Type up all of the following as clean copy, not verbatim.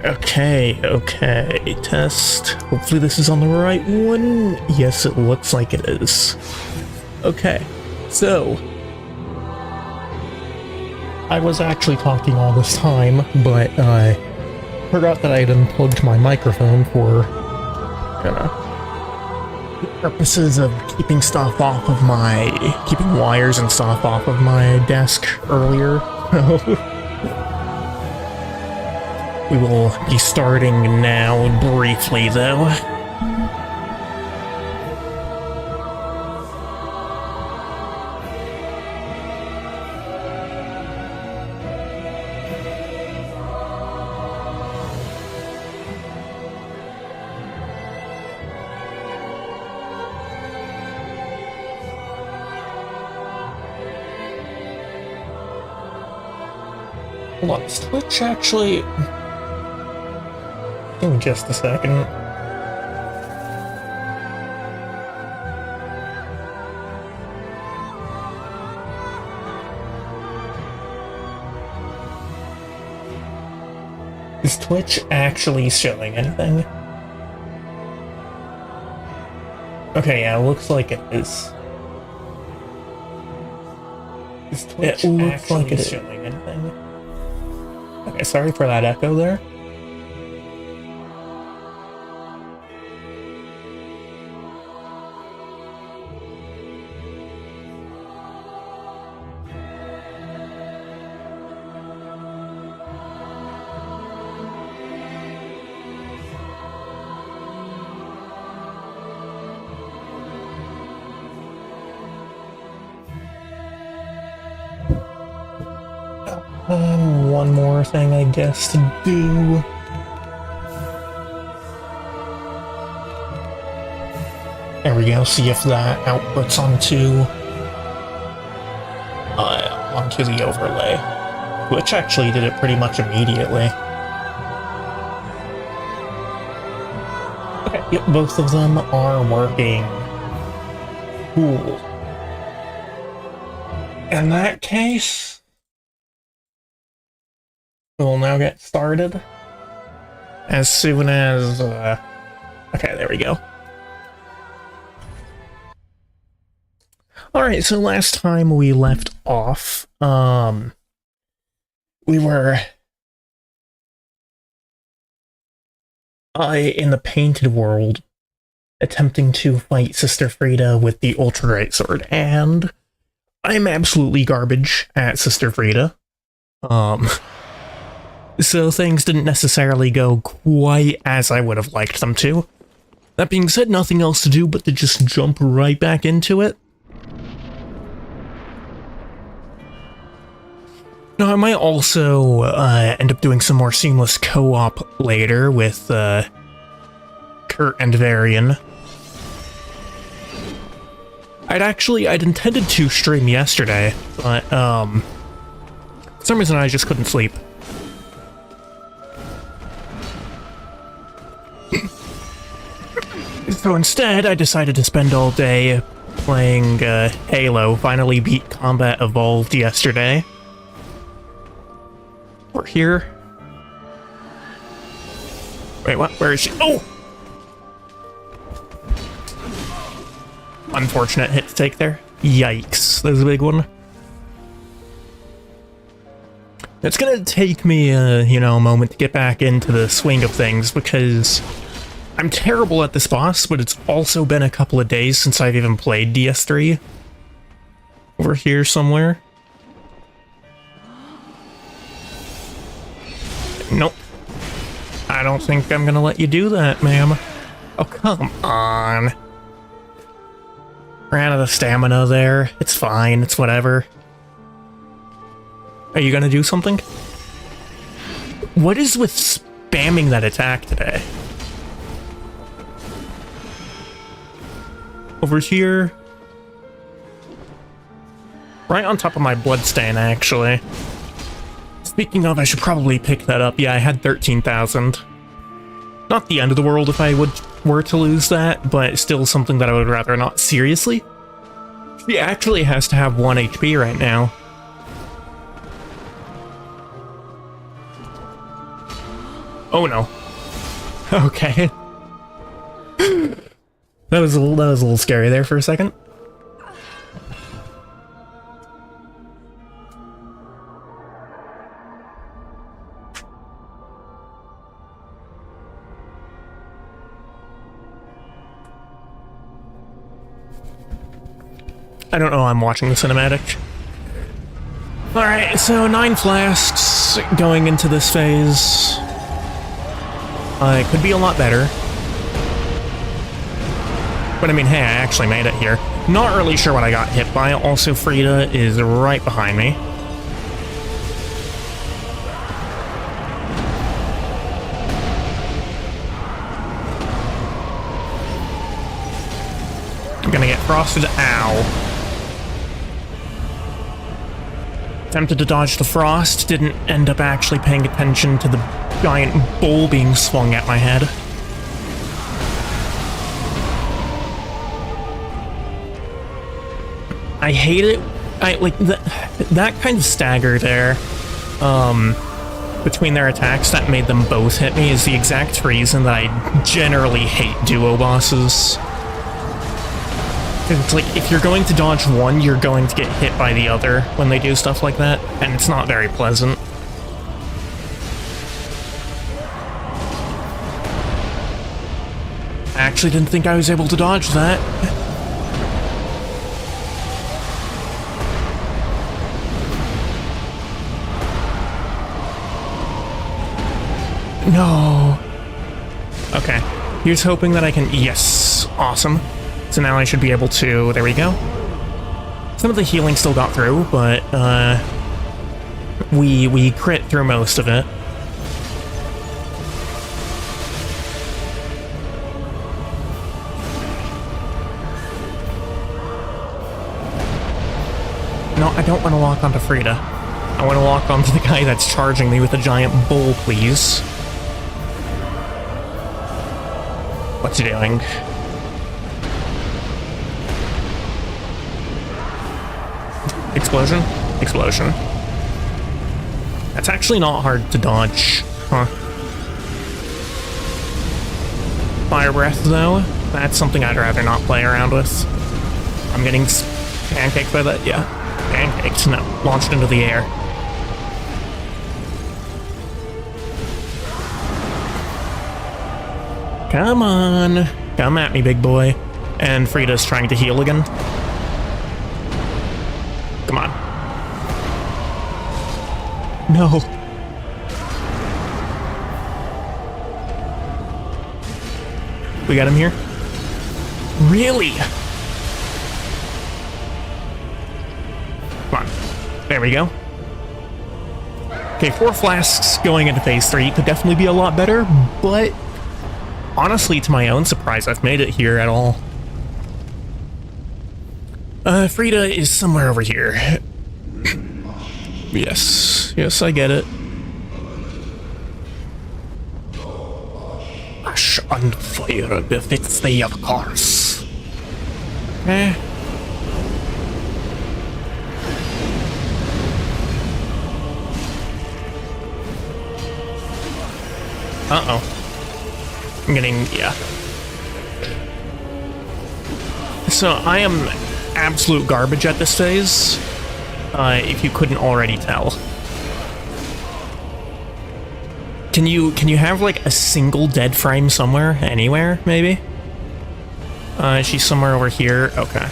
Okay, test. Hopefully this is on the right one. Yes, it looks like it is. Okay, so I was actually talking all this time, but I forgot that I had unplugged my microphone for purposes of keeping wires and stuff off of my desk earlier. We will be starting now briefly, though. Hold on, is Twitch actually... Give me just a second. Is Twitch actually showing anything? Okay, yeah, it looks like it is. Is Twitch actually showing anything? Okay, sorry for that echo there. One more thing, I guess, to do. There we go, see if that outputs onto the overlay, which actually did it pretty much immediately. Okay, yep, both of them are working. Cool. In that case, we'll now get started as soon as, okay, there we go. Alright, so last time we left off, we were in the painted world, attempting to fight Sister Friede with the Ultra Great Sword, and I'm absolutely garbage at Sister Friede. So things didn't necessarily go quite as I would have liked them to. That being said, nothing else to do but to just jump right back into it. Now, I might also end up doing some more seamless co-op later with Kurt and Varian. I'd intended to stream yesterday, but for some reason I just couldn't sleep. So instead, I decided to spend all day playing Halo. Finally beat Combat Evolved yesterday. We're here. Wait, what? Where is she? Oh! Unfortunate hit to take there. Yikes. That was a big one. It's gonna take me, a moment to get back into the swing of things, because I'm terrible at this boss, but it's also been a couple of days since I've even played DS3. Over here somewhere. Nope. I don't think I'm gonna let you do that, ma'am. Oh, come on. Ran out of stamina there. It's fine, it's whatever. Are you gonna do something? What is with spamming that attack today? Over here. Right on top of my bloodstain, actually. Speaking of, I should probably pick that up. Yeah, I had 13,000. Not the end of the world if I were to lose that, but still something that I would rather not. Seriously? She actually has to have 1 HP right now. Oh no. Okay. That was a little scary there for a second. I don't know, I'm watching the cinematic. Alright, so 9 flasks going into this phase. It could be a lot better. But I mean, hey, I actually made it here. Not really sure what I got hit by. Also, Friede is right behind me. I'm gonna get frosted. Ow. Attempted to dodge the frost, didn't end up actually paying attention to the giant bowl being swung at my head. I hate it. I like that kind of stagger there, between their attacks that made them both hit me is the exact reason that I generally hate duo bosses. It's like, if you're going to dodge one, you're going to get hit by the other when they do stuff like that, and it's not very pleasant. I actually didn't think I was able to dodge that. No. Okay. Here's hoping that I can... Yes. Awesome. So now I should be able to... There we go. Some of the healing still got through, but, we crit through most of it. No, I don't want to lock onto Friede. I want to lock onto the guy that's charging me with a giant bowl, please. What's he doing? Explosion? Explosion. That's actually not hard to dodge, huh? Fire breath, though? That's something I'd rather not play around with. I'm getting pancaked by that? Yeah. Pancaked. No. Launched into the air. Come on. Come at me, big boy. And Friede's trying to heal again. Come on. No. We got him here? Really? Come on. There we go. Okay, 4 flasks going into phase 3 could definitely be a lot better, but honestly, to my own surprise, I've made it here at all. Friede is somewhere over here. Yes. Yes, I get it. Ash and fire befits thee, of course. Eh. Uh-oh. I'm getting... yeah. So, I am absolute garbage at this phase, if you couldn't already tell. Can you have, like, a single dead frame somewhere? Anywhere, maybe? She's somewhere over here. Okay.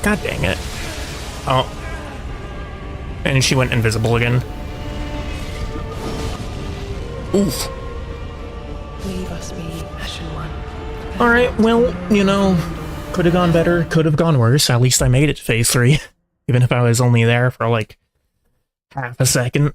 God dang it. Oh. And she went invisible again. Oof. Leave us be, Ashen One. Alright, well, you know, could have gone better, could have gone worse. At least I made it to phase 3. Even if I was only there for, like, half a second.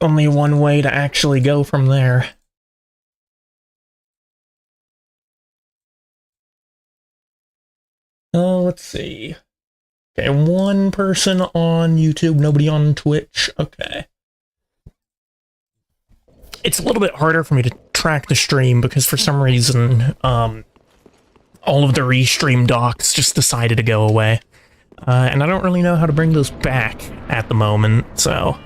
Only one way to actually go from there. Oh, let's see. Okay, one person on YouTube, nobody on Twitch. Okay. It's a little bit harder for me to track the stream because for some reason, all of the restream docs just decided to go away. And I don't really know how to bring those back at the moment, so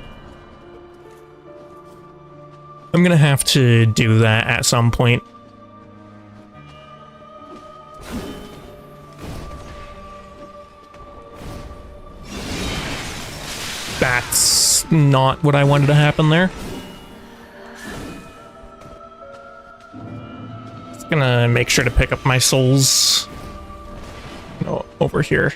I'm gonna have to do that at some point. That's not what I wanted to happen there. Just gonna make sure to pick up my souls over here.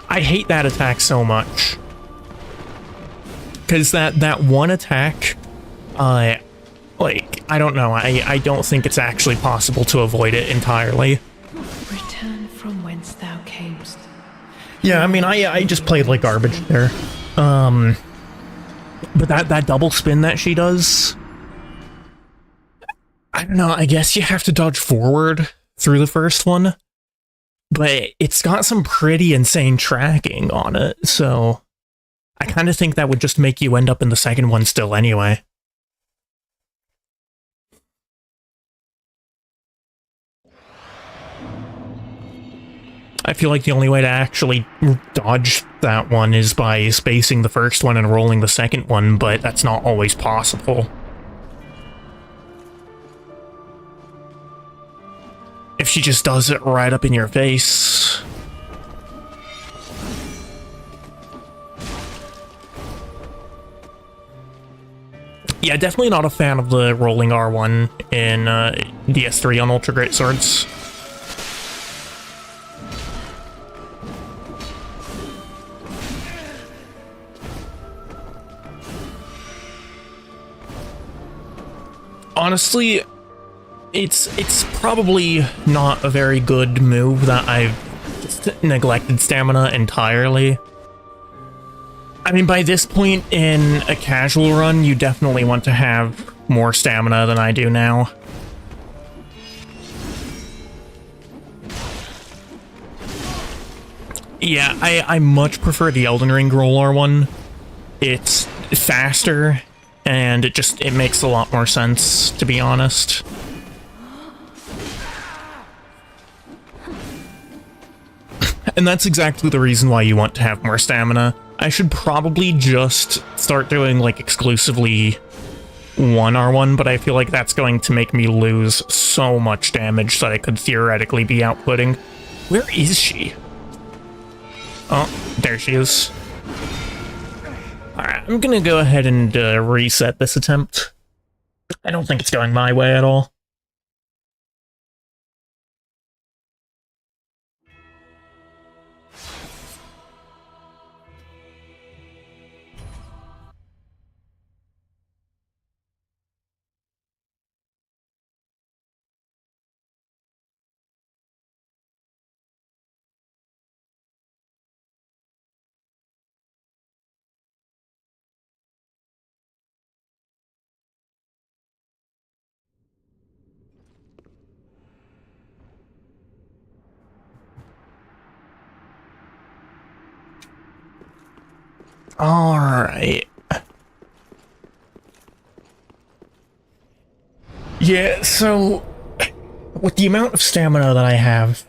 I hate that attack so much. Because that one attack, like, I don't know, I don't think it's actually possible to avoid it entirely. Return from whence thou camest. Yeah, I mean, I just played like garbage there. But that double spin that she does, I don't know, I guess you have to dodge forward through the first one. But it's got some pretty insane tracking on it, so I kind of think that would just make you end up in the second one still anyway. I feel like the only way to actually dodge that one is by spacing the first one and rolling the second one, but that's not always possible. If she just does it right up in your face. Yeah, definitely not a fan of the rolling R1 in DS3 on Ultra Great Swords. Honestly, it's probably not a very good move that I've just neglected stamina entirely. I mean, by this point in a casual run, you definitely want to have more stamina than I do now. Yeah, I much prefer the Elden Ring Roll R1. It's faster, and it makes a lot more sense, to be honest. And that's exactly the reason why you want to have more stamina. I should probably just start doing, like, exclusively 1R1, but I feel like that's going to make me lose so much damage that I could theoretically be outputting. Where is she? Oh, there she is. Alright, I'm gonna go ahead and reset this attempt. I don't think it's going my way at all. Alright. Yeah, so with the amount of stamina that I have,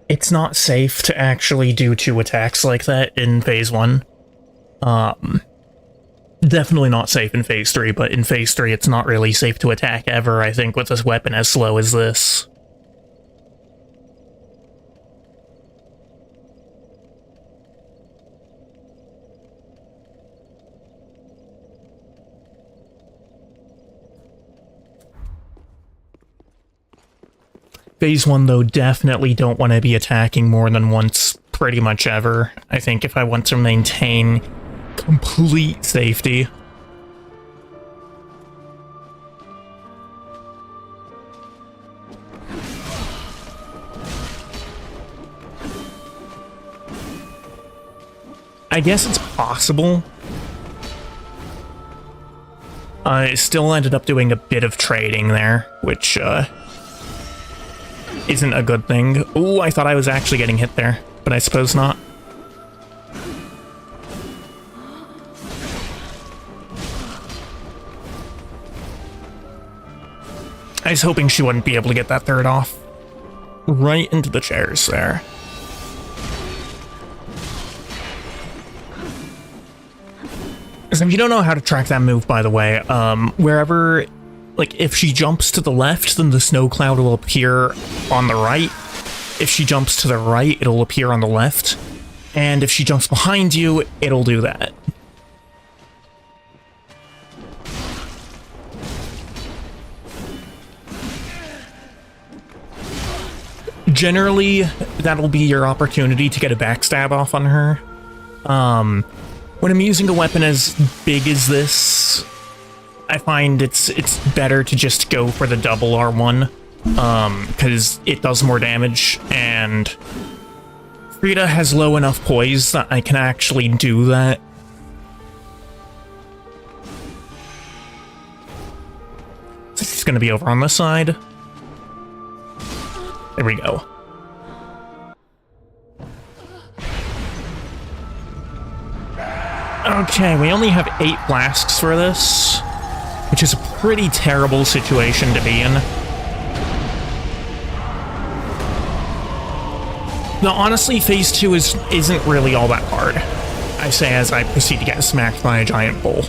it's not safe to actually do 2 attacks like that in Phase 1. Definitely not safe in Phase 3, but in Phase 3 it's not really safe to attack ever, I think, with this weapon as slow as this. Phase 1, though, definitely don't want to be attacking more than once pretty much ever. I think if I want to maintain complete safety. I guess it's possible. I still ended up doing a bit of trading there, which isn't a good thing. Ooh, I thought I was actually getting hit there, but I suppose not. I was hoping she wouldn't be able to get that third off. Right into the chairs there. So if you don't know how to track that move, by the way, wherever, like, if she jumps to the left, then the snow cloud will appear on the right. If she jumps to the right, it'll appear on the left. And if she jumps behind you, it'll do that. Generally, that'll be your opportunity to get a backstab off on her. When I'm using a weapon as big as this, I find it's better to just go for the double R1, because it does more damage, and Friede has low enough poise that I can actually do that. It's gonna be over on this side. There we go. Okay, we only have 8 flasks for this, which is a pretty terrible situation to be in. Now, honestly, phase 2 isn't really all that hard, I say as I proceed to get smacked by a giant bull.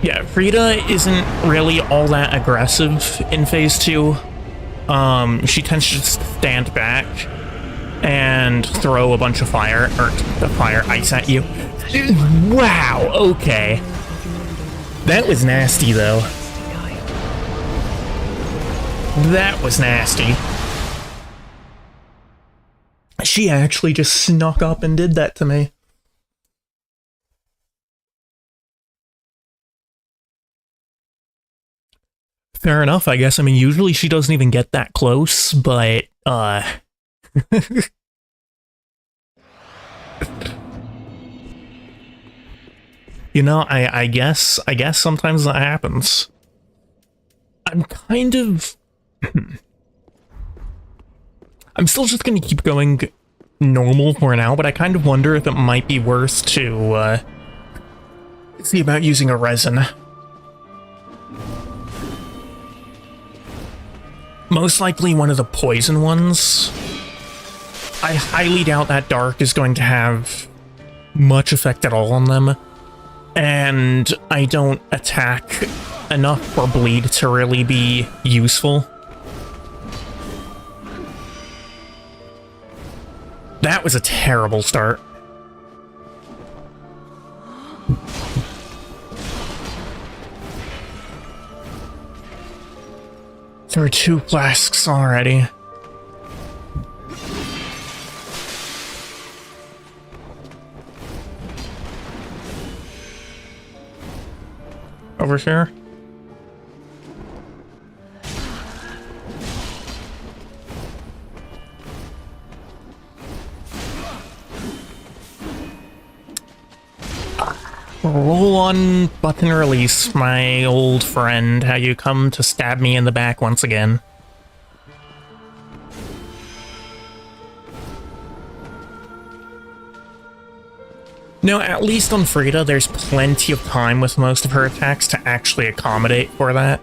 Yeah, Friede isn't really all that aggressive in phase 2. She tends to just stand back and throw a bunch of fire ice at you. Wow, okay. That was nasty, though. That was nasty. She actually just snuck up and did that to me. Fair enough, I guess. I mean, usually she doesn't even get that close, but, you know, I guess sometimes that happens. I'm kind of... I'm still just gonna keep going normal for now, but I kind of wonder if it might be worth to, see about using a resin. Most likely one of the poison ones. I highly doubt that dark is going to have much effect at all on them. And I don't attack enough for bleed to really be useful. That was a terrible start. There are 2 flasks already. Over here. Roll on button release, my old friend. How you come to stab me in the back once again. No, at least on Friede, there's plenty of time with most of her attacks to actually accommodate for that.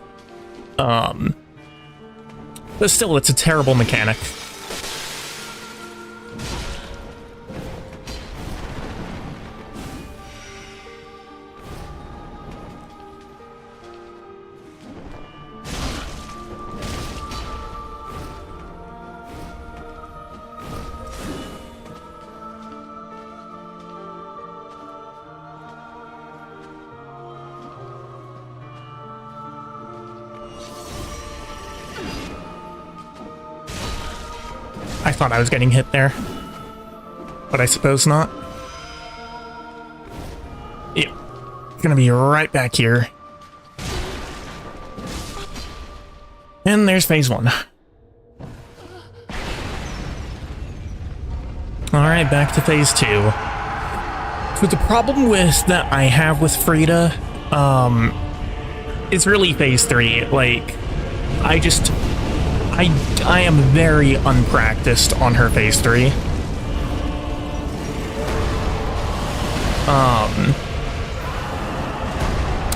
But still, it's a terrible mechanic. I thought I was getting hit there, but I suppose not. Yep, gonna be right back here. And there's phase 1. Alright, back to phase 2. So the problem with that I have with Friede, is really phase 3. Like, I am very unpracticed on her phase 3.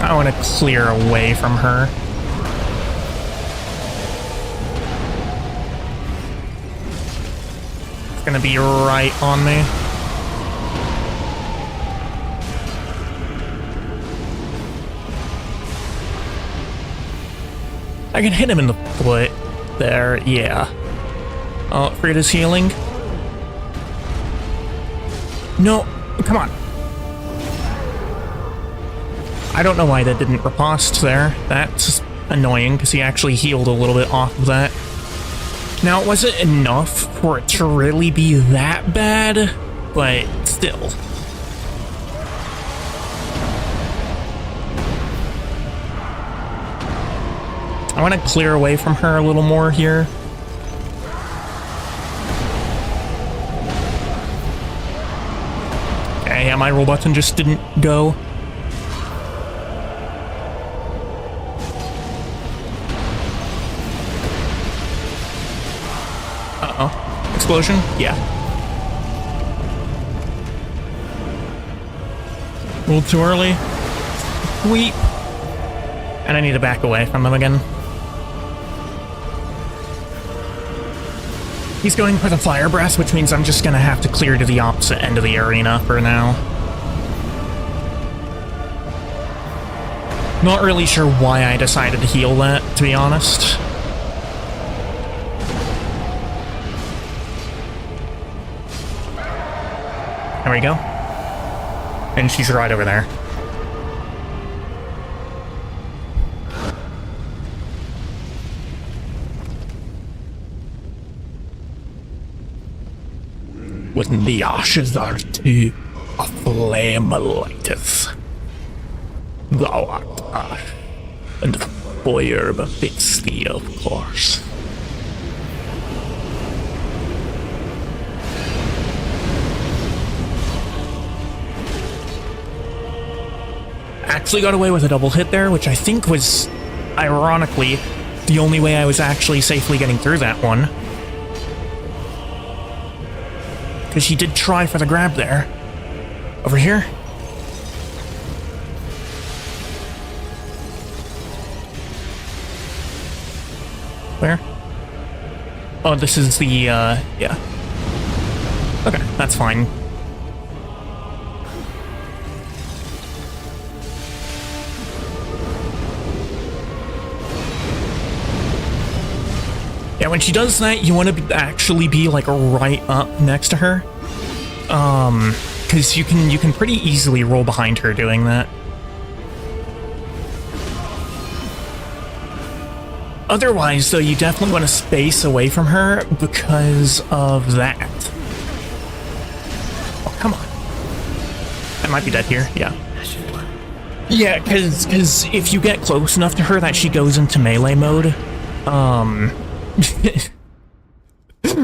I want to clear away from her. It's gonna be right on me. I can hit him in the foot there, yeah. Oh, Friede's healing. No, come on. I don't know why that didn't riposte there. That's annoying, because he actually healed a little bit off of that. Now, it wasn't enough for it to really be that bad, but still. I want to clear away from her a little more here. Okay, yeah, my roll button just didn't go. Uh-oh. Explosion? Yeah. A little too early. Sweep. And I need to back away from them again. He's going for the fire breath, which means I'm just gonna have to clear to the opposite end of the arena for now. Not really sure why I decided to heal that, to be honest. There we go. And she's right over there. When the ashes are too, a flame lighteth. Thou art ash, and fire befits thee, of course. Actually got away with a double hit there, which I think was, ironically, the only way I was actually safely getting through that one. Because she did try for the grab there. Over here. Where? Oh, this is the, yeah. Okay, that's fine. Yeah, when she does that, you want to actually be, like, right up next to her. Because you can pretty easily roll behind her doing that. Otherwise, though, you definitely want to space away from her because of that. Oh, come on. I might be dead here, yeah. Yeah, because if you get close enough to her that she goes into melee mode,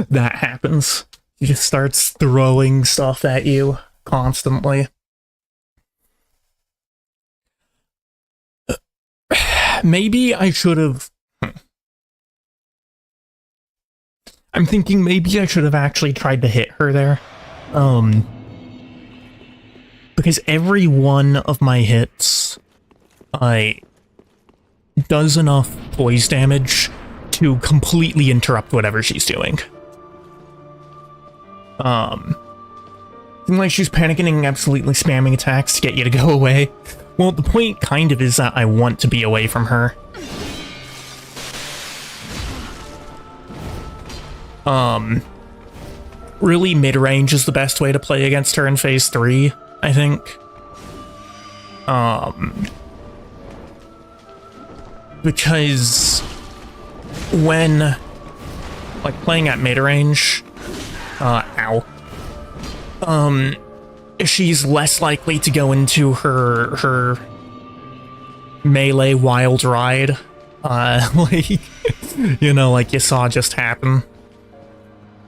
that happens. He just starts throwing stuff at you constantly. Maybe I should have... I'm thinking maybe I should have actually tried to hit her there. Because every one of my hits, does enough poise damage to completely interrupt whatever she's doing. Seems like she's panicking and absolutely spamming attacks to get you to go away. Well, the point kind of is that I want to be away from her. Really mid-range is the best way to play against her in phase 3, I think. Because when, like, playing at mid-range, she's less likely to go into her melee wild ride Like, you know, like you saw just happen.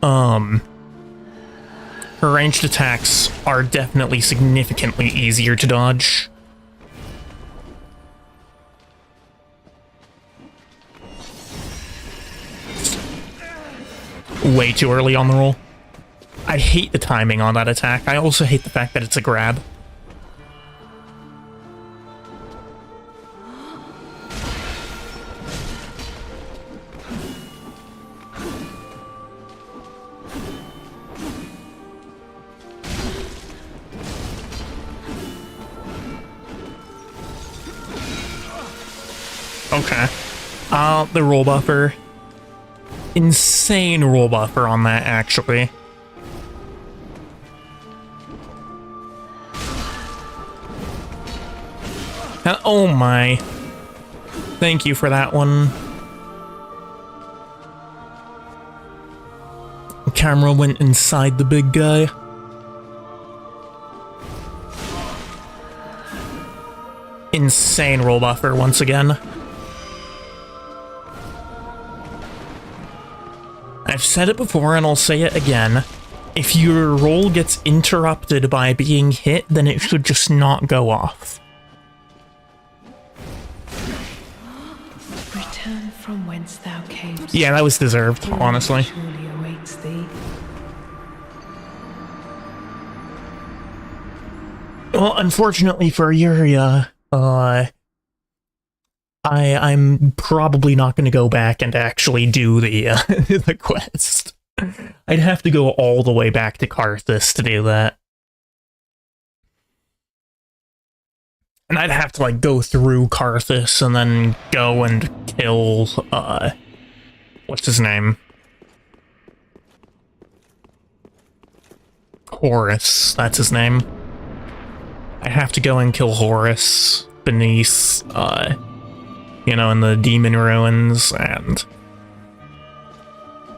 Her ranged attacks are definitely significantly easier to dodge. Way too early on the roll. I hate the timing on that attack. I also hate the fact that it's a grab. Okay. The roll buffer. Insane roll buffer on that, actually. Oh my. Thank you for that one. The camera went inside the big guy. Insane roll buffer once again. I've said it before and I'll say it again. If your roll gets interrupted by being hit, then it should just not go off. Return from whence thou camest. Yeah, that was deserved, honestly. Surely awaits thee. Well, unfortunately for Yuria, I'm probably not going to go back and actually do the the quest. I'd have to go all the way back to Karthus to do that. And I'd have to, like, go through Karthus and then go and kill, what's his name? Horus, that's his name. I have to go and kill Horus beneath, you know, in the demon ruins, and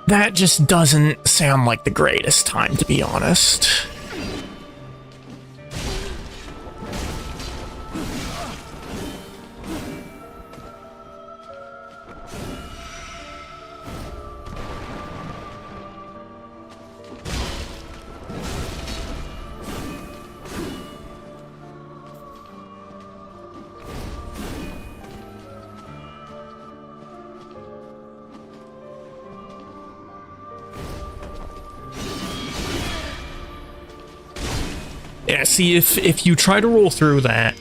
that just doesn't sound like the greatest time, to be honest. Yeah, see, if you try to roll through that,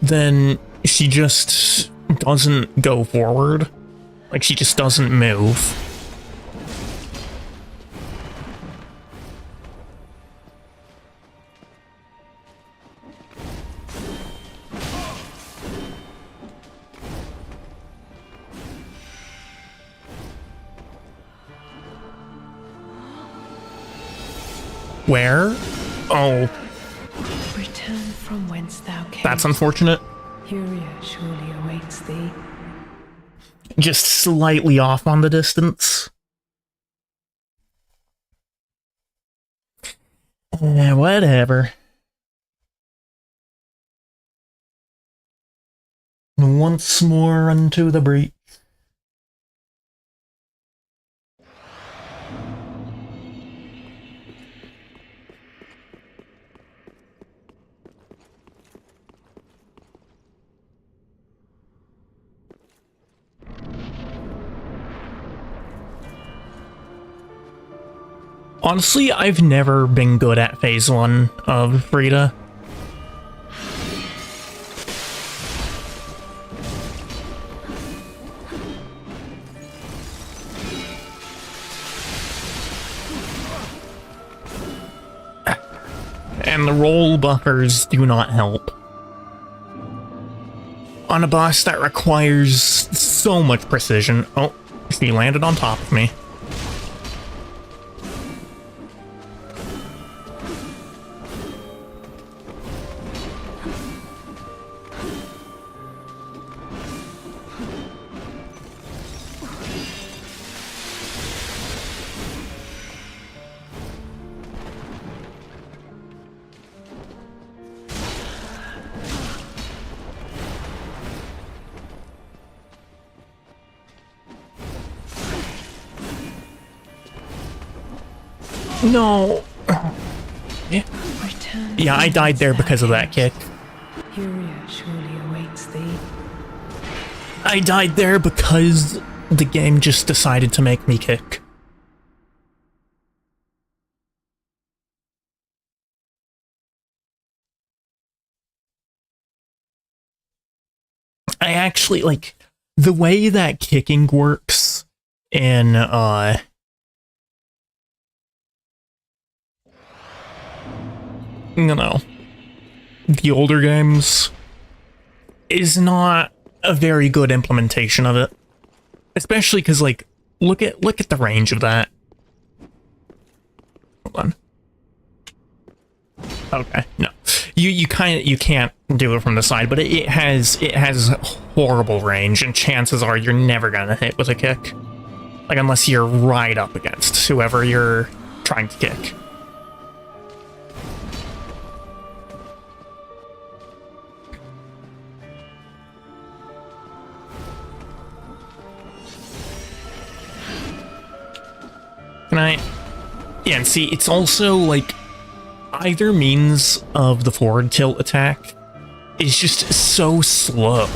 then she just doesn't go forward. Like, she just doesn't move. Where? Oh. Return from whence thou camest. That's unfortunate. Yuria surely awaits thee. Just slightly off on the distance. Whatever. Once more unto the breach. Honestly, I've never been good at Phase 1 of Friede. And the roll buffers do not help. On a boss that requires so much precision. Oh, she landed on top of me. No. Yeah. Return Yeah, I from died whence there thou because of that kick. camest. Furia surely awaits thee. I died there because the game just decided to make me kick. I actually, like, the way that kicking works in, you know, the older games is not a very good implementation of it. Especially because, like, look at the range of that. Hold on. Okay, no. You can't do it from the side, but it has horrible range, and chances are you're never gonna hit with a kick. Like, unless you're right up against whoever you're trying to kick. Can I? Yeah, and see, it's also, like, either means of the forward tilt attack is just so slow.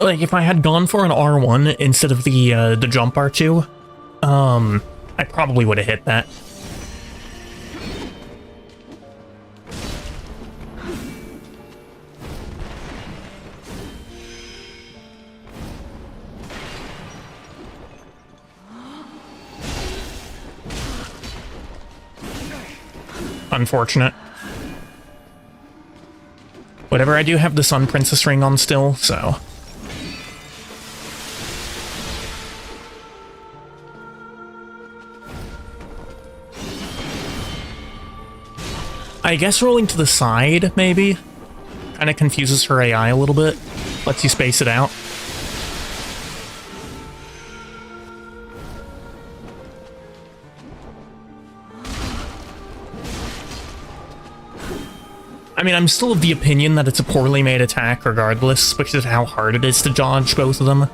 Like, if I had gone for an R1 instead of the jump R2, I probably would have hit that. Unfortunate. Whatever, I do have the Sun Princess ring on still, so... I guess rolling to the side, maybe? Kinda confuses her AI a little bit. Lets you space it out. I mean, I'm still of the opinion that it's a poorly made attack regardless, because of how hard it is to dodge both of them.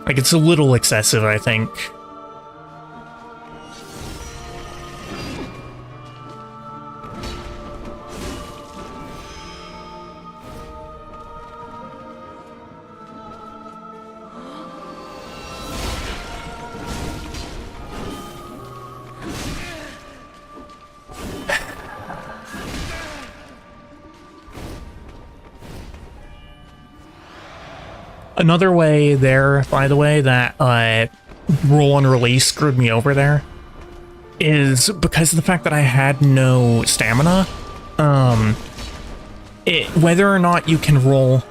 Like, it's a little excessive, I think. Another way there, by the way, that roll and release screwed me over there is because of the fact that I had no stamina. Whether or not you can roll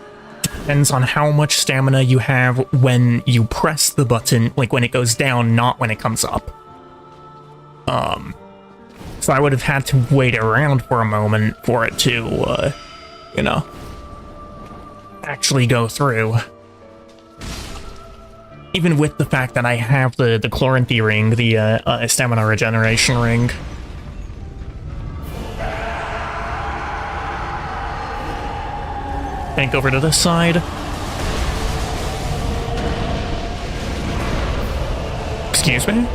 depends on how much stamina you have when you press the button, like when it goes down, not when it comes up. So I would have had to wait around for a moment for it to, you know, actually go through. Even with the fact that I have the Chloranthy ring, the stamina regeneration ring. Bank over to this side. Excuse me?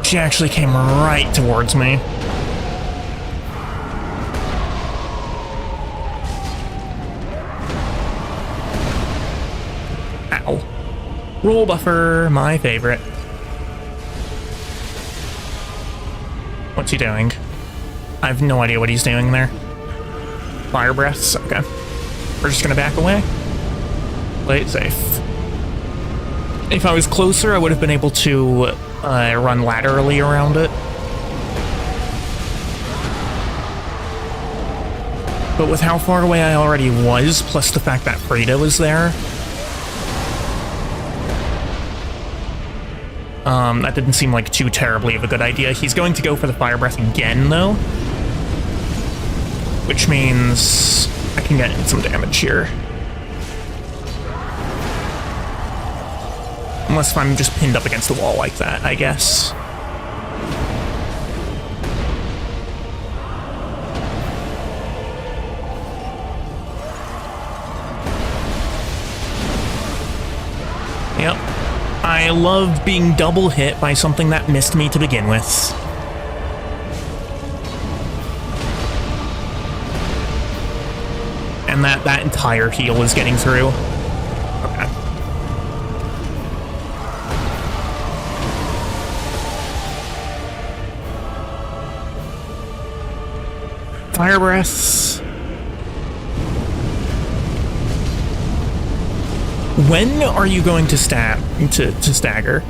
She actually came right towards me. Ow. Roll buffer, my favorite. What's he doing? I have no idea what he's doing there. Fire breaths? Okay. We're just gonna back away. Play it safe. If I was closer, I would have been able to run laterally around it. But with how far away I already was, plus the fact that Friede was there, that didn't seem like too terribly of a good idea. He's going to go for the fire breath again, though. Which means I can get in some damage here. Unless if I'm just pinned up against the wall like that, I guess. Yep. I love being double hit by something that missed me to begin with. And that entire heal is getting through. Okay. Fire breaths. When are you going to stagger?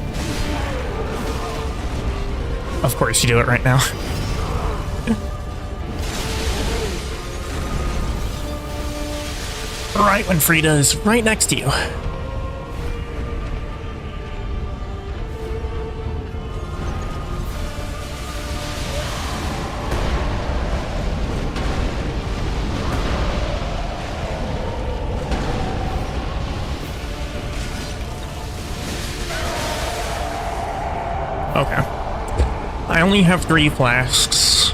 Of course you do it right now. Right when Friede is right next to you. Okay. I only have 3 flasks.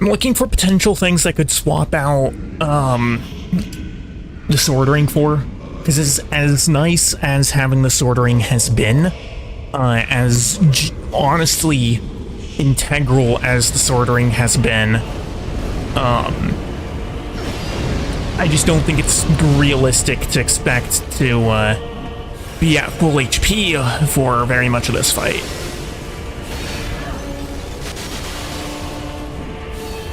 I'm looking for potential things I could swap out, the sword ring for. Because as nice as having the sword ring has been, honestly integral as the sword ring has been, I just don't think it's realistic to expect to be at full HP for very much of this fight.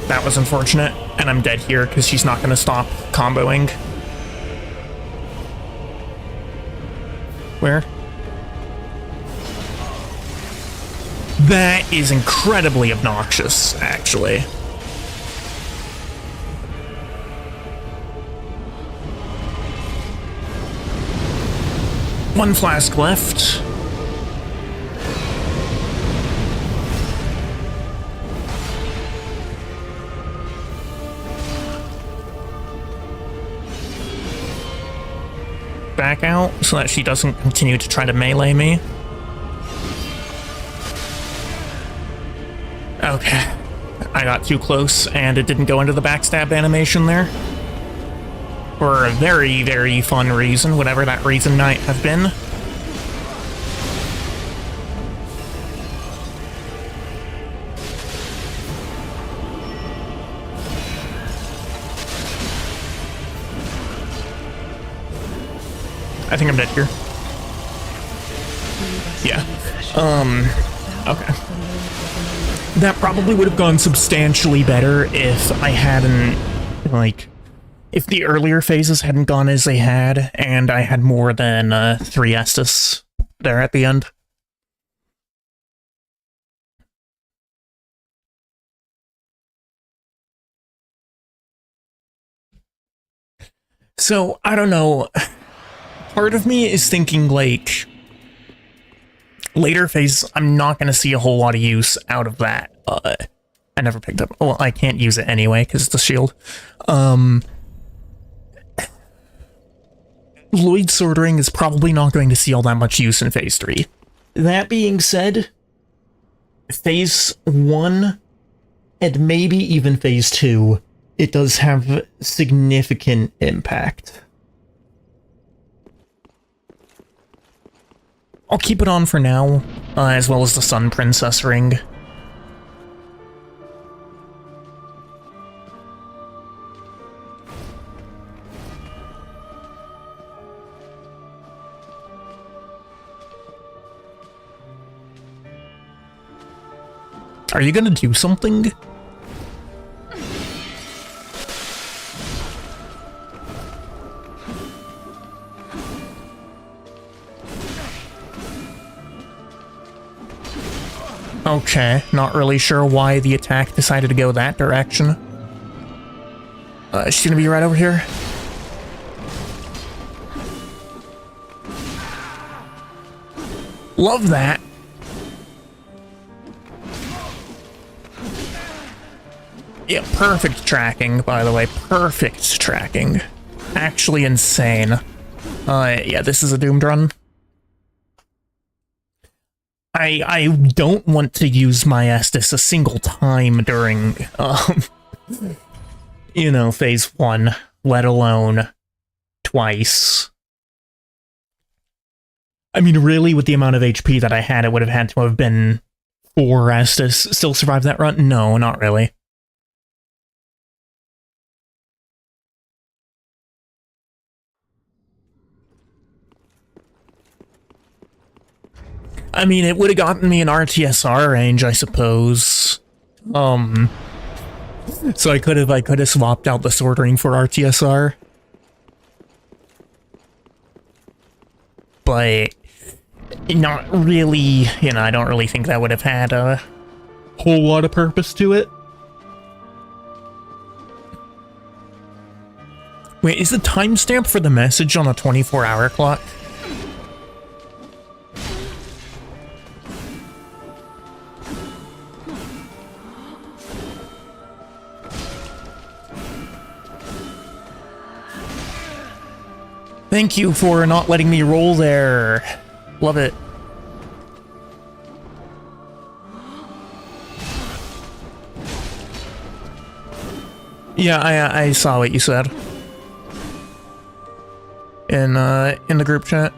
That was unfortunate, and I'm dead here because she's not going to stop comboing. Where? That is incredibly obnoxious, actually. One flask left. Back out so that she doesn't continue to try to melee me. Okay. I got too close and it didn't go into the backstab animation there. For a very, very fun reason, whatever that reason might have been. I think I'm dead here. Yeah. Okay. That probably would have gone substantially better if I hadn't, like, if the earlier phases hadn't gone as they had, and I had more than 3 Estus there at the end. So, I don't know. Part of me is thinking, like, later phase, I'm not going to see a whole lot of use out of that. I never picked up... Well, I can't use it anyway, because it's a shield. Lloyd's Sword Ring is probably not going to see all that much use in Phase 3. That being said, Phase 1, and maybe even Phase 2, it does have significant impact. I'll keep it on for now, as well as the Sun Princess ring. Are you gonna do something? Okay, not really sure why the attack decided to go that direction. She's gonna be right over here. Love that. Yeah, perfect tracking, by the way. Perfect tracking. Actually insane. Yeah, this is a doomed run. I don't want to use my Estus a single time during, you know, phase 1, let alone twice. I mean, really, with the amount of HP that I had, it would have had to have been 4 Estus. Still survive that run? No, not really. I mean, it would have gotten me an RTSR range, I suppose. So I could have swapped out the sword ring for RTSR. But not really, you know, I don't really think that would have had a whole lot of purpose to it. Wait, is the timestamp for the message on a 24-hour clock? Thank you for not letting me roll there. Love it. Yeah, I saw what you said. In the group chat.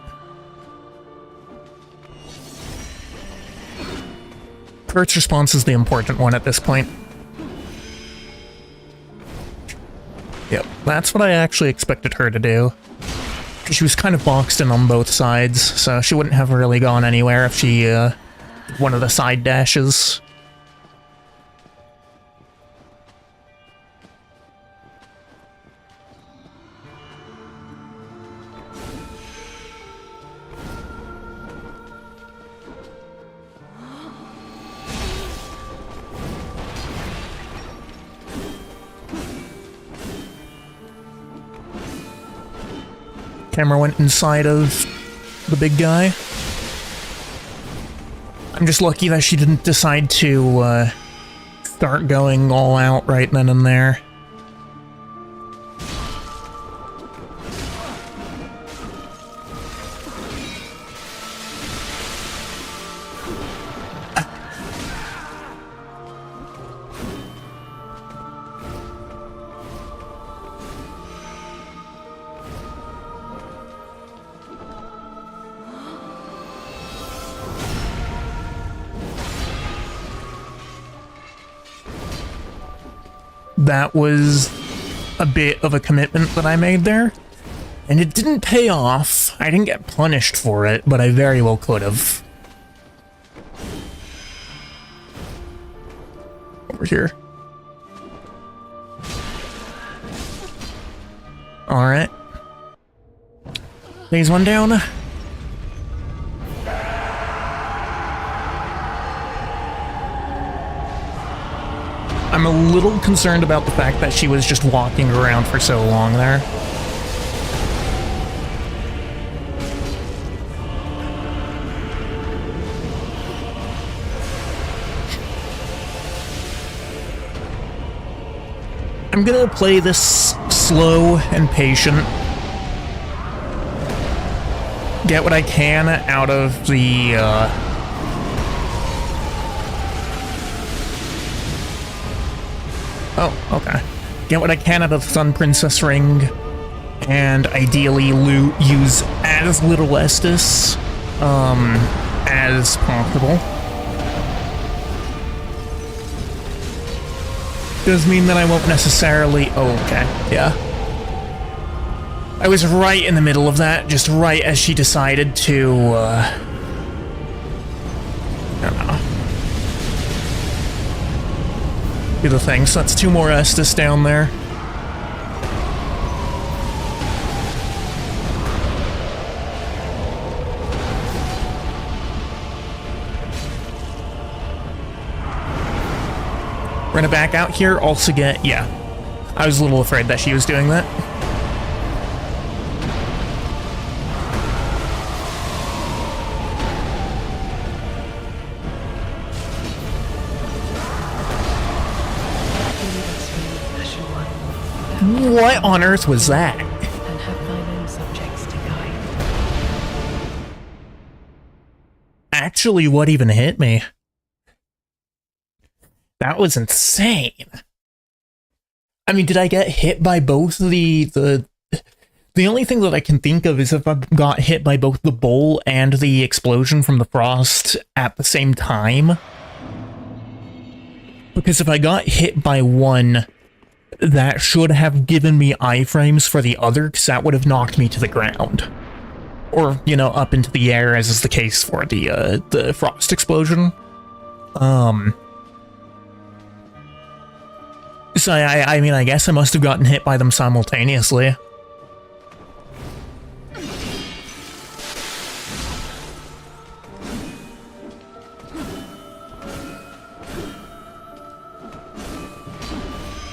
Kurt's response is the important one at this point. Yep, that's what I actually expected her to do. Because she was kind of boxed in on both sides, so she wouldn't have really gone anywhere if she, one of the side dashes. Camera went inside of the big guy. I'm just lucky that she didn't decide to start going all out right then and there. That was a bit of a commitment that I made there, and it didn't pay off. I didn't get punished for it, but I very well could have. Over here. Alright. Phase 1 down. I'm a little concerned about the fact that she was just walking around for so long there. I'm gonna play this slow and patient. Get what I can out of the, Oh, okay. Get what I can out of the Sun Princess ring, and ideally use as little Estus as possible. Does mean that I won't necessarily... Oh, okay, yeah. I was right in the middle of that, just right as she decided to, I don't know. Do the thing, so that's 2 more Estus down there. We're gonna back out here, also get... yeah. I was a little afraid that she was doing that. What on earth was that? and have thine own subjects to guide. Actually, what even hit me? That was insane. I mean, did I get hit by both the only thing that I can think of is if I got hit by both the bowl and the explosion from the frost at the same time. Because if I got hit by one, that should have given me iframes for the other, because that would have knocked me to the ground. Or, you know, up into the air, as is the case for the frost explosion. So I mean, I guess I must have gotten hit by them simultaneously.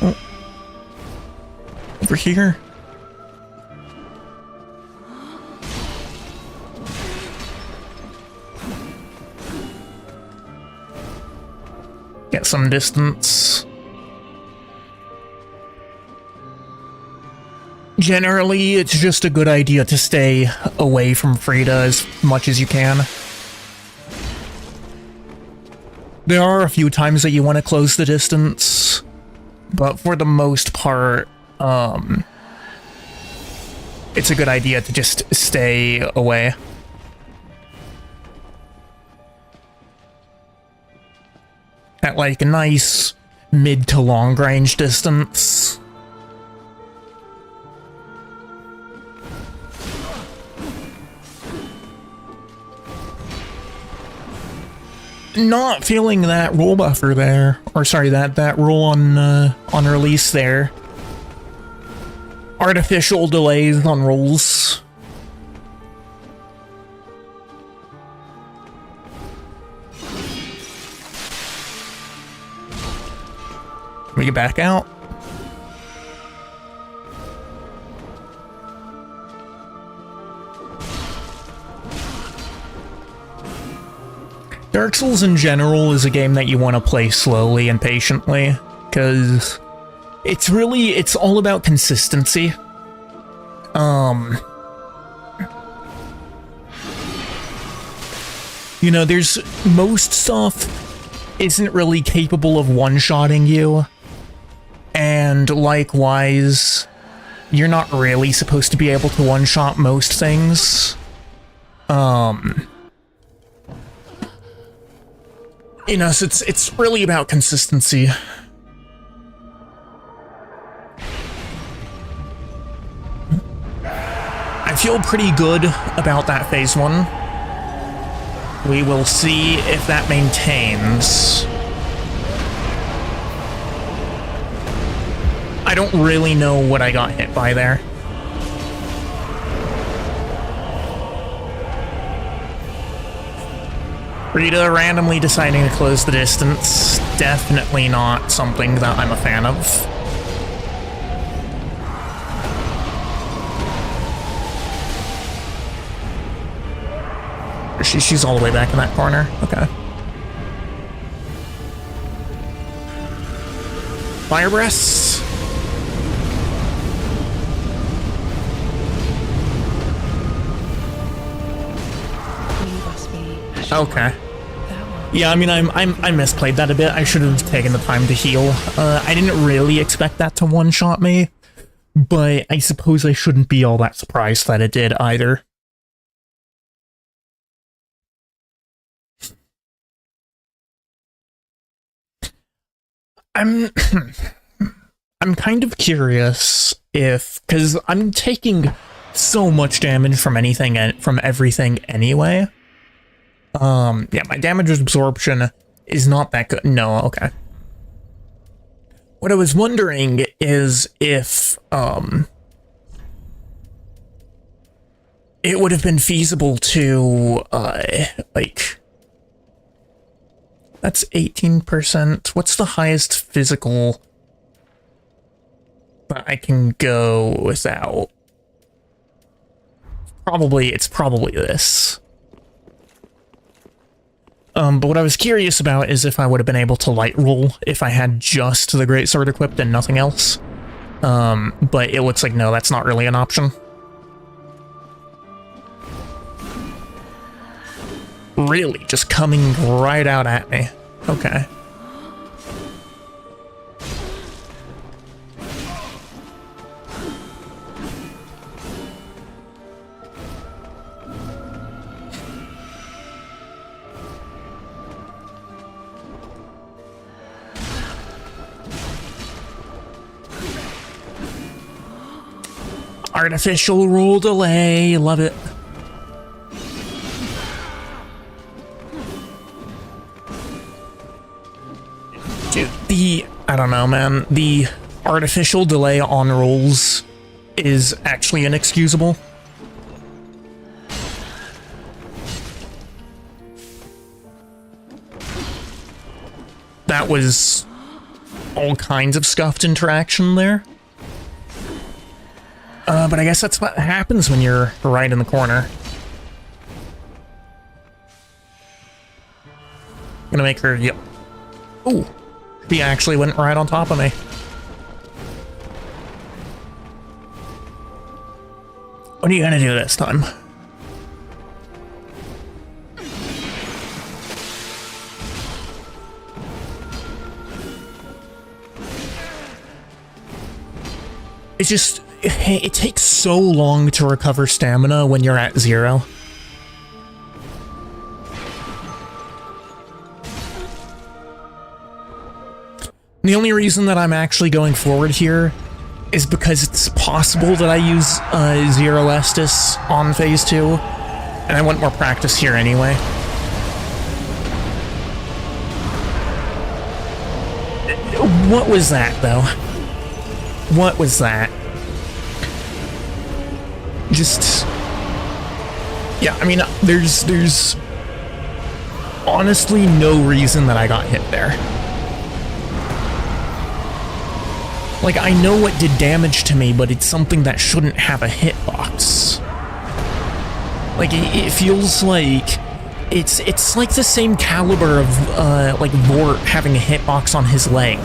Oh. Over here. Get some distance. Generally, it's just a good idea to stay away from Friede as much as you can. There are a few times that you want to close the distance, but for the most part, it's a good idea to just stay away. At like a nice mid to long range distance. Not feeling that roll buffer there, or sorry, that roll on release there. Artificial delays on rolls. We get back out. Dark Souls in general is a game that you want to play slowly and patiently, because it's all about consistency. You know, there's most stuff isn't really capable of one-shotting you, and likewise, you're not really supposed to be able to one-shot most things. You know, so it's really about consistency. I feel pretty good about that phase 1. We will see if that maintains. I don't really know what I got hit by there. Friede randomly deciding to close the distance. Definitely not something that I'm a fan of. She's all the way back in that corner. Okay. Fire breaths. Okay. Yeah, I mean, I misplayed that a bit. I should have taken the time to heal. I didn't really expect that to one-shot me, but I suppose I shouldn't be all that surprised that it did either. I'm kind of curious if, because I'm taking so much damage from everything anyway. Yeah, my damage absorption is not that good. No, okay. What I was wondering is if, it would have been feasible to, like, that's 18%. What's the highest physical that I can go without? It's probably this. But what I was curious about is if I would have been able to light roll if I had just the greatsword equipped and nothing else. But it looks like, no, that's not really an option. Really, just coming right out at me. Okay. Artificial roll delay, love it. Dude, I don't know, man. The artificial delay on rolls is actually inexcusable. That was all kinds of scuffed interaction there. But I guess that's what happens when you're right in the corner. I'm gonna make her, yep. Ooh, she actually went right on top of me. What are you gonna do this time? It's just, it takes so long to recover stamina when you're at 0. The only reason that I'm actually going forward here is because it's possible that I use 0 Estus on phase 2, and I want more practice here anyway. What was that, though? What was that? Just... yeah, I mean, there's honestly no reason that I got hit there. Like, I know what did damage to me, but it's something that shouldn't have a hitbox. Like, it feels like... It's like the same caliber of, like, Vort having a hitbox on his leg.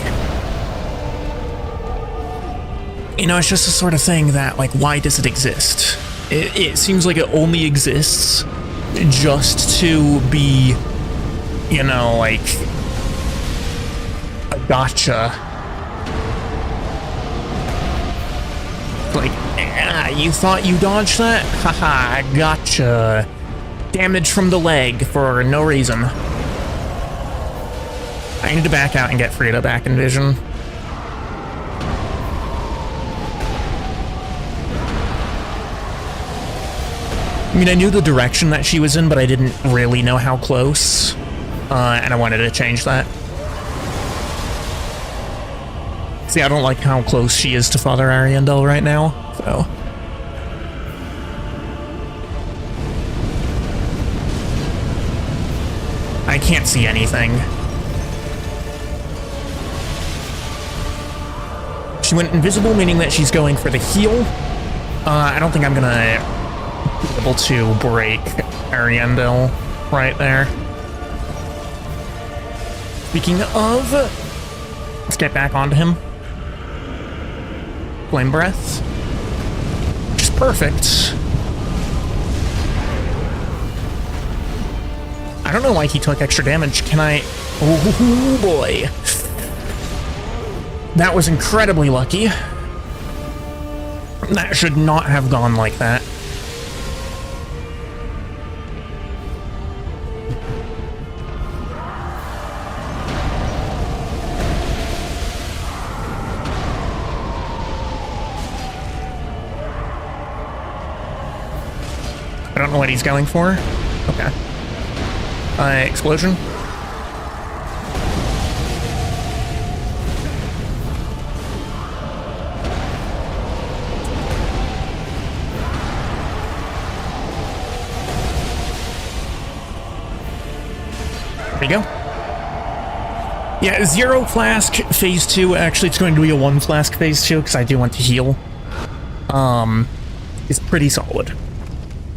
You know, it's just the sort of thing that, like, why does it exist? It seems like it only exists just to be, you know, like, a gotcha. Like, you thought you dodged that? Haha, gotcha. Damage from the leg for no reason. I need to back out and get Friede back in vision. I mean, I knew the direction that she was in, but I didn't really know how close. And I wanted to change that. See, I don't like how close she is to Father Ariandel right now, so... I can't see anything. She went invisible, meaning that she's going for the heal. I don't think I'm gonna be able to break Ariandel right there. Speaking of... let's get back onto him. Flame Breath. Which is perfect. I don't know why he took extra damage. Can I... oh boy. That was incredibly lucky. That should not have gone like that. I don't know what he's going for. Okay. Explosion. There we go. Yeah, 0 flask phase 2. Actually, it's going to be a 1 flask phase 2 because I do want to heal. It's pretty solid.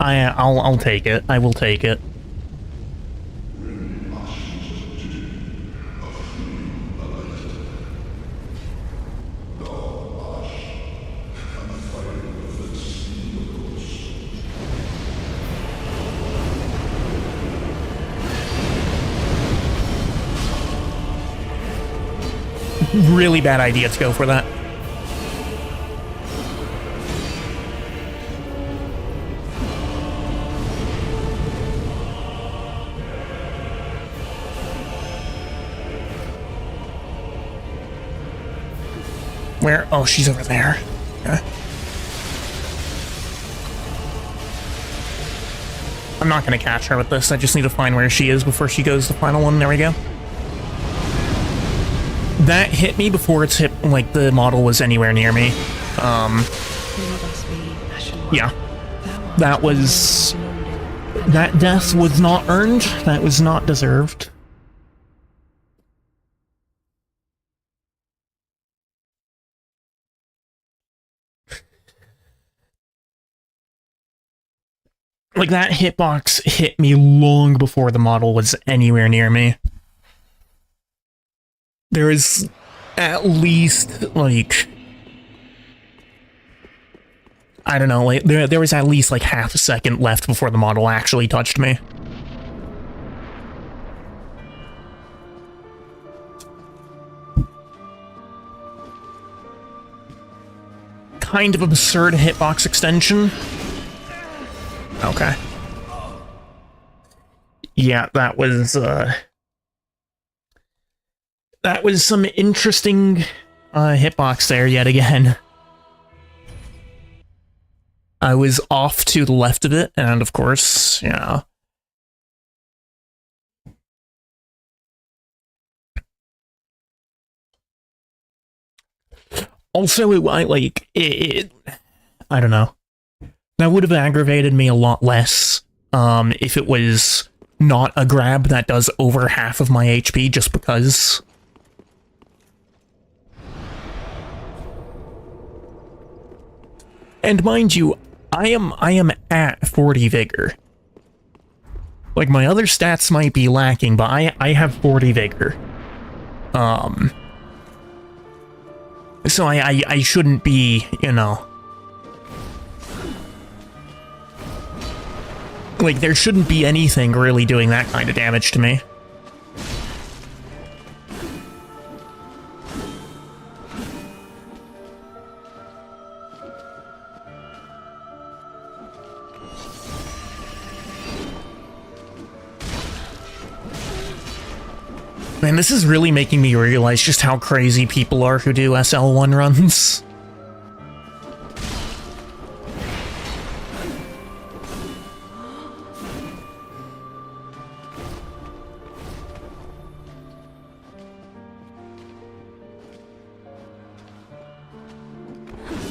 I'll take it. I will take it. really bad idea to go for that. Where? Oh, she's over there. Okay. I'm not gonna catch her with this. I just need to find where she is before she goes to the final one. There we go. That hit me before it's hit, like, the model was anywhere near me. Yeah. That was... That death was not earned. That was not deserved. Like, that hitbox hit me long before the model was anywhere near me. There is at least, like... I don't know, like, there was at least, like, half a second left before the model actually touched me. Kind of absurd hitbox extension. Okay. Yeah, that was some interesting hitbox there yet again. I was off to the left of it, and of course, yeah. Also, I don't know. That would have aggravated me a lot less if it was not a grab that does over half of my HP just because. And mind you, I am at 40 vigor. Like, my other stats might be lacking, but I have 40 vigor. So I shouldn't be, you know... Like, there shouldn't be anything really doing that kind of damage to me. Man, this is really making me realize just how crazy people are who do SL1 runs.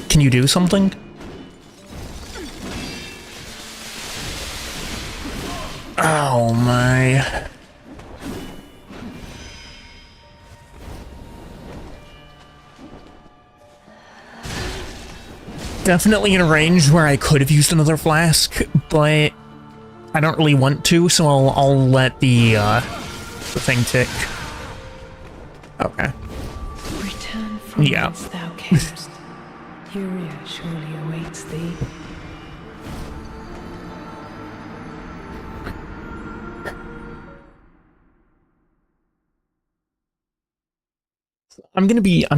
Can you do something? Oh my... Definitely in a range where I could have used another flask, but I don't really want to, so I'll let the thing tick. Okay. Return from Yeah. whence thou camest. Furia surely awaits thee. I'm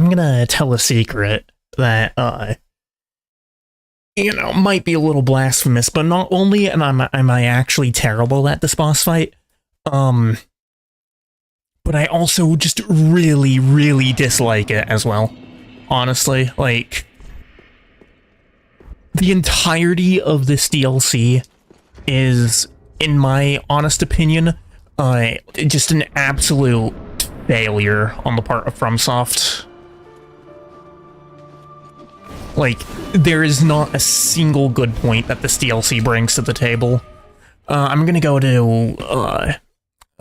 gonna tell a secret that, you know, might be a little blasphemous, but not only am I actually terrible at this boss fight, but I also just really, really dislike it as well. Honestly, like, the entirety of this DLC is, in my honest opinion, just an absolute failure on the part of FromSoft. Like, there is not a single good point that this DLC brings to the table. I'm gonna go to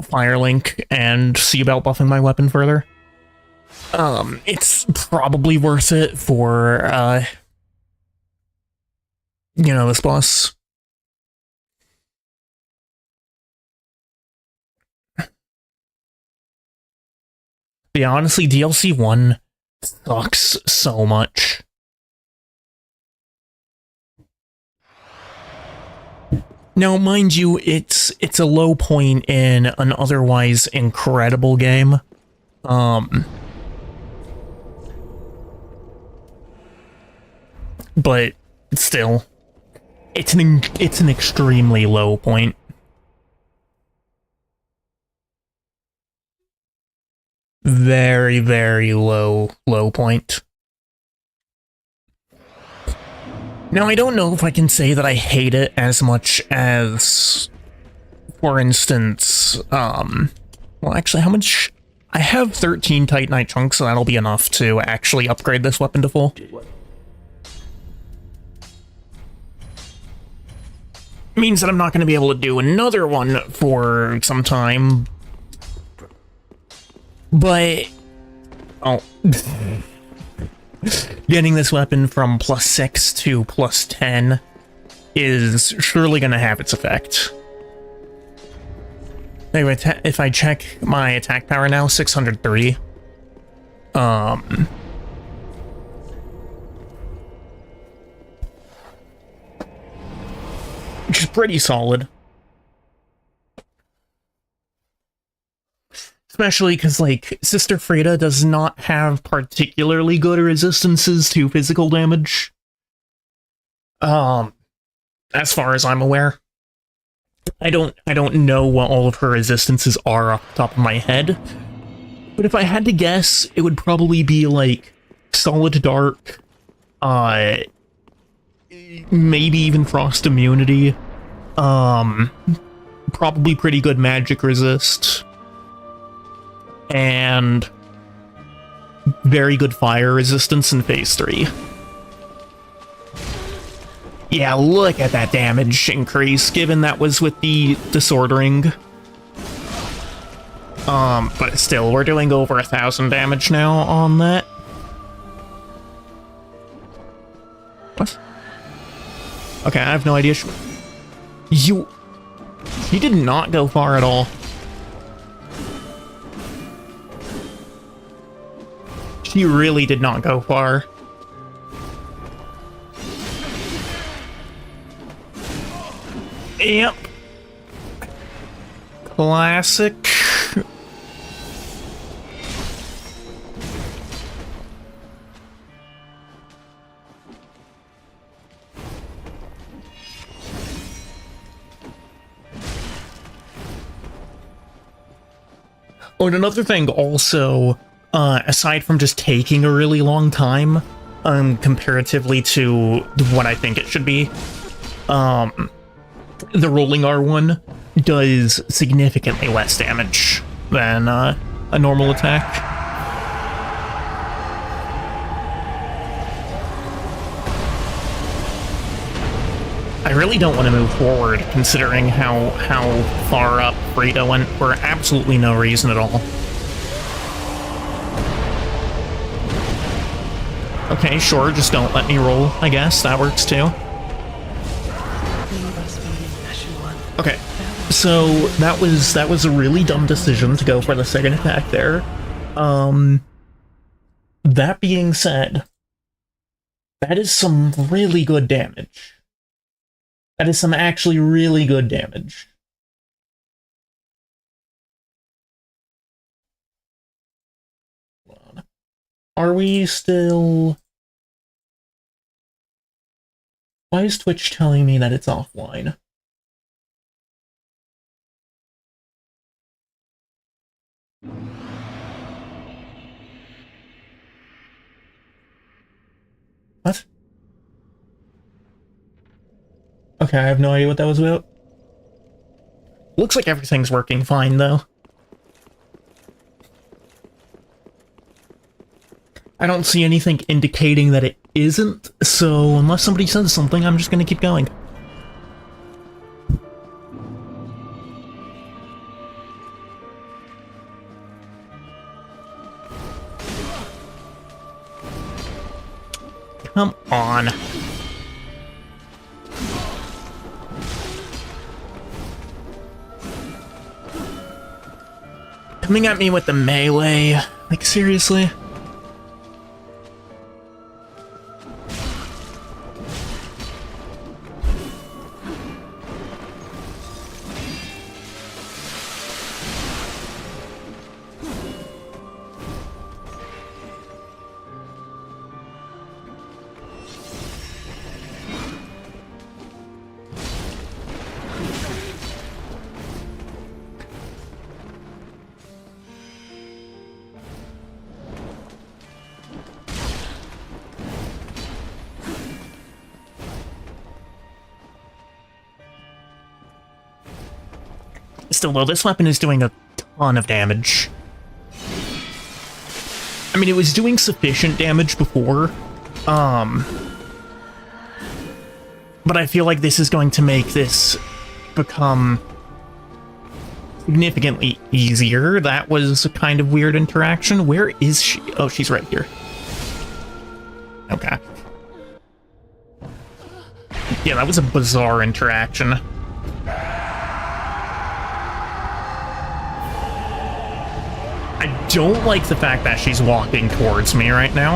Firelink and see about buffing my weapon further. It's probably worth it for, you know, this boss. Yeah, honestly, DLC 1 sucks so much. Now, mind you, it's a low point in an otherwise incredible game. but still, it's an extremely low point. Very, very low point. Now, I don't know if I can say that I hate it as much as, for instance, well, actually, how much? I have 13 Titanite chunks, so that'll be enough to actually upgrade this weapon to full. Means that I'm not going to be able to do another one for some time. But, oh, getting this weapon from +6 to +10 is surely going to have its effect. Anyway, if I check my attack power now, 603. Which is pretty solid. Especially because, like, Sister Friede does not have particularly good resistances to physical damage. As far as I'm aware. I don't know what all of her resistances are off the top of my head. But if I had to guess, it would probably be, like, Solid Dark, maybe even Frost Immunity, probably pretty good Magic Resist, and very good Fire Resistance in Phase 3. Yeah, look at that damage increase, given that was with the disordering. But still, we're doing over 1,000 damage now on that. What? Okay, I have no idea. She did not go far at all. She really did not go far. Yep. Classic. Oh, and another thing also, aside from just taking a really long time, comparatively to what I think it should be, the rolling R1 does significantly less damage than a normal attack. I really don't want to move forward, considering how far up Friede went for absolutely no reason at all. Okay, sure, just don't let me roll, I guess. That works too. Okay, so that was a really dumb decision to go for the second attack there. That being said, that is some really good damage. That is some actually really good damage. Hold on. Are we still... Why is Twitch telling me that it's offline? What? Okay, I have no idea what that was about. Looks like everything's working fine, though. I don't see anything indicating that it isn't, so unless somebody says something, I'm just gonna keep going. Come on. Coming at me with the melee? Like, seriously? still though, this weapon is doing a ton of damage. I mean, it was doing sufficient damage before, but I feel like this is going to make this become significantly easier. That was a kind of weird interaction. Where is she? Oh, she's right here. Okay. Yeah, that was a bizarre interaction. I don't like the fact that she's walking towards me right now.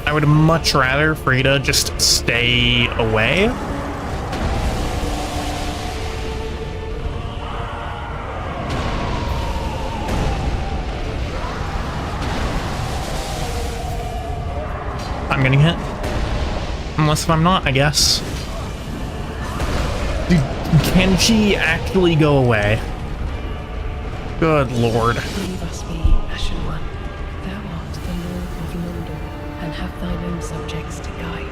I would much rather Friede just stay away. I'm getting hit. Unless if I'm not, I guess. Can she actually go away? Good lord. Leave us be, Ashen One. Thou art the Lord of London, and have thine own subjects to guide.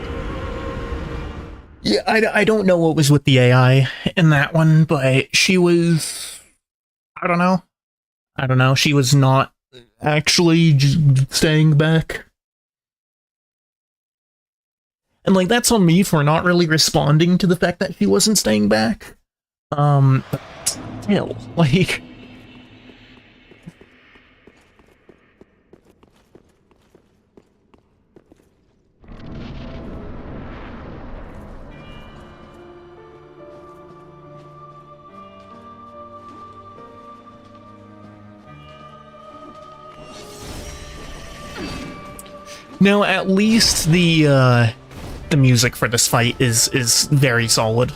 Yeah, I don't know what was with the AI in that one, but she was... I don't know. She was not actually just staying back. And, like, that's on me for not really responding to the fact that she wasn't staying back. But still, like... No, at least the music for this fight is very solid.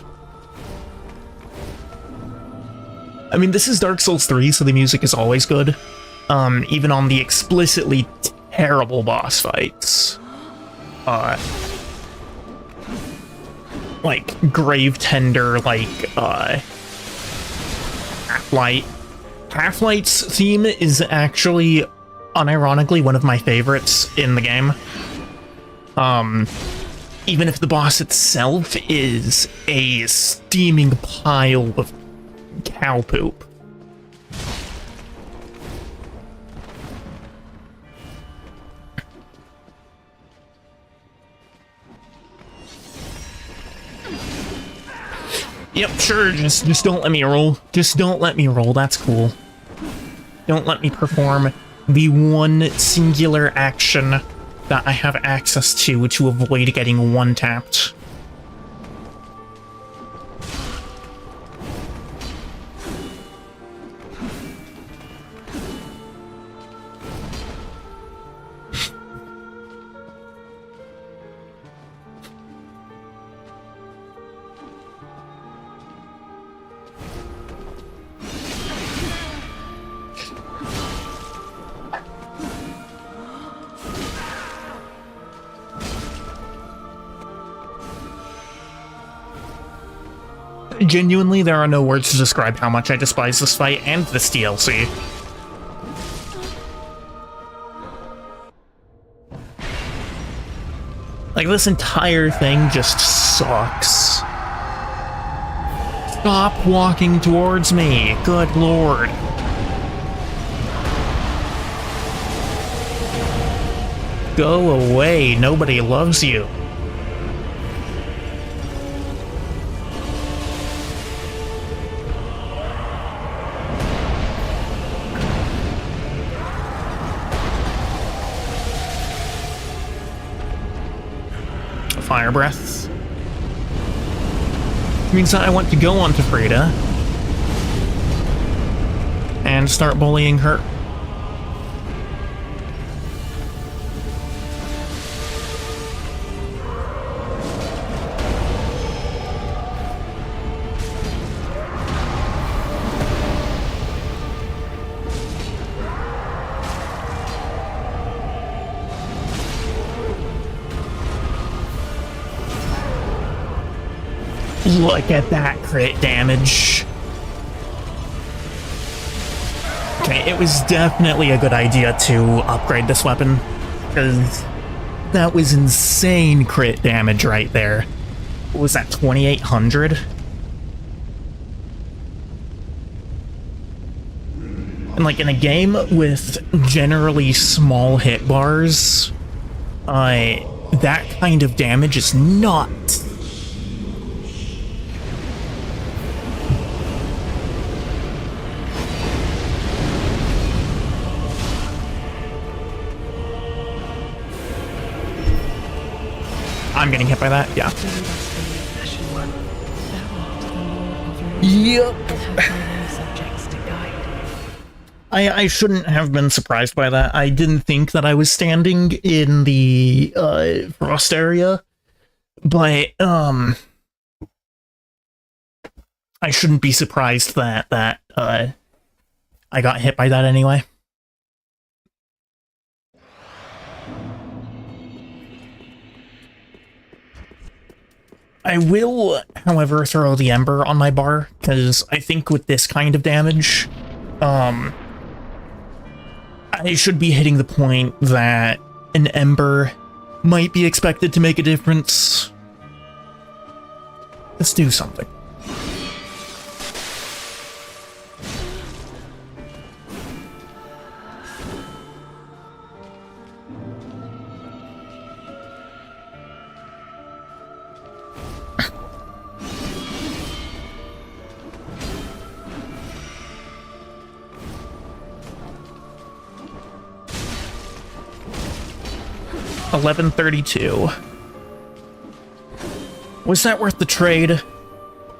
I mean, this is Dark Souls 3, so the music is always good. Even on the explicitly terrible boss fights. Like, Grave Tender, like, Half-Light. Half-Light's theme is actually, unironically, one of my favorites in the game. Even if the boss itself is a steaming pile of cow poop. Yep, sure, just don't let me roll. Just don't let me roll, that's cool. Don't let me perform the one singular action that I have access to avoid getting one-tapped. Genuinely, there are no words to describe how much I despise this fight and this DLC. Like, this entire thing just sucks. Stop walking towards me, good lord. Go away, nobody loves you. Fire breath. Means that I want to go on to Friede and start bullying her. Look at that crit damage. Okay, it was definitely a good idea to upgrade this weapon, because that was insane crit damage right there. what was that, 2,800? And like in a game with generally small hit bars, that kind of damage is not. I'm getting hit by that, yeah. Yep. I shouldn't have been surprised by that. I didn't think that I was standing in the frost area, but I shouldn't be surprised that I got hit by that anyway. I will, however, throw the Ember on my bar, because I think with this kind of damage, I should be hitting the point that an Ember might be expected to make a difference. Let's do something. $11.32. Was that worth the trade?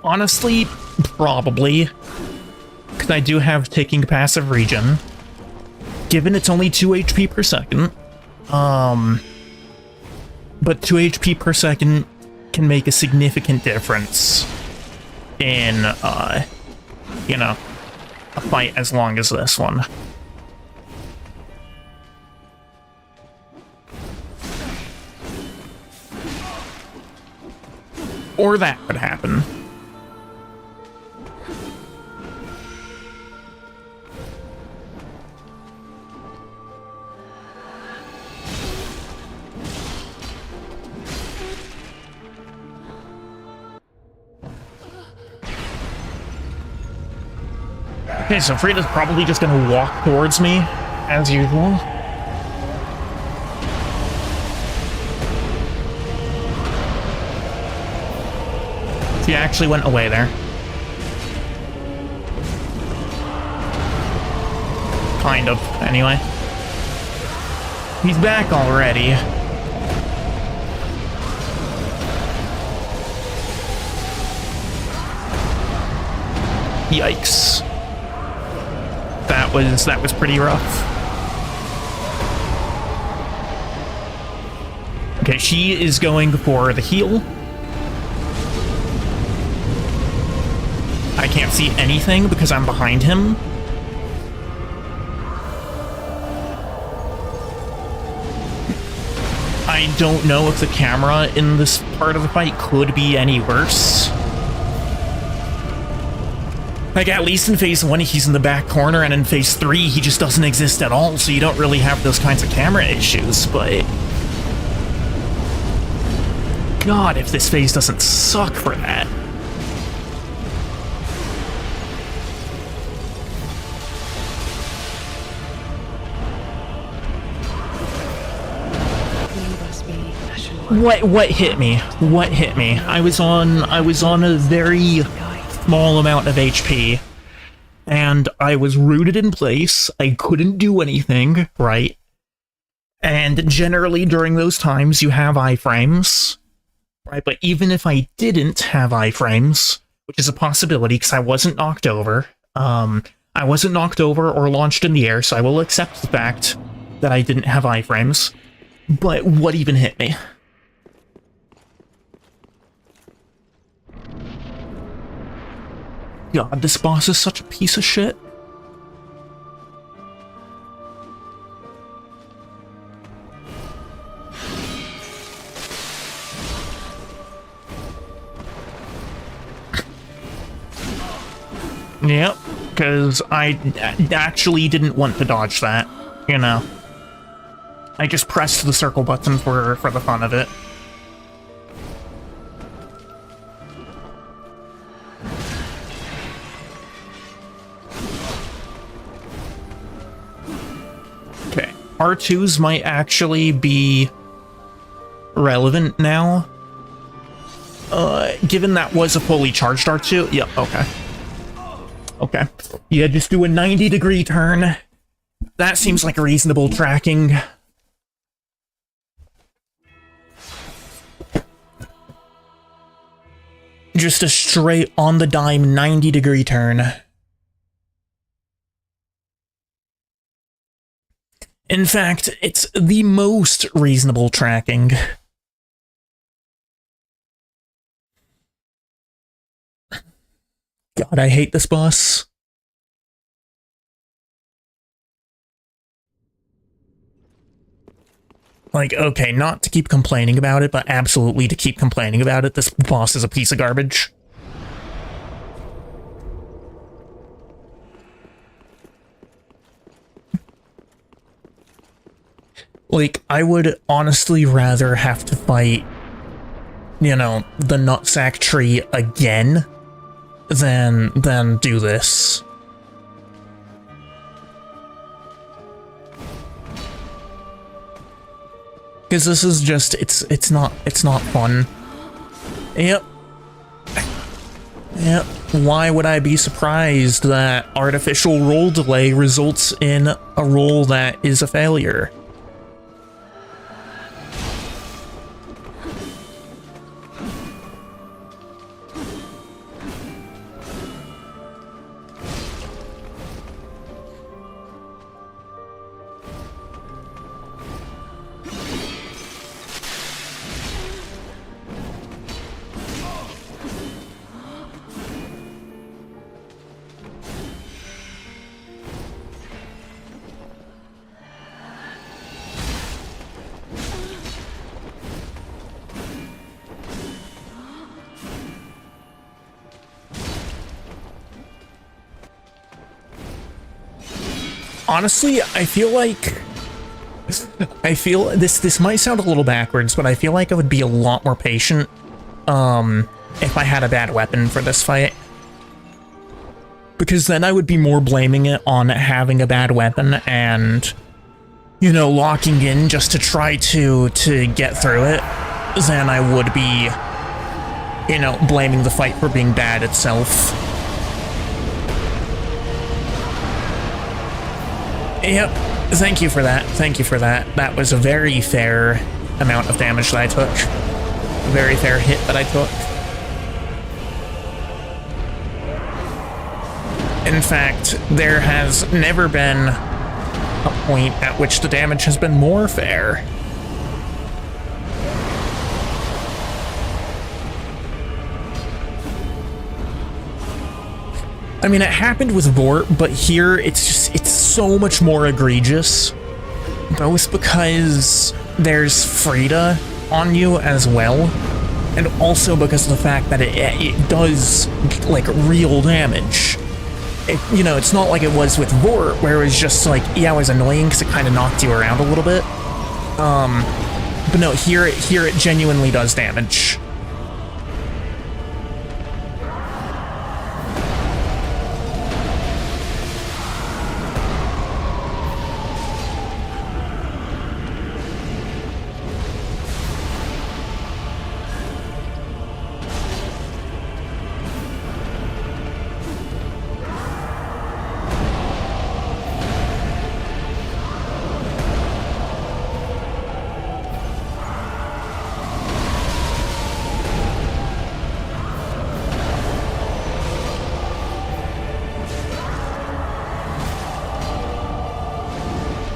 Honestly, probably. Because I do have taking passive regen. Given it's only 2 HP per second. But 2 HP per second can make a significant difference in, you know, a fight as long as this one. Or that could happen. Okay, so Friede's probably just gonna walk towards me, as usual. He actually went away there. Kind of, anyway. He's back already. Yikes. That was pretty rough. Okay, she is going for the heal. I can't see anything because I'm behind him. I don't know if the camera in this part of the fight could be any worse. Like, at least in phase 1, he's in the back corner, and in phase 3, he just doesn't exist at all, so you don't really have those kinds of camera issues, but... God, if this phase doesn't suck for that. What hit me? What hit me? I was on a very small amount of HP, and I was rooted in place. I couldn't do anything, right? And generally during those times you have iframes, right? But even if I didn't have iframes, which is a possibility because I wasn't knocked over, or launched in the air, so I will accept the fact that I didn't have iframes. But what even hit me? God, this boss is such a piece of shit. Yep, because I actually didn't want to dodge that, you know. I just pressed the circle button for the fun of it. R2s might actually be relevant now. Given that was a fully charged R2. Yep, okay. Okay. Yeah, just do a 90-degree turn. That seems like reasonable tracking. Just a straight on the dime 90-degree turn. In fact, it's the most reasonable tracking. God, I hate this boss. Like, okay, not to keep complaining about it, but absolutely to keep complaining about it. This boss is a piece of garbage. Like, I would honestly rather have to fight, you know, the nutsack tree again than do this. Because this is just, it's not fun. Yep. Yep. Why would I be surprised that artificial roll delay results in a roll that is a failure? Honestly, I feel this might sound a little backwards, but I feel like I would be a lot more patient if I had a bad weapon for this fight. Because then I would be more blaming it on having a bad weapon and, you know, locking in just to try to get through it than I would be, you know, blaming the fight for being bad itself. Yep, thank you for that. Thank you for that. That was a very fair amount of damage that I took. A very fair hit that I took. In fact, there has never been a point at which the damage has been more fair. I mean, it happened with Vort, but here it's so much more egregious. Both because there's Friede on you as well, and also because of the fact that it does, like, real damage. You know, it's not like it was with Vort, where it was just like, yeah, it was annoying because it kind of knocked you around a little bit. But no, here it genuinely does damage.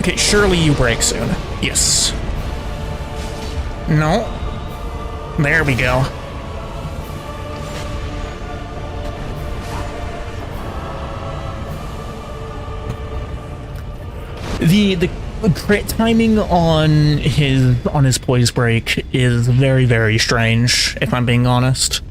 Okay, surely you break soon. Yes. No. There we go. The crit timing on his poise break is very, very strange, if I'm being honest.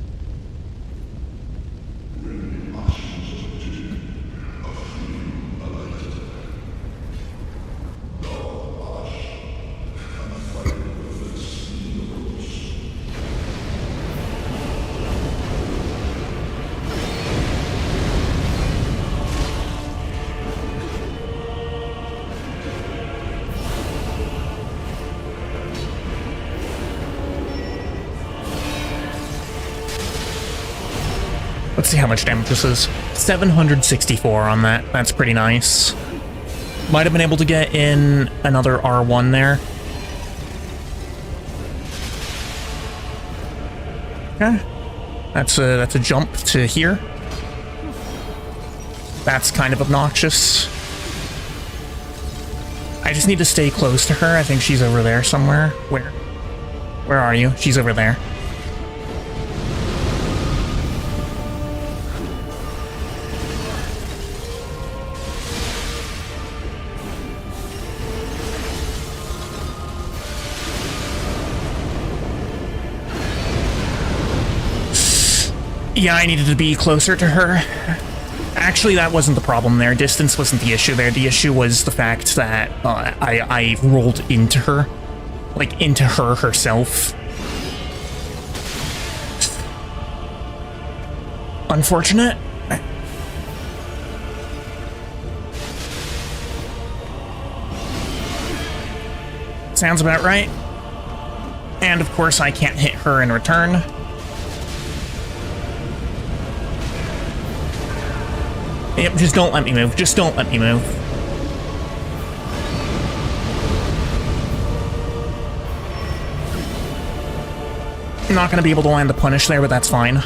how much damage this is. 764 on that. That's pretty nice. Might have been able to get in another R1 there. Okay. That's a jump to here. That's kind of obnoxious. I just need to stay close to her. I think she's over there somewhere. Where are you? She's over there. Yeah, I needed to be closer to her. Actually, that wasn't the problem there. Distance wasn't the issue there. The issue was the fact that I rolled into her. Like, into her herself. Unfortunate. Sounds about right. And of course, I can't hit her in return. Yep, just don't let me move. Just don't let me move. I'm not going to be able to land the punish there, but that's fine.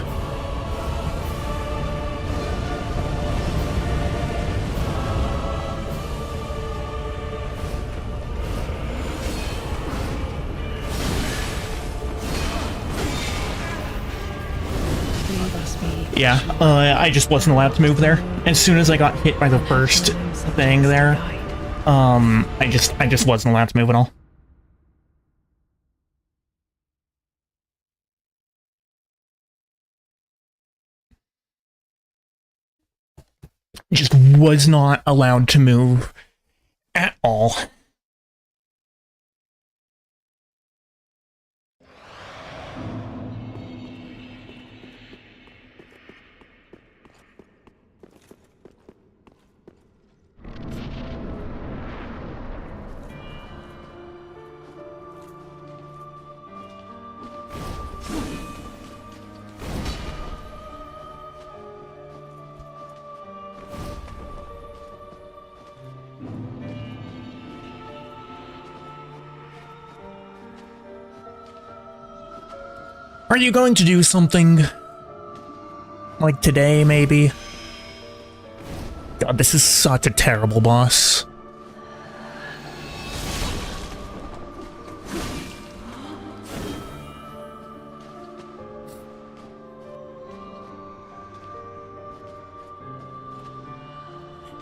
Yeah, I just wasn't allowed to move there. As soon as I got hit by the first thing there, I just wasn't allowed to move at all. Just was not allowed to move at all. Are you going to do something? Like today, maybe? God, this is such a terrible boss.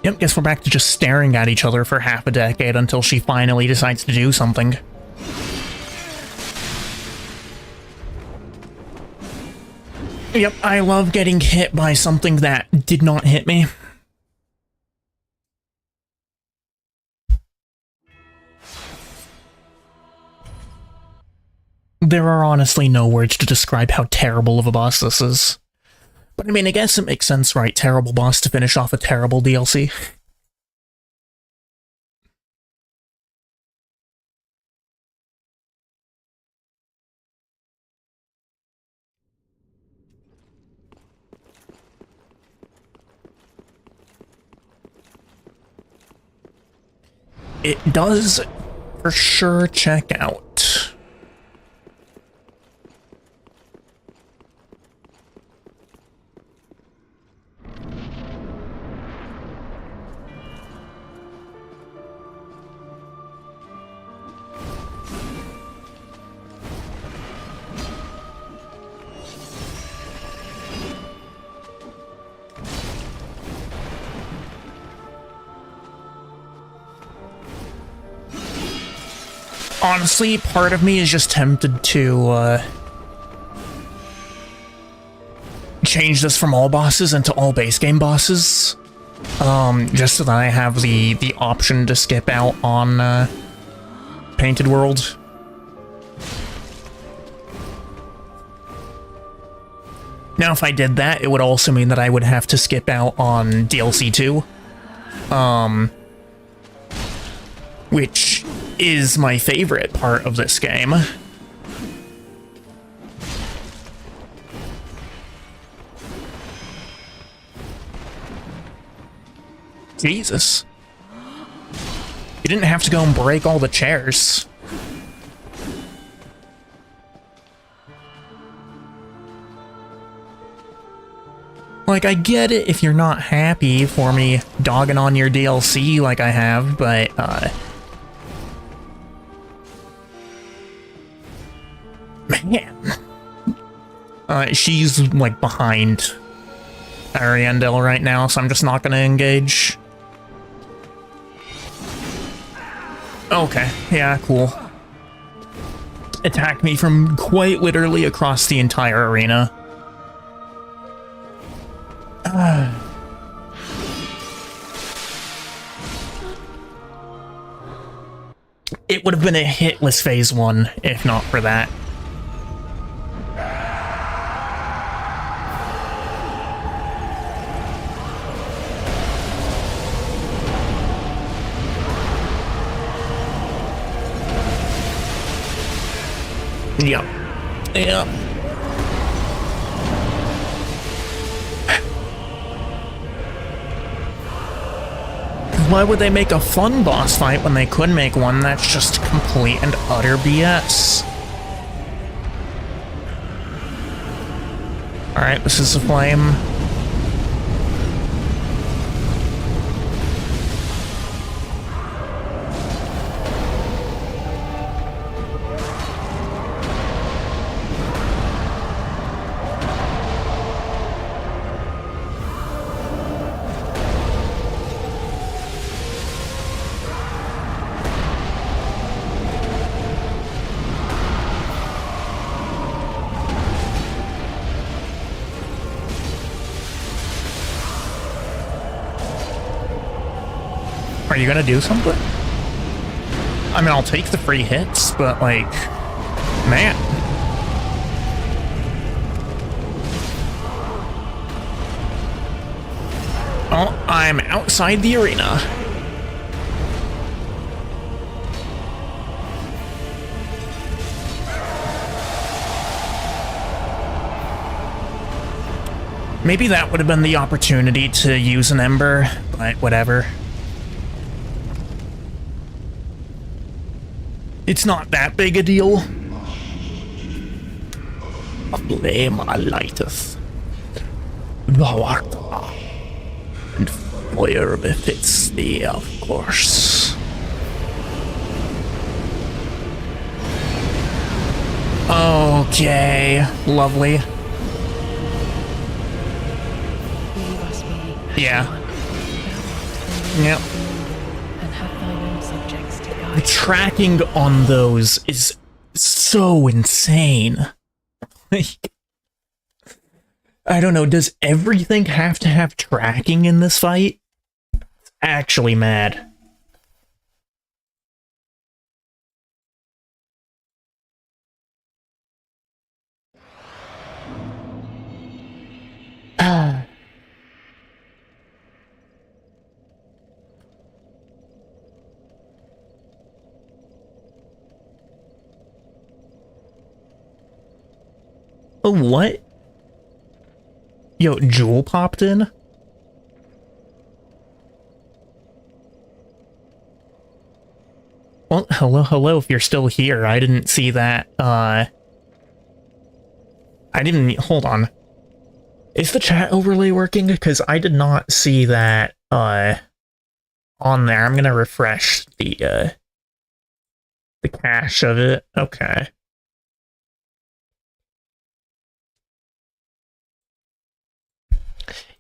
Yep, guess we're back to just staring at each other for half a decade until she finally decides to do something. Yep, I love getting hit by something that did not hit me. There are honestly no words to describe how terrible of a boss this is. But I mean, I guess it makes sense, right? Terrible boss to finish off a terrible DLC. It does for sure check out. Honestly, part of me is just tempted to, change this from all bosses into all base game bosses. Just so that I have the option to skip out on, Painted World. Now, if I did that, it would also mean that I would have to skip out on DLC 2. Which is my favorite part of this game. Jesus. You didn't have to go and break all the chairs. Like, I get it if you're not happy for me dogging on your DLC like I have, but, man. She's, like, behind Ariandel right now, so I'm just not gonna engage. Okay, yeah, cool. Attack me from quite literally across the entire arena. It would have been a hitless phase 1 if not for that. Yep. Yep. Why would they make a fun boss fight when they could make one that's just complete and utter BS? Alright, this is a flame. Are you gonna do something? I mean, I'll take the free hits, but like, man. Oh, I'm outside the arena. Maybe that would have been the opportunity to use an ember, but whatever. It's not that big a deal. A flame lighteth. Thou art, and fire befits thee, of course. Okay, lovely. Yeah. Yep. The tracking on those is so insane. Like, I don't know, does everything have to have tracking in this fight? It's actually mad. Oh, what? Yo, Jewel popped in? Well, hello, if you're still here. I didn't see that, hold on. Is the chat overlay working? Because I did not see that, on there. I'm gonna refresh the cache of it. Okay.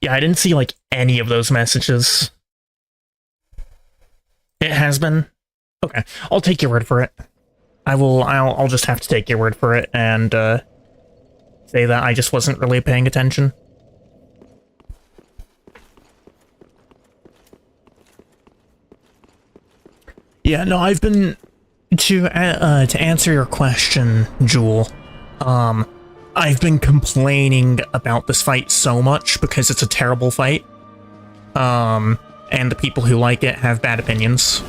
Yeah, I didn't see, like, any of those messages. It has been? Okay, I'll take your word for it. I'll just have to take your word for it and, say that I just wasn't really paying attention. Yeah, no, I've been... To answer your question, Jewel, I've been complaining about this fight so much because it's a terrible fight. And the people who like it have bad opinions.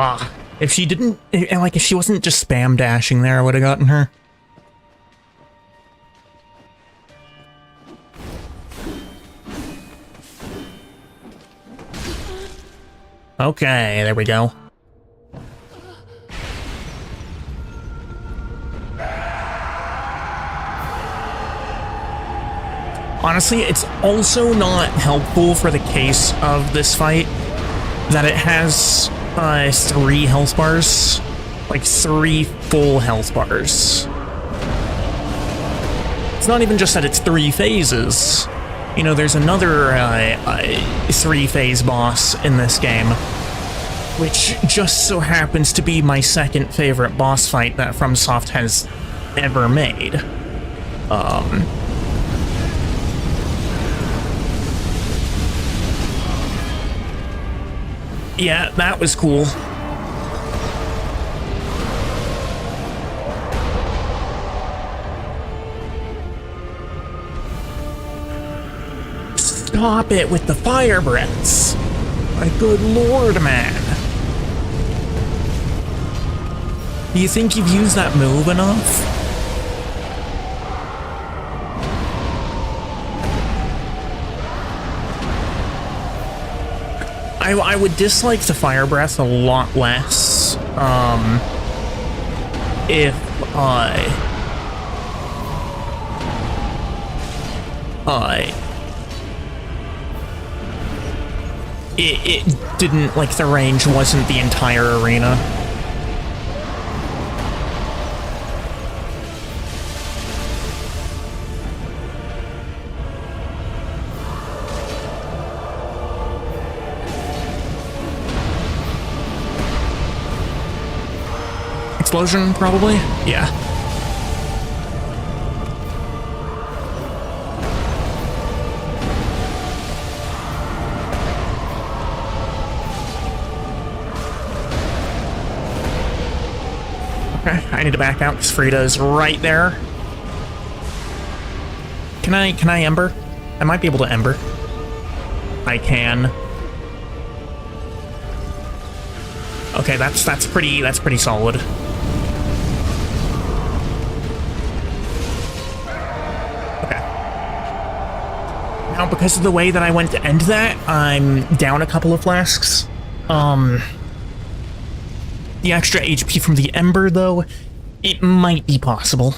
Ah, if she didn't, like, if she wasn't just spam dashing there, I would have gotten her. Okay, there we go. Honestly, it's also not helpful for the case of this fight that it has 3 health bars. Like 3 full health bars. It's not even just that it's 3 phases. You know, there's another 3-phase boss in this game, which just so happens to be my second favorite boss fight that FromSoft has ever made. Yeah, that was cool. Stop it with the fire breaths. My good lord, man. Do you think you've used that move enough? I would dislike the fire breath a lot less, if it didn't, like, the range wasn't the entire arena. Explosion, probably? Yeah. Okay, I need to back out because Friede is right there. Can I Ember? I might be able to Ember. I can. Okay, that's pretty solid. Now, because of the way that I went to end that, I'm down a couple of flasks. The extra HP from the Ember, though, it might be possible.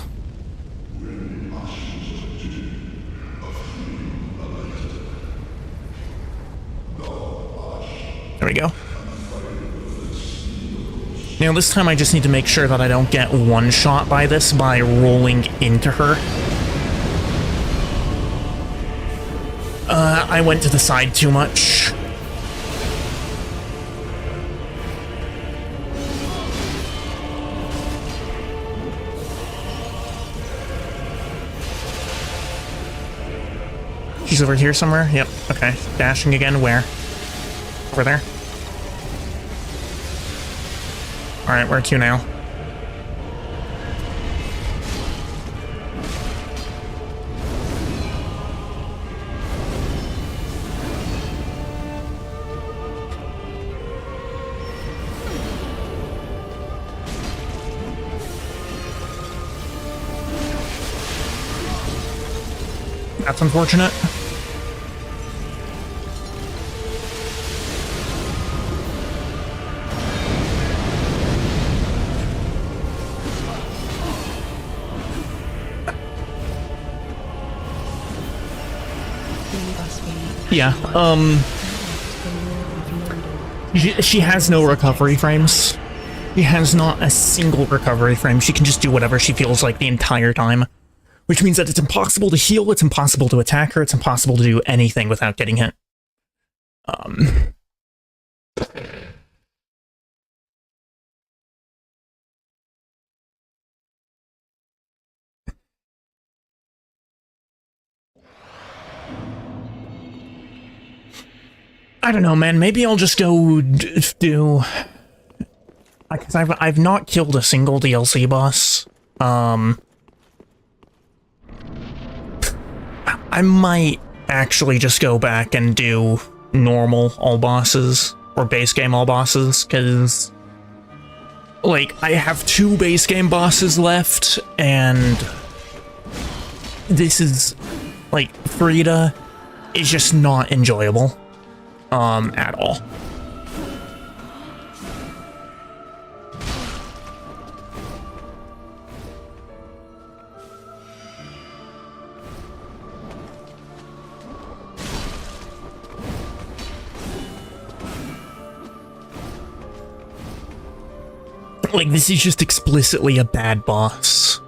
There we go. Now, this time I just need to make sure that I don't get one-shot by this by rolling into her. I went to the side too much. She's over here somewhere? Yep, okay. Dashing again, where? Over there? Alright, where to now? That's unfortunate. Yeah, she has no recovery frames. She has not a single recovery frame. She can just do whatever she feels like the entire time. Which means that it's impossible to heal, it's impossible to attack her, it's impossible to do anything without getting hit. I don't know, man. Maybe I'll just go do... Because I've not killed a single DLC boss. I might actually just go back and do normal all bosses, or base game all bosses, because Like, I have 2 base game bosses left, and this is, like, Friede is just not enjoyable, at all. Like, this is just explicitly a bad boss.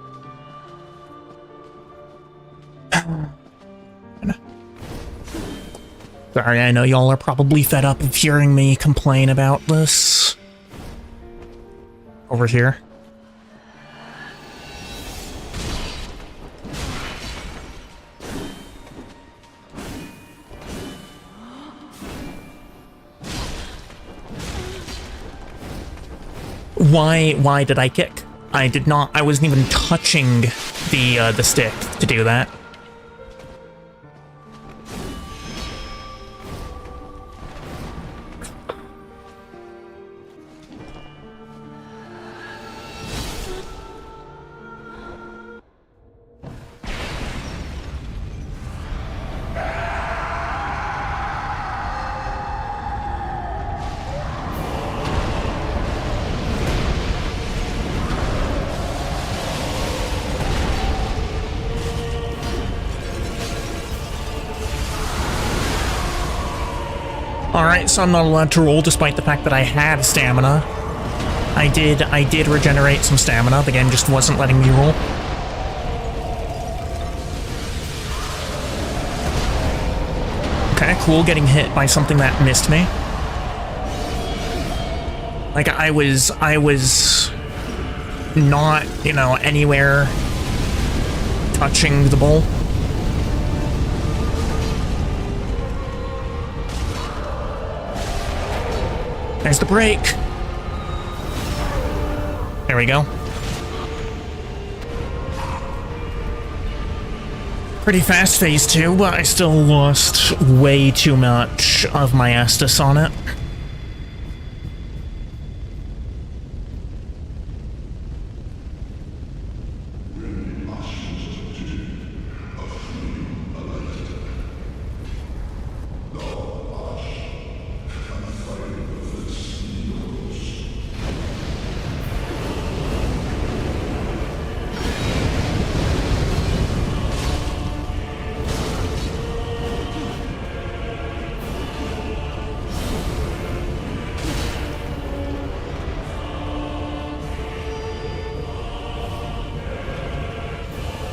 Sorry, I know y'all are probably fed up of hearing me complain about this. Over here. Why did I kick? I did not. I wasn't even touching the stick to do that. Alright, so I'm not allowed to roll despite the fact that I had stamina. I did regenerate some stamina. The game just wasn't letting me roll. Okay, cool, getting hit by something that missed me. Like, I was not, you know, anywhere touching the bowl. There's the break. There we go. Pretty fast phase 2, but I still lost way too much of my Estus on it.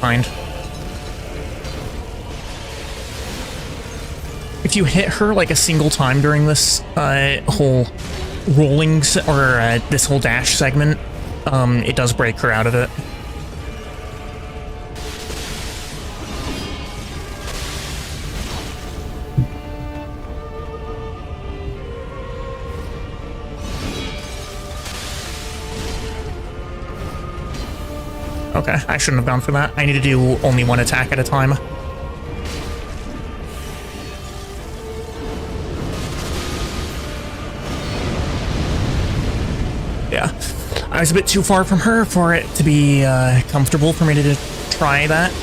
Fine. If you hit her like a single time during this whole rolling or this whole dash segment, it does break her out of it. Okay, I shouldn't have gone for that. I need to do only 1 attack at a time. Yeah. I was a bit too far from her for it to be comfortable for me to try that.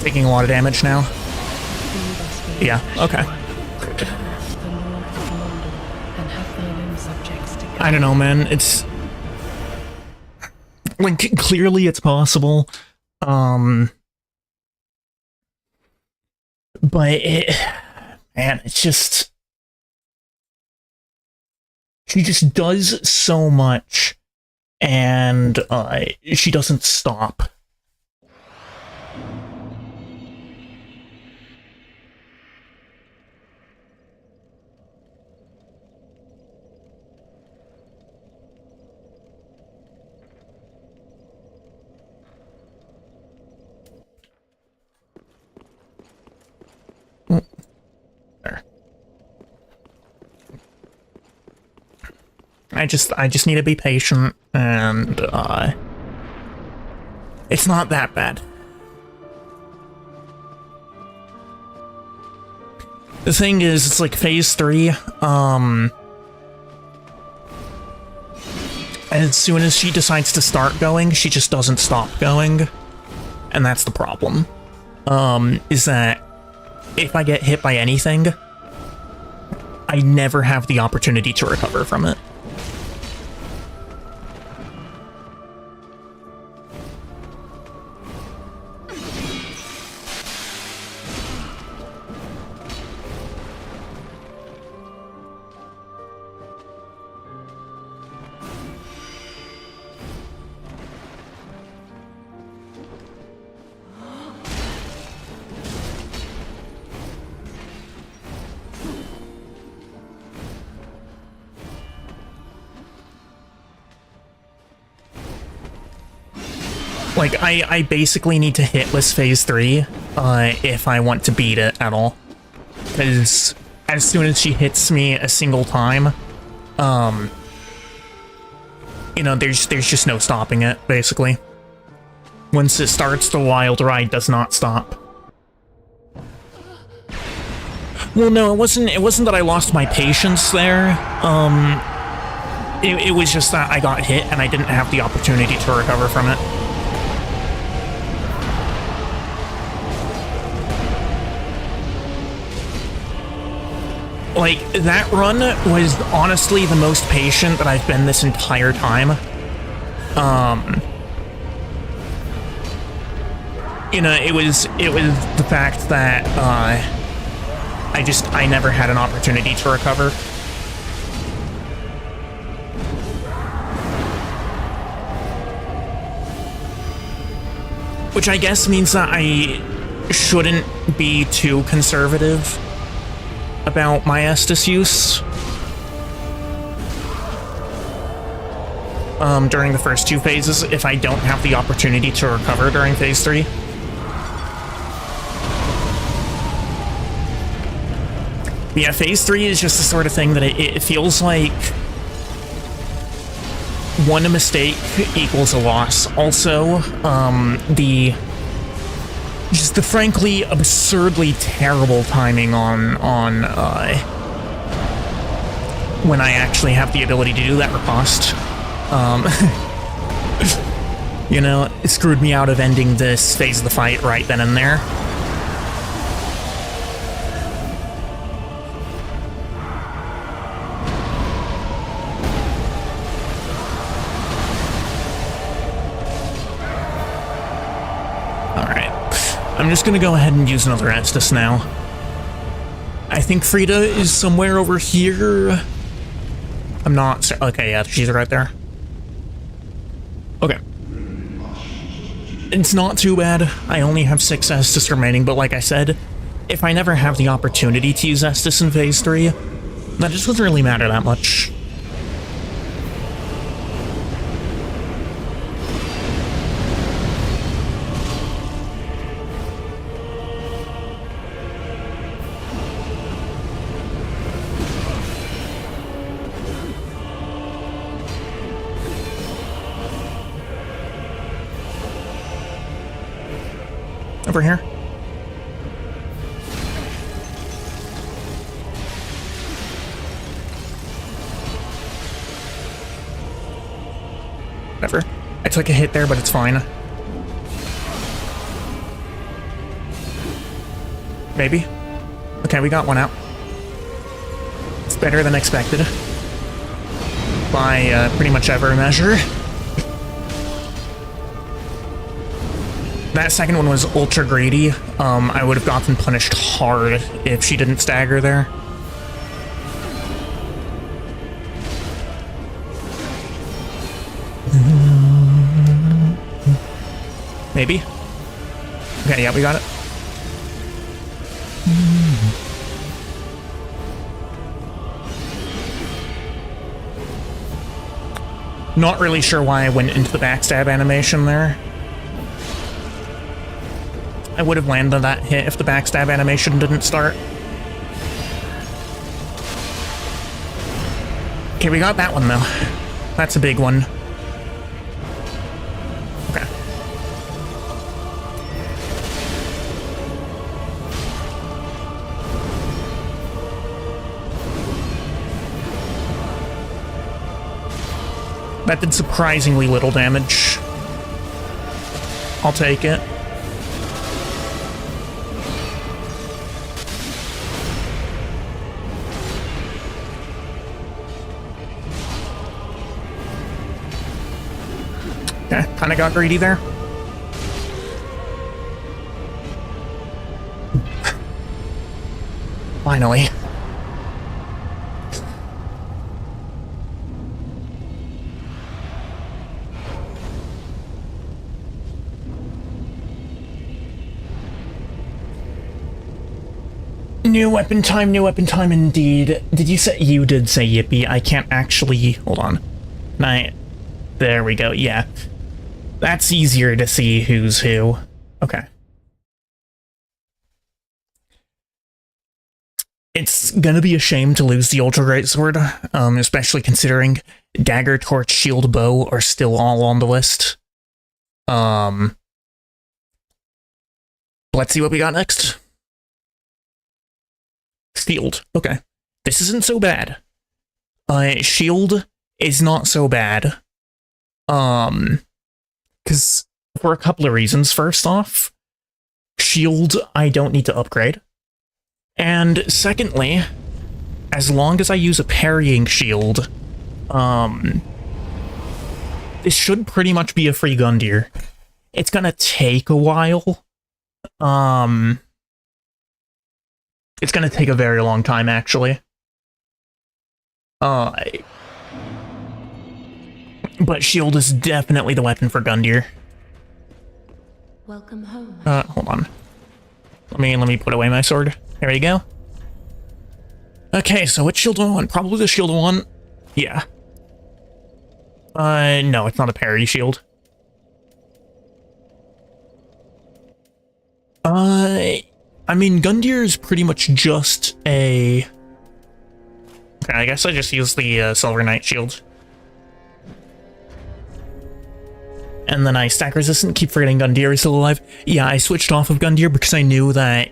Taking a lot of damage now. Yeah, okay. I don't know, man. It's like clearly it's possible. But man, it's just she just does so much and she doesn't stop. There. I just need to be patient, and it's not that bad. The thing is, it's like phase 3, as soon as she decides to start going, she just doesn't stop going. And that's the problem. Is that if I get hit by anything, I never have the opportunity to recover from it. Like, I basically need to hitless phase 3 if I want to beat it at all. Because as soon as she hits me a single time, you know, there's just no stopping it, basically. Once it starts, the wild ride does not stop. Well, no, it wasn't that I lost my patience there. It was just that I got hit and I didn't have the opportunity to recover from it. Like, that run was honestly the most patient that I've been this entire time. You know, it was the fact that, I never had an opportunity to recover. Which I guess means that I shouldn't be too conservative about my Estus use during the first 2 phases if I don't have the opportunity to recover during phase 3. But yeah, phase 3 is just the sort of thing that it feels like one mistake equals a loss. Also, just the frankly absurdly terrible timing on when I actually have the ability to do that riposte. You know, it screwed me out of ending this phase of the fight right then and there. I'm just gonna go ahead and use another Estus now. I think Friede is somewhere over here. I'm not... Okay, yeah, she's right there. Okay. It's not too bad. I only have 6 Estus remaining, but like I said, if I never have the opportunity to use Estus in phase 3, that just doesn't really matter that much. Over here. Whatever. I took a hit there, but it's fine. Maybe. Okay, we got one out. It's better than expected. By pretty much every measure. That second one was ultra greedy. I would have gotten punished hard if she didn't stagger there. Maybe? Okay, yeah, we got it. Not really sure why I went into the backstab animation there. I would have landed that hit if the backstab animation didn't start. Okay, we got that one, though. That's a big one. Okay. That did surprisingly little damage. I'll take it. Okay, kinda got greedy there. Finally. New weapon time indeed. Did you say— you did say yippee? I can't actually— hold on. There we go, yeah. That's easier to see who's who. Okay. It's gonna be a shame to lose the Ultra Greatsword, especially considering Dagger, Torch, Shield, Bow are still all on the list. Let's see what we got next. Shield. Okay. This isn't so bad. Shield is not so bad. Because for a couple of reasons. First off, Shield I don't need to upgrade. And secondly, as long as I use a parrying shield, this should pretty much be a free Gundyr. It's gonna take a while. It's gonna take a very long time, actually. But shield is definitely the weapon for Gundyr. Welcome home. Hold on. Let me put away my sword. There we go. Okay, so which shield do I want? Probably the shield one. Yeah. No, it's not a parry shield. I mean, Gundyr is pretty much just a... Okay, I guess I just use the Silver Knight shield. And then I stack resistant, keep forgetting Gundyr is still alive. Yeah, I switched off of Gundyr because I knew that...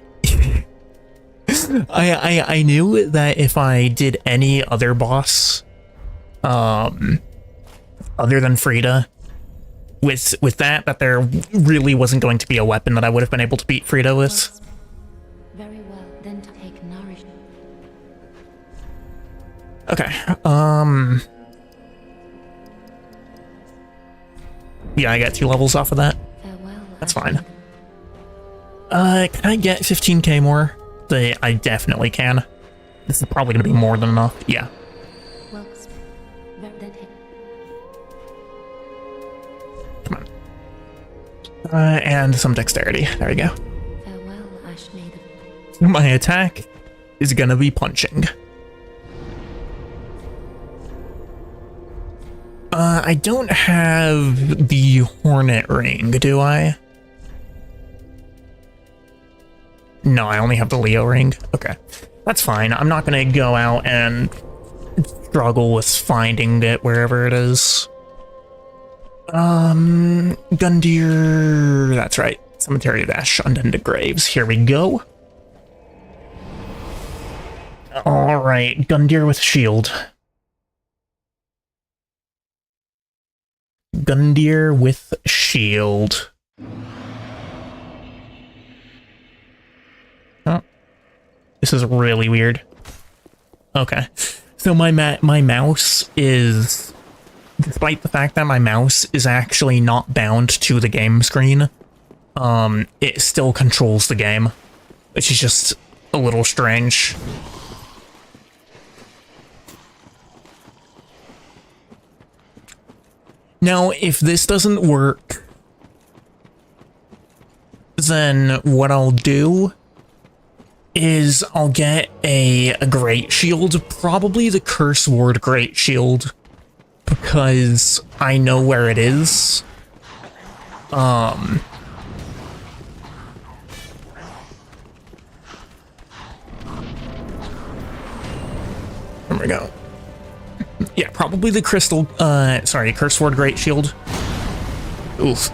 I knew that if I did any other boss, other than Friede, with that there really wasn't going to be a weapon that I would have been able to beat Friede with. Very well, then take nourishment. Okay, yeah, I got 2 levels off of that. Farewell. That's fine. Can I get 15k more? I definitely can. This is probably gonna be more than enough. Yeah. Come on. And some dexterity. There we go. Farewell, Ash Maiden. My attack is gonna be punching. I don't have the Hornet Ring, do I? No, I only have the Leo Ring. Okay, that's fine. I'm not gonna go out and struggle with finding it wherever it is. Gundyr... That's right. Cemetery of Ash, Unended Graves. Here we go. Alright, Gundyr with shield. Gundyr with shield. Oh. This is really weird. Okay. So my mouse is... Despite the fact that my mouse is actually not bound to the game screen, it still controls the game, which is just a little strange. Now, if this doesn't work, then what I'll do is I'll get a Great Shield, probably the Curse Ward Great Shield, because I know where it is. There we go. Yeah. Probably the crystal, Curse Sword Great Shield. Oof.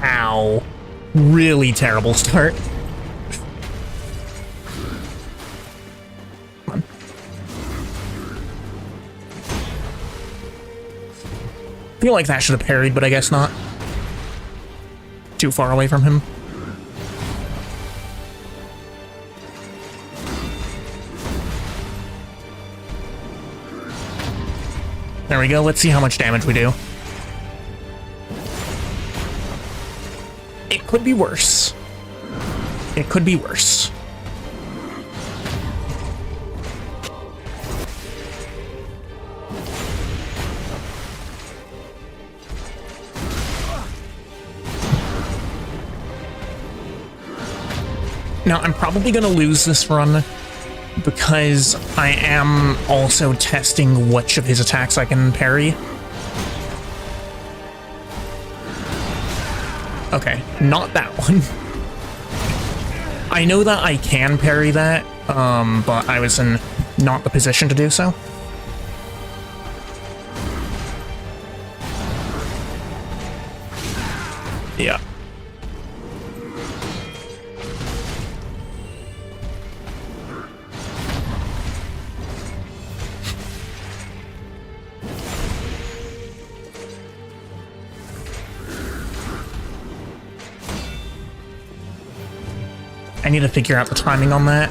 Ow. Really terrible start. Come on. Feel like that should have parried, but I guess not. Too far away from him. There we go. Let's see how much damage we do. It could be worse. It could be worse. Now, I'm probably going to lose this run because I am also testing which of his attacks I can parry. Okay, not that one. I know that I can parry that, but I was in not the position to do so. Yeah. I need to figure out the timing on that.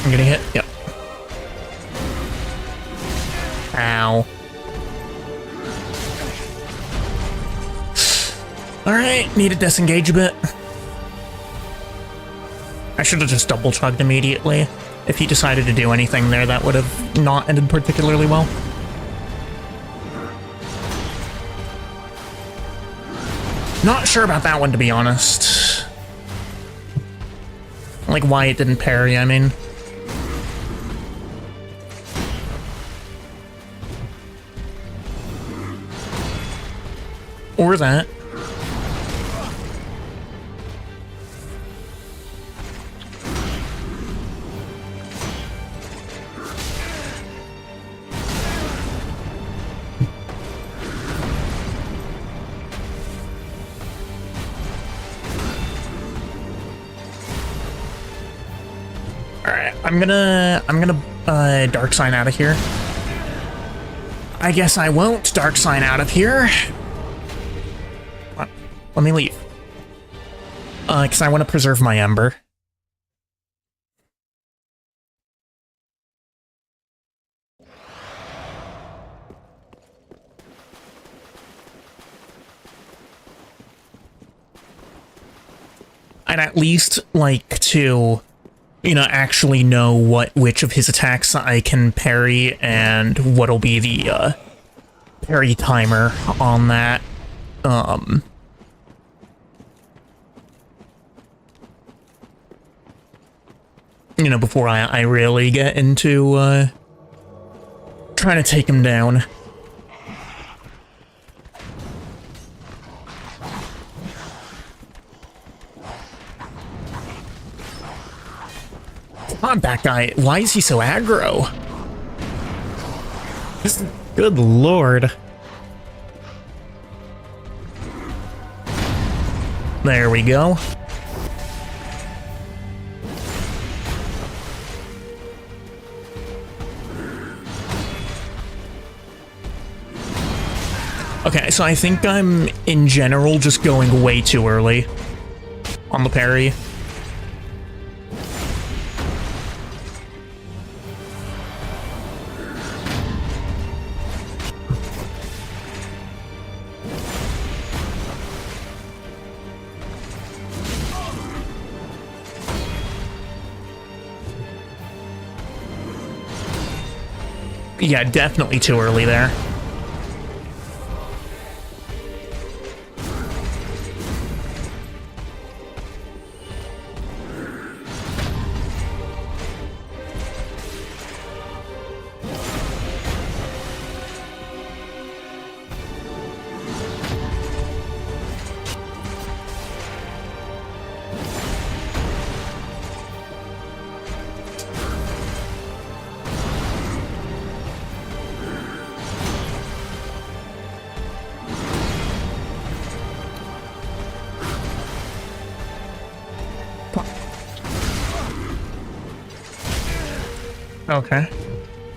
I'm getting hit. Yep. Ow. Alright, need to disengage a bit. I should have just double chugged immediately. If he decided to do anything there, that would have not ended particularly well. Not sure about that one, to be honest. Like, why it didn't parry, I mean. Or that. Alright, I'm gonna dark sign out of here. I guess I won't dark sign out of here. Let me leave. Because I want to preserve my ember. I'd at least like to, you know, actually know which of his attacks I can parry and what'll be the, parry timer on that. You know, before I really get into, trying to take him down. God, that guy, why is he so aggro? Good lord. There we go. Okay, so I think I'm, in general, just going way too early on the parry. Yeah, definitely too early there. Okay.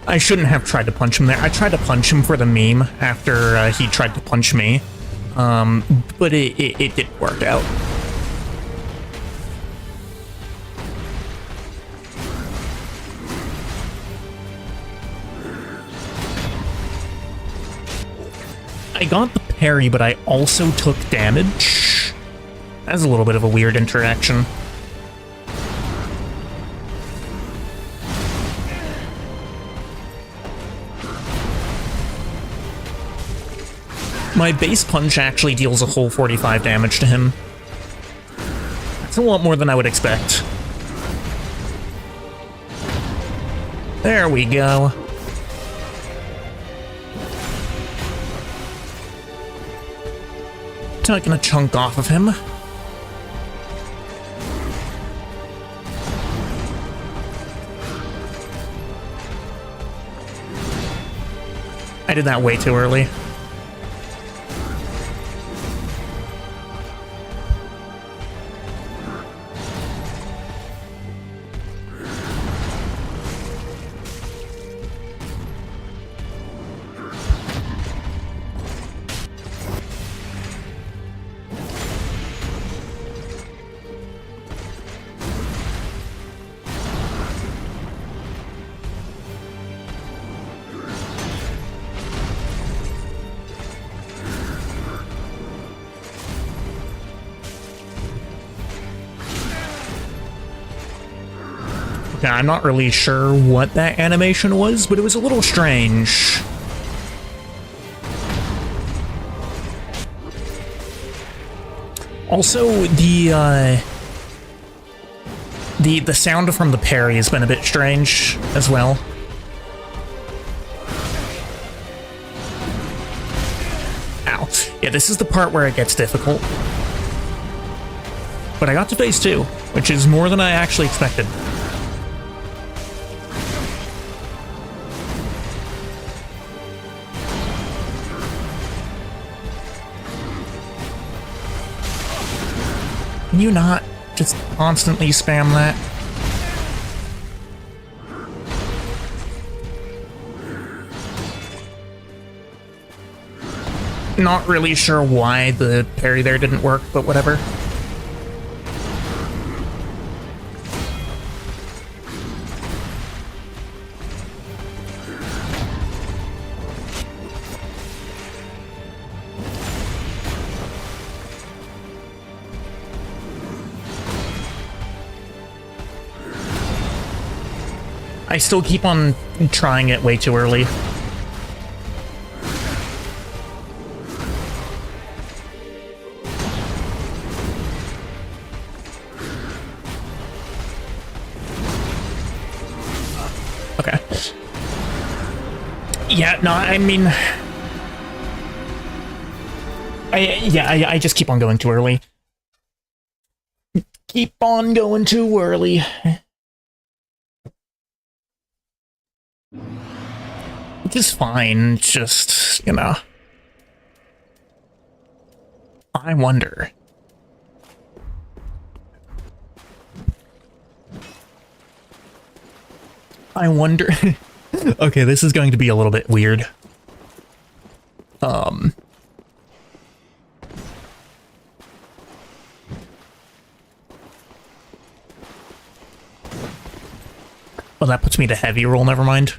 I shouldn't have tried to punch him there. I tried to punch him for the meme after he tried to punch me. But it didn't work out. I got the parry, but I also took damage. That's a little bit of a weird interaction. My base punch actually deals a whole 45 damage to him. That's a lot more than I would expect. There we go. Taking a chunk off of him. I did that way too early. Now, I'm not really sure what that animation was, but it was a little strange. Also, the sound from the parry has been a bit strange as well. Ow. Yeah, this is the part where it gets difficult. But I got to phase 2, which is more than I actually expected. Can you not just constantly spam that? Not really sure why the parry there didn't work, but whatever. I still keep on trying it way too early. Okay. Yeah, no, I mean... I just keep on going too early. Keep on going too early. Which is fine, it's just, you know... I wonder... Okay, this is going to be a little bit weird. Well, that puts me to heavy roll, never mind.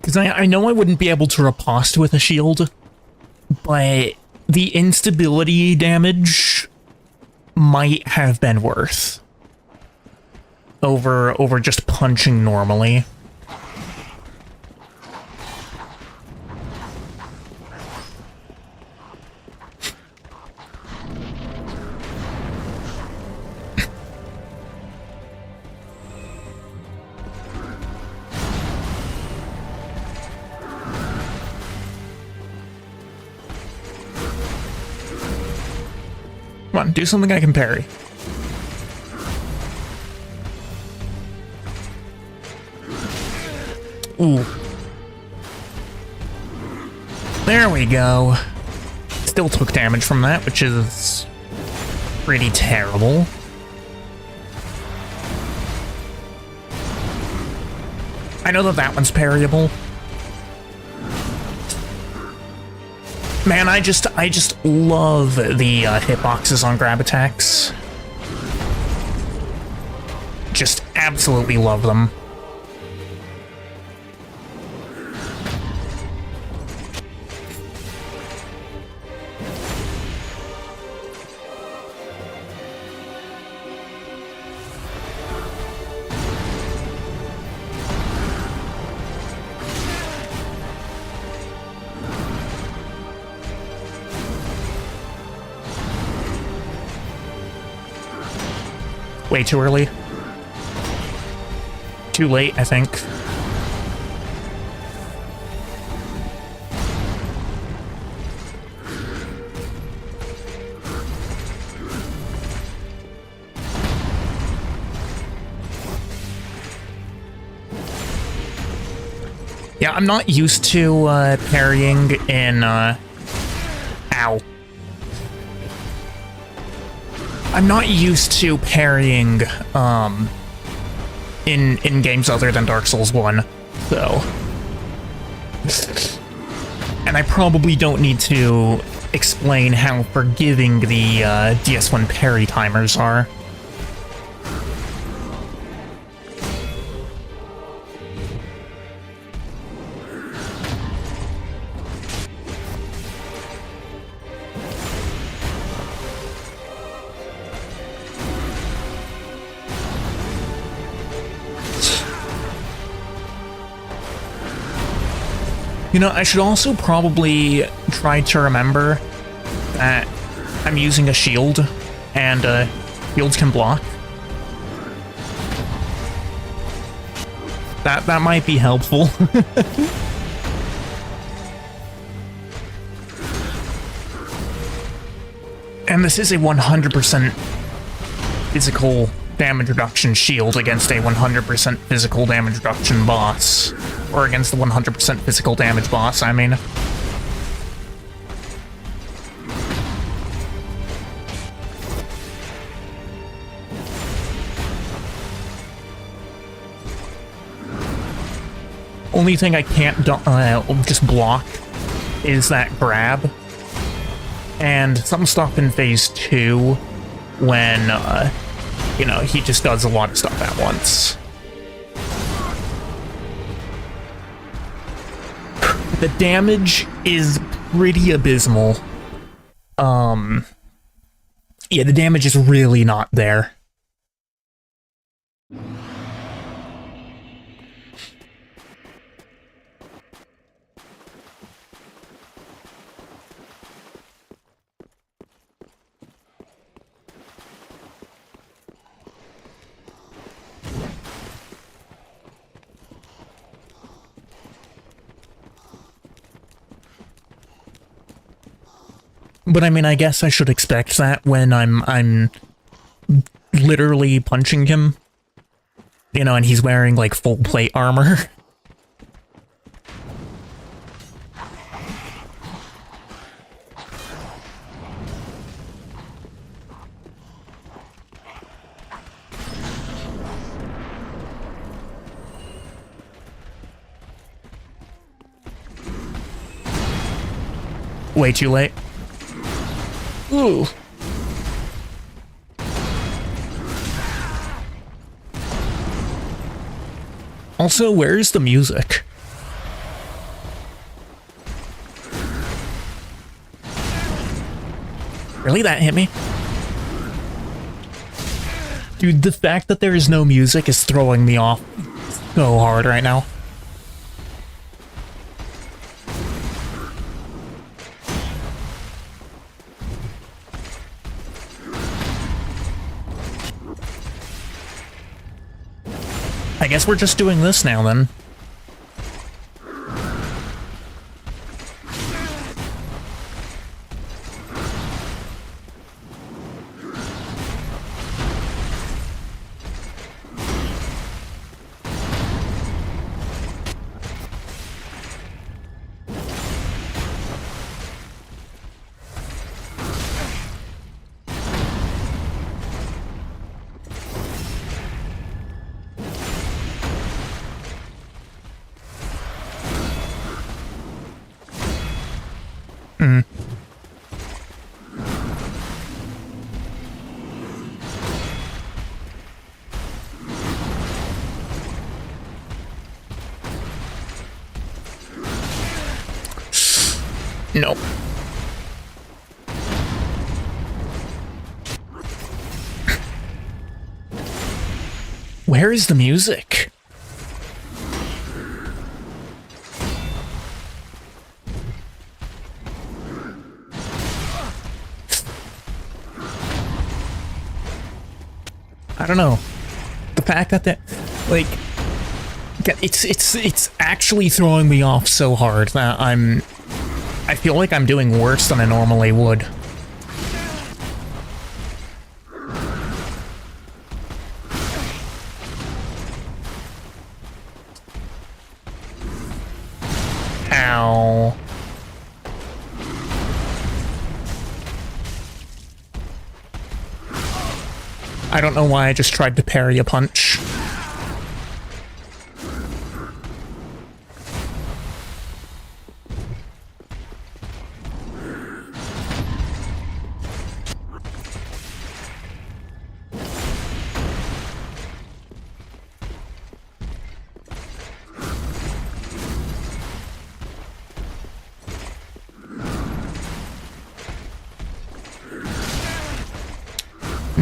Because I know I wouldn't be able to riposte with a shield, but the instability damage might have been worth over just punching normally. Come on, do something I can parry. Ooh. There we go. Still took damage from that, which is pretty terrible. I know that that one's parryable. Man, I just love the hitboxes on grab attacks. Just absolutely love them. Way too early. Too late, I think. Yeah, I'm not used to parrying in ow. I'm not used to parrying in games other than Dark Souls 1, so. And I probably don't need to explain how forgiving the DS1 parry timers are. You know, I should also probably try to remember that I'm using a shield, and shields can block. That might be helpful. And this is a 100% physical damage reduction shield against a 100% physical damage reduction boss. Or against the 100% physical damage boss, I mean. Only thing I can't just block is that grab. And some stuff in phase 2 when, you know, he just does a lot of stuff at once. The damage is pretty abysmal. Yeah, the damage is really not there. But I mean, I guess I should expect that when I'm literally punching him. You know, and he's wearing, like, full plate armor. Way too late. Ooh. Also, where's the music? Really? That hit me? Dude, the fact that there is no music is throwing me off so hard right now. I guess we're just doing this now, then. Mm. Nope. Where is the music? I don't know. The fact that like, it's actually throwing me off so hard that I feel like I'm doing worse than I normally would. Ow. I don't know why I just tried to parry a punch.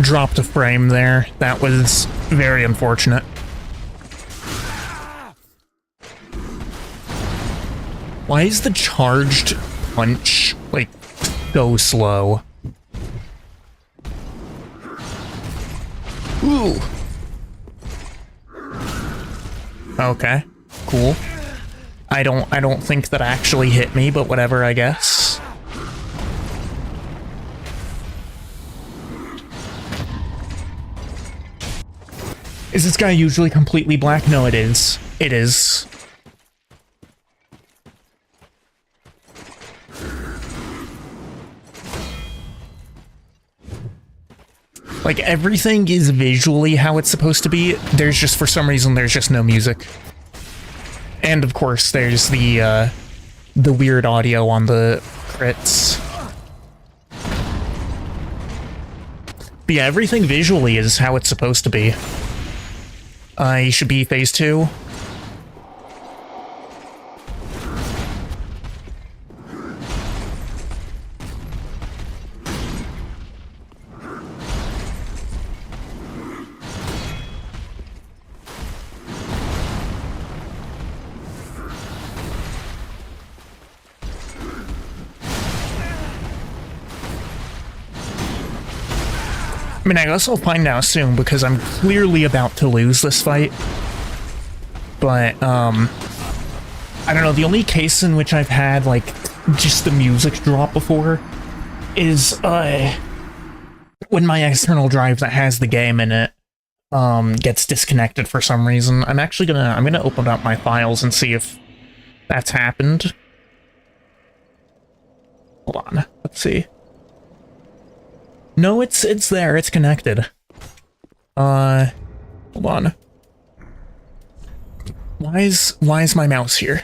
Dropped a frame there. That was very unfortunate. Why is the charged punch, like, so slow? Ooh. Okay. Cool. I don't think that actually hit me, but whatever, I guess. Is this guy usually completely black? No, it is. It is. Like, everything is visually how it's supposed to be. There's just, for some reason, there's just no music. And, of course, there's the weird audio on the crits. But yeah, everything visually is how it's supposed to be. I should be phase 2. I mean, I guess I'll find out soon, because I'm clearly about to lose this fight. But, I don't know, the only case in which I've had, like, just the music drop before is, when my external drive that has the game in it, gets disconnected for some reason. I'm gonna open up my files and see if that's happened. Hold on, let's see. No, it's there, it's connected. Hold on. Why is my mouse here?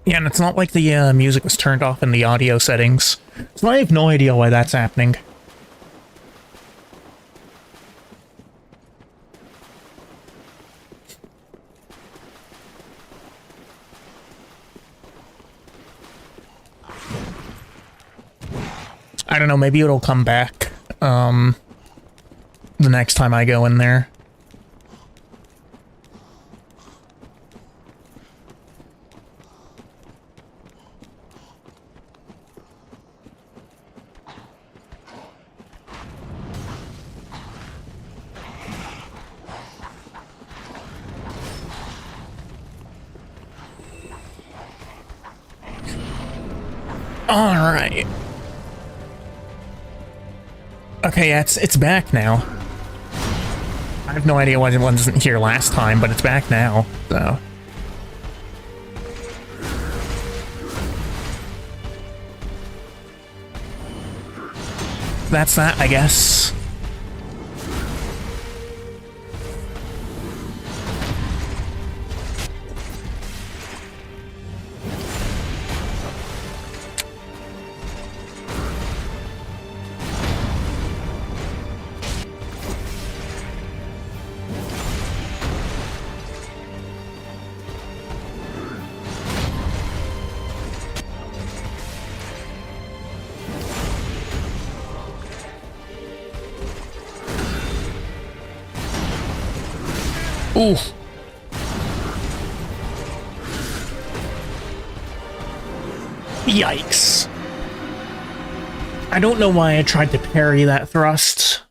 Yeah, and it's not like the music was turned off in the audio settings. So I have no idea why that's happening. I don't know, maybe it'll come back, the next time I go in there. Alright. Okay, yeah, it's back now. I have no idea why it wasn't here last time, but it's back now, so. That's that, I guess. Ooh. Yikes. I don't know why I tried to parry that thrust.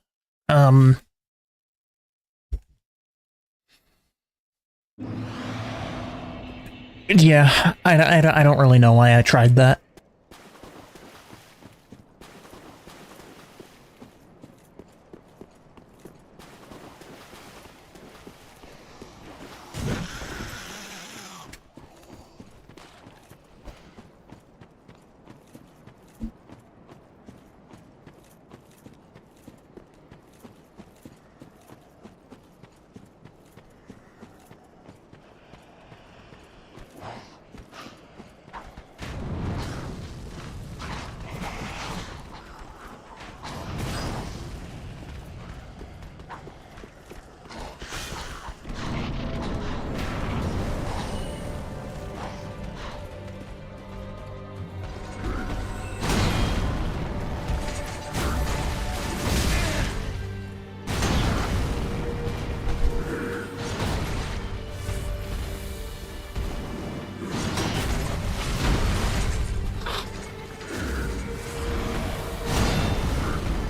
Yeah, I don't really know why I tried that.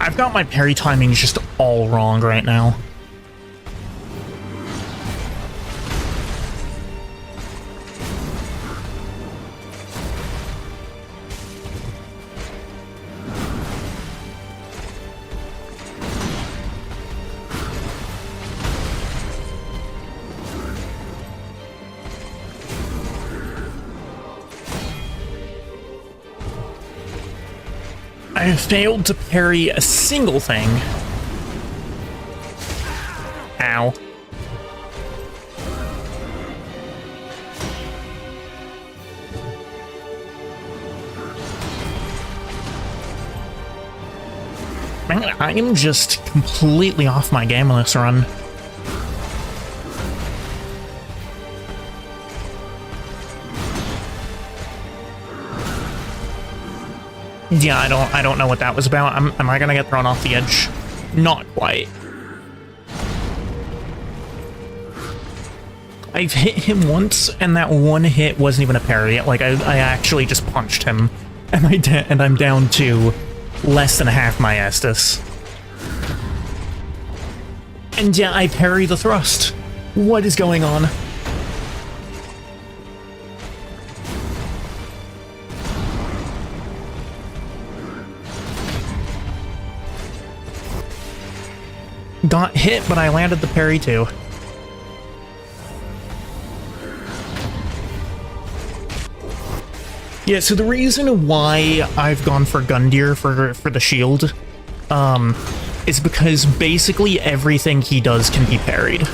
I've got my parry timing just all wrong right now. I have failed to parry a single thing. Ow. Man, I am just completely off my game on this run. Yeah, I don't know what that was about. Am I gonna get thrown off the edge? Not quite. I've hit him once, and that one hit wasn't even a parry. Like, I actually just punched him, and I'm down to less than half my Estus. And yeah, I parry the thrust. What is going on? Got hit, but I landed the parry too. Yeah, so the reason why I've gone for Gundyr for the shield, is because basically everything he does can be parried.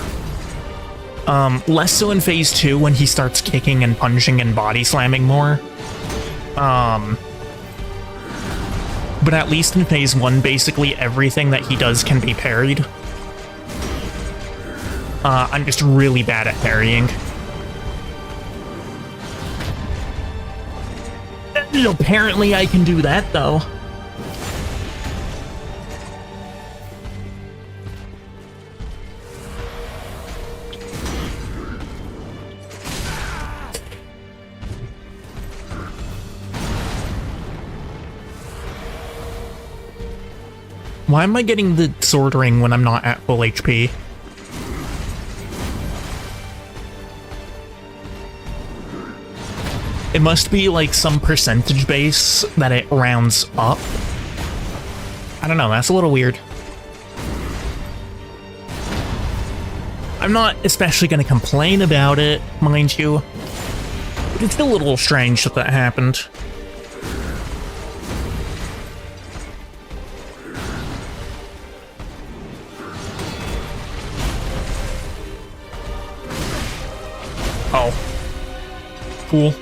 Less so in Phase 2 when he starts kicking and punching and body slamming more. But at least in Phase 1, basically everything that he does can be parried. I'm just really bad at parrying. Apparently I can do that, though. Why am I getting the sword ring when I'm not at full HP? It must be like some percentage base that it rounds up. I don't know, that's a little weird. I'm not especially going to complain about it, mind you. But it's still a little strange that that happened. Oh. Cool.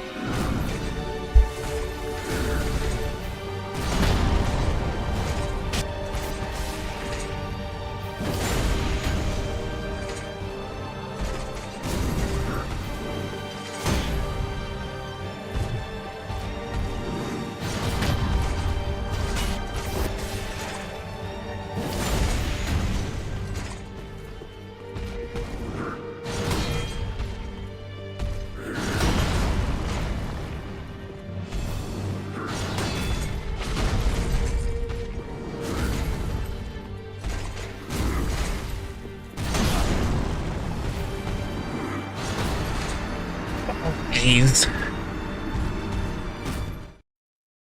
Jeez.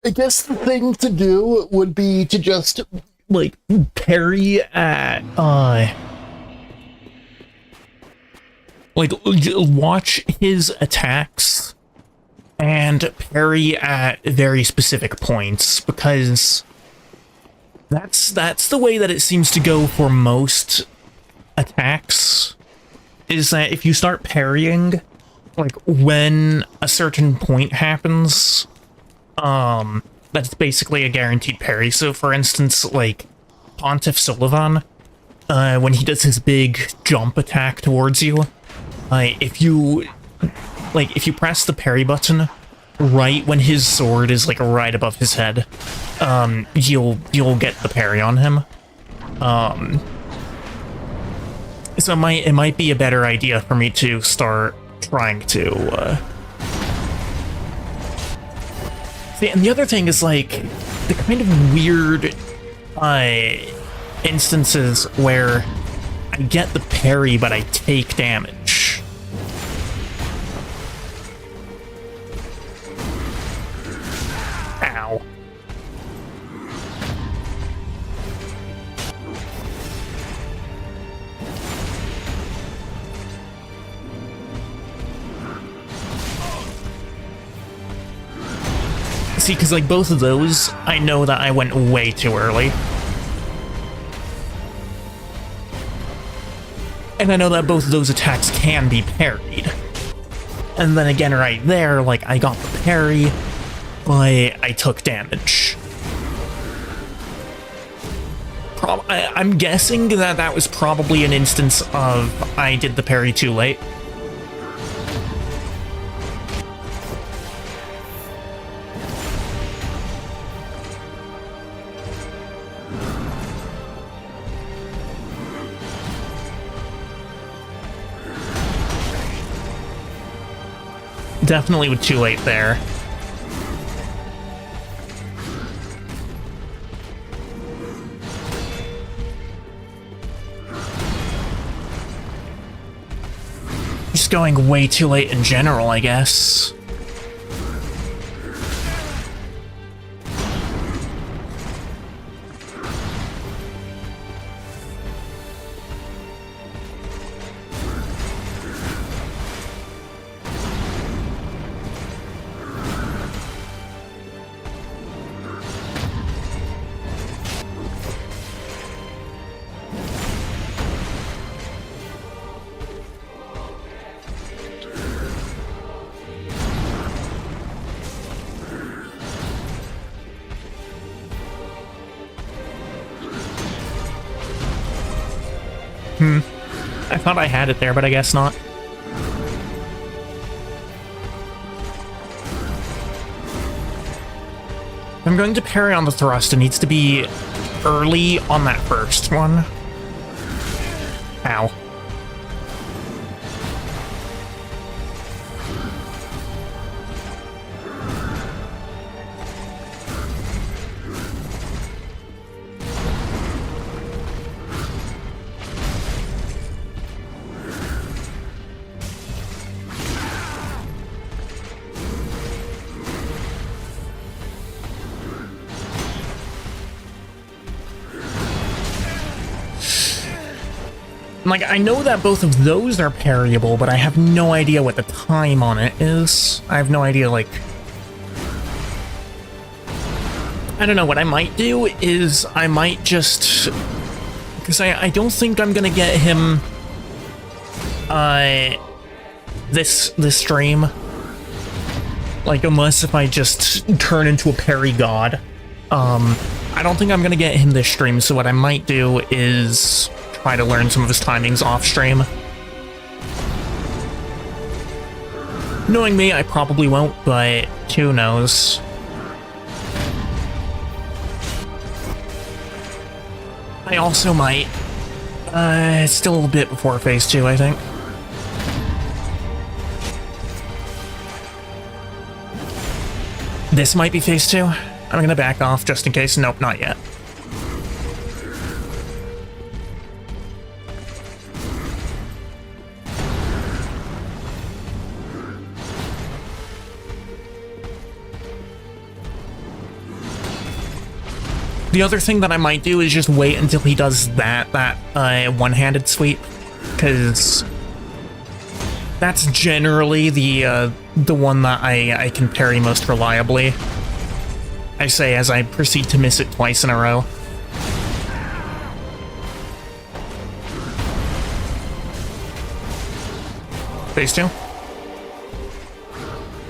I guess the thing to do would be to just, Like, parry at, like, watch his attacks and parry at very specific points, because that's the way that it seems to go for most attacks, is that if you start parrying, like, when a certain point happens, that's basically a guaranteed parry. So, for instance, like, Pontiff Sullivan, when he does his big jump attack towards you, if you press the parry button right when his sword is, like, right above his head, you'll get the parry on him. So it might be a better idea for me to start trying to, See, and the other thing is, like, the kind of weird, instances where I get the parry, but I take damage. Ow. See, because, like, both of those, I know that I went way too early. And I know that both of those attacks can be parried. And then again, right there, like, I got the parry, but I took damage. I'm guessing that that was probably an instance of I did the parry too late. Definitely with too late there. Just going way too late in general, I guess. I thought I had it there, but I guess not. I'm going to parry on the thrust. It needs to be early on that first one. Ow. Like, I know that both of those are parryable, but I have no idea what the time on it is. I have no idea, like... I don't know, what I might do is I might just... Because I don't think I'm gonna get him... this stream. Like, unless if I just turn into a parry god. I don't think I'm gonna get him this stream, so what I might do is... try to learn some of his timings off stream. Knowing me, I probably won't, but who knows. I also might. It's still a bit before phase 2, I think. This might be phase 2. I'm gonna back off just in case. Nope, not yet. The other thing that I might do is just wait until he does that one-handed sweep, because that's generally the one that I can parry most reliably. I say as I proceed to miss it twice in a row. Phase 2?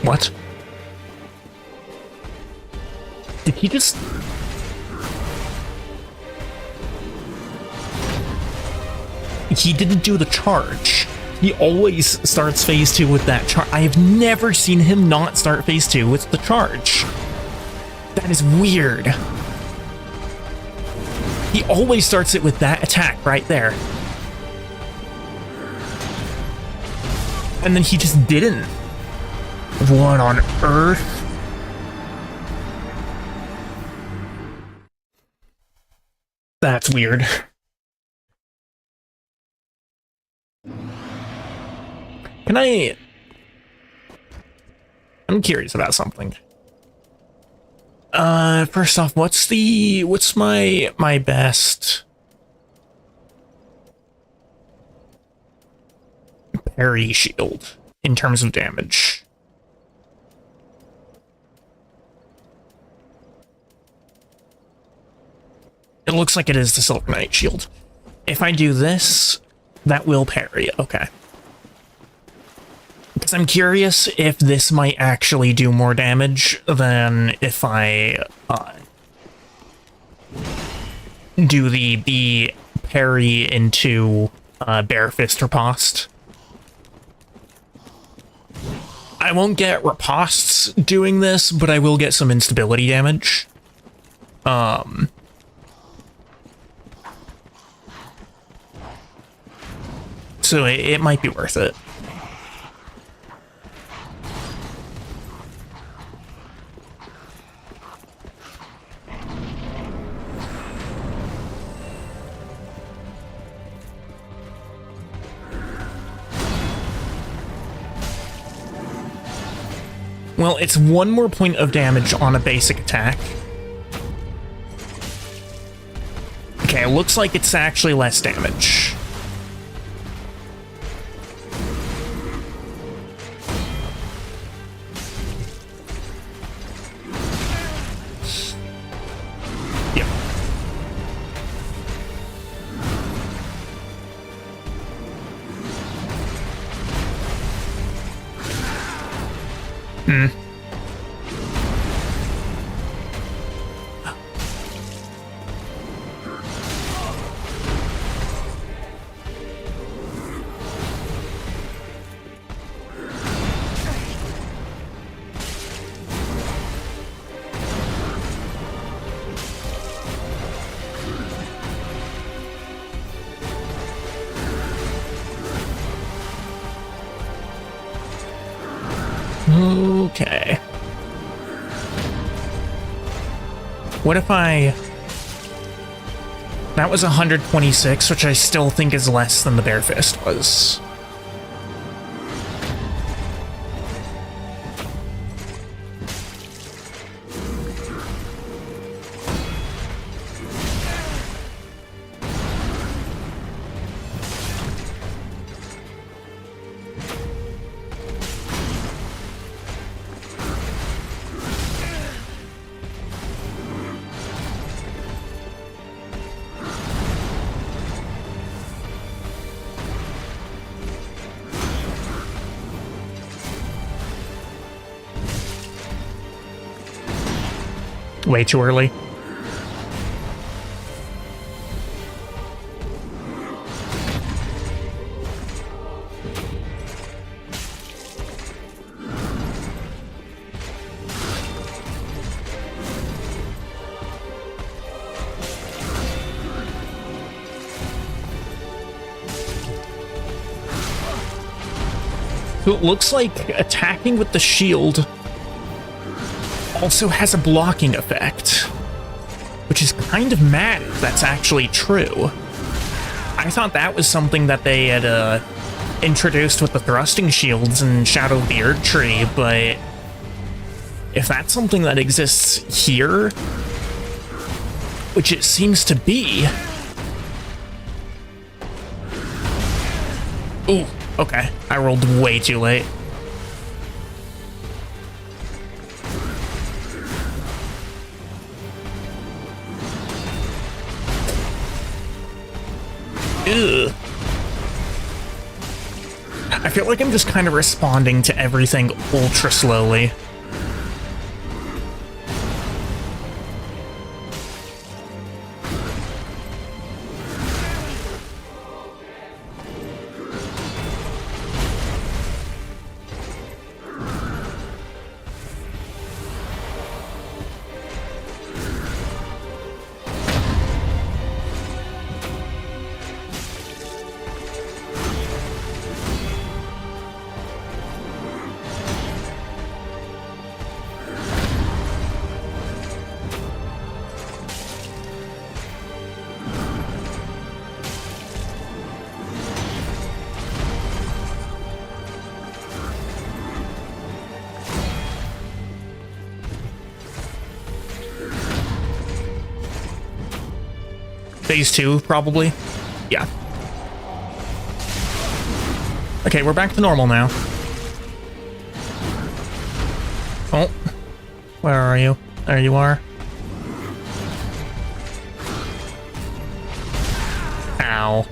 What? Did he just... He didn't do the charge. He always starts phase 2 with that charge. I have never seen him not start phase 2 with the charge. That is weird. He always starts it with that attack right there. And then he just didn't. What on earth? That's weird. I'm curious about something. First off, what's my best parry shield in terms of damage? It looks like it is the Silver Knight shield. If I do this, that will parry. Okay. Because I'm curious if this might actually do more damage than if I do the parry into Bare Fist Riposte. I won't get ripostes doing this, but I will get some instability damage. So it might be worth it. Well, it's one more point of damage on a basic attack. Okay, it looks like it's actually less damage. Yep. Hmm. Okay. What if I... That was 126, which I still think is less than the Bare Fist was. Way too early. So it looks like attacking with the shield also has a blocking effect, which is kind of mad if that's actually true. I thought that was something that they had introduced with the thrusting shields in Shadow of the Erd Tree, but if that's something that exists here, which it seems to be. Ooh, okay. I rolled way too late. Ugh. I feel like I'm just kind of responding to everything ultra slowly. Phase 2, probably. Yeah. Okay, we're back to normal now. Oh. Where are you? There you are. Ow.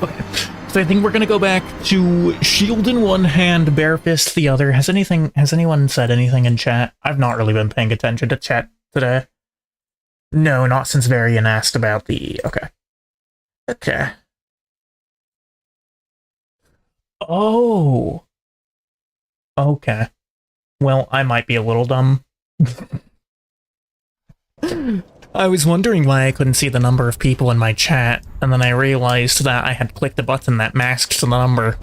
Okay. So I think we're gonna go back to shield in one hand, bare fist the other. Has anyone said anything in chat? I've not really been paying attention to chat today. No, not since Varian asked about the... Okay. Okay. Oh. Okay. Well, I might be a little dumb. I was wondering why I couldn't see the number of people in my chat, and then I realized that I had clicked a button that masked the number.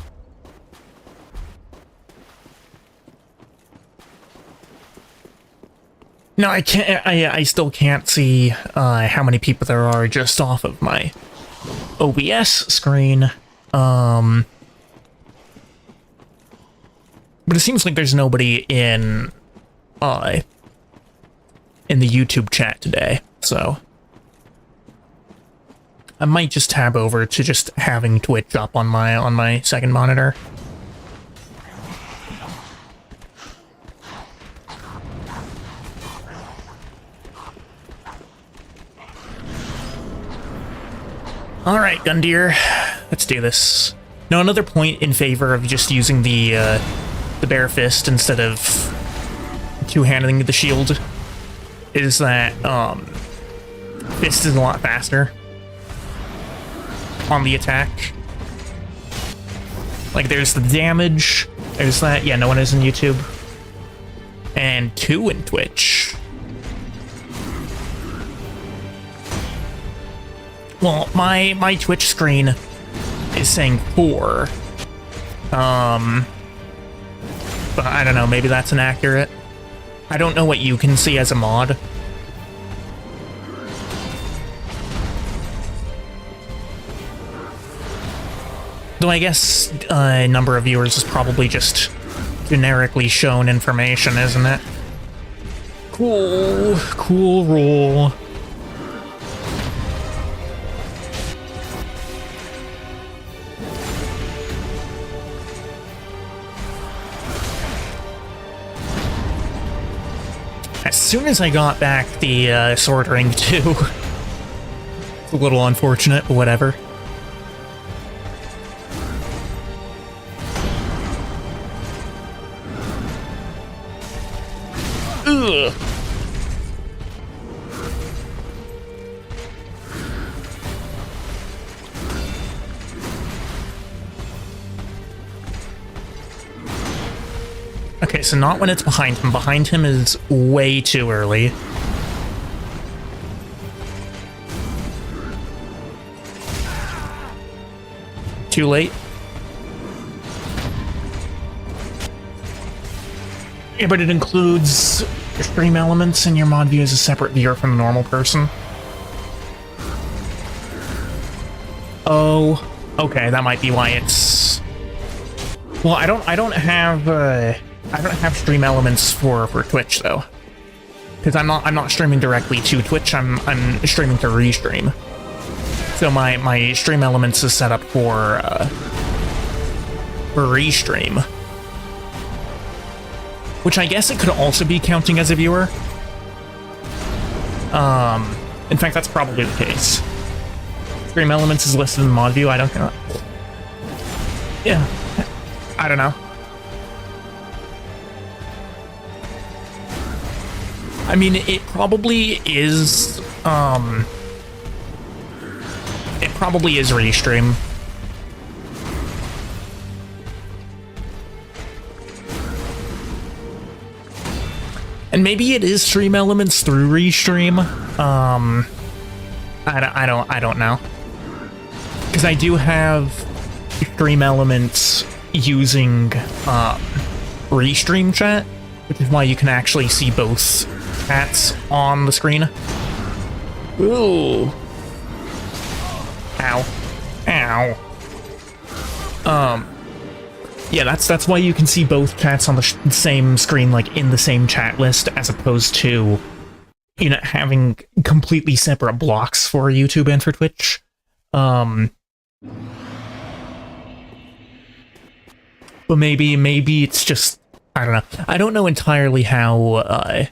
No, I can't. I still can't see how many people there are just off of my OBS screen. But it seems like there's nobody in the YouTube chat today, so I might just tab over to just having Twitch up on my second monitor. All right, Gundyr, let's do this. Now, another point in favor of just using the bare fist instead of two-handing the shield is that fist is a lot faster on the attack. Like, there's the damage, there's that. Yeah, no one is in YouTube. And 2 in Twitch. Well, my Twitch screen is saying 4. But I don't know, maybe that's inaccurate. I don't know what you can see as a mod. Though I guess a number of viewers is probably just generically shown information, isn't it? Cool roll. As soon as I got back the sword ring too. It's a little unfortunate, but whatever. Ugh. Okay, so not when it's behind him. Behind him is way too early. Too late. Yeah, but it includes stream elements, and your mod view is a separate viewer from the normal person. Oh, okay, that might be why it's Well, I don't have stream elements for Twitch though, because I'm not streaming directly to Twitch. I'm streaming to restream. So my stream elements is set up for restream, which I guess it could also be counting as a viewer. In fact, that's probably the case. Stream elements is listed in mod view. I don't know. Yeah, I don't know. I mean, it probably is. It probably is restream. And maybe it is stream elements through restream. I don't know. Because I do have stream elements using restream chat, which is why you can actually see both chats on the screen. Ooh. Ow. Ow. Yeah, that's why you can see both chats on the same screen, like in the same chat list, as opposed to, you know, having completely separate blocks for YouTube and for Twitch. But maybe it's just, I don't know. I don't know entirely how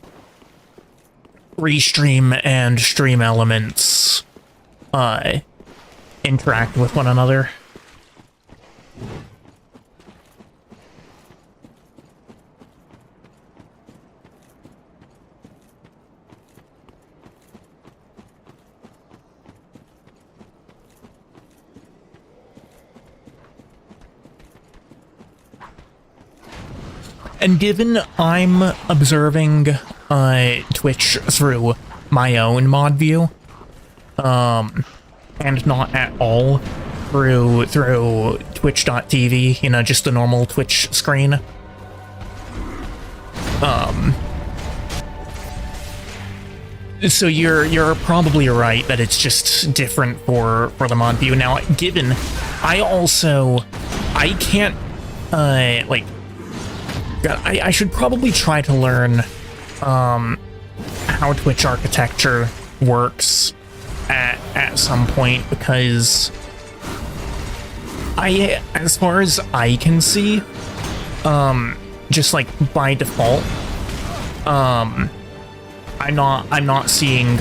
restream and stream elements interact with one another. And given I'm observing Twitch through my own mod view, and not at all through twitch.tv, you know, just the normal Twitch screen, so you're probably right that it's just different for the mod view. Now, given I can't like, I should probably try to learn how Twitch architecture works at some point, because as far as I can see, just like by default, I'm not seeing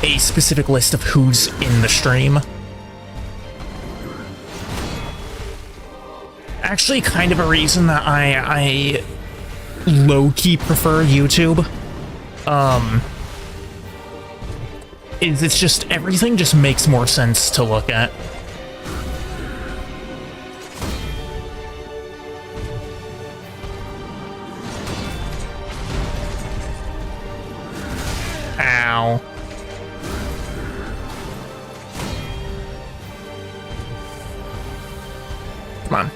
a specific list of who's in the stream. Actually, kind of a reason that I low-key prefer YouTube, is it's just, everything just makes more sense to look at. Ow. Come on.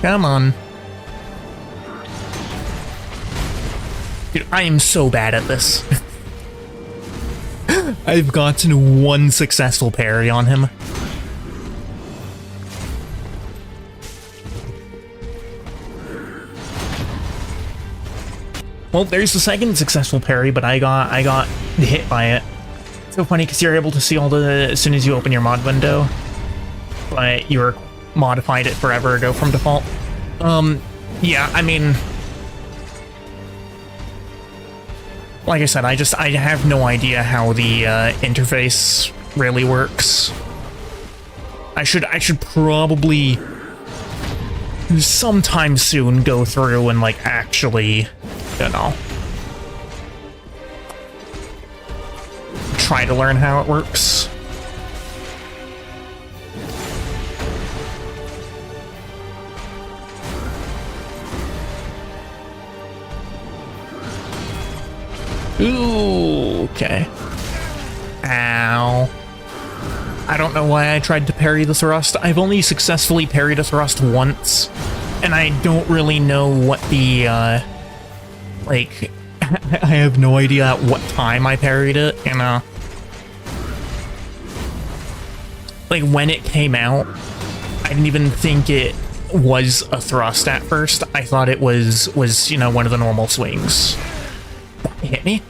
Come on. Dude, I am so bad at this. I've gotten one successful parry on him. Well, there's the second successful parry, but I got hit by it. It's so funny because you're able to see all the, as soon as you open your mod window, but you're modified it forever ago from default. Yeah, I mean, like I said, I have no idea how the interface really works. I should probably sometime soon go through and like actually, you know, try to learn how it works. Ooh, okay. Ow. I don't know why I tried to parry the thrust. I've only successfully parried a thrust once, and I don't really know what the, like, I have no idea at what time I parried it, you know. like, when it came out, I didn't even think it was a thrust at first. I thought it was, you know, one of the normal swings. That hit me.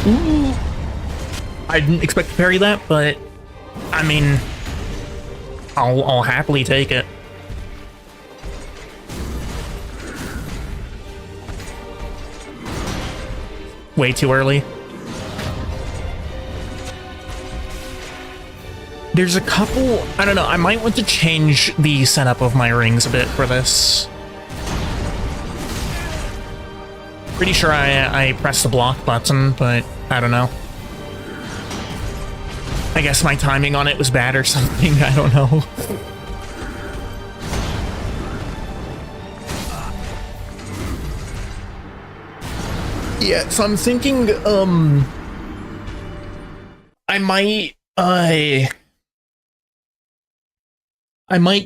Ooh. I didn't expect to parry that, but I mean, I'll happily take it. Way too early. There's a couple, I don't know, I might want to change the setup of my rings a bit for this. Pretty sure I pressed the block button, but I don't know. I guess my timing on it was bad or something, I don't know. Yeah, so I'm thinking, I might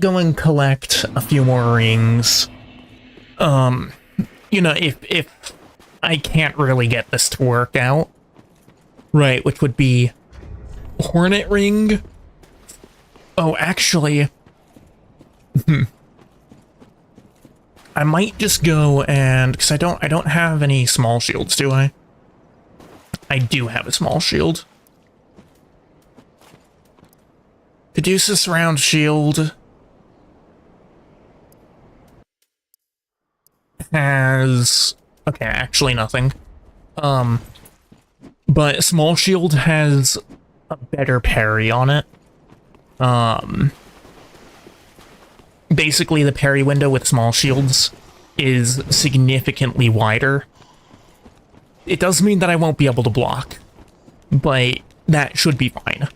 go and collect a few more rings. You know, if I can't really get this to work out. Right, which would be Hornet Ring. Oh, actually, I might just go and, because I don't have any small shields, do I? I do have a small shield. Caduceus round shield has, okay, actually nothing. But small shield has a better parry on it. Basically the parry window with small shields is significantly wider. It does mean that I won't be able to block, but that should be fine.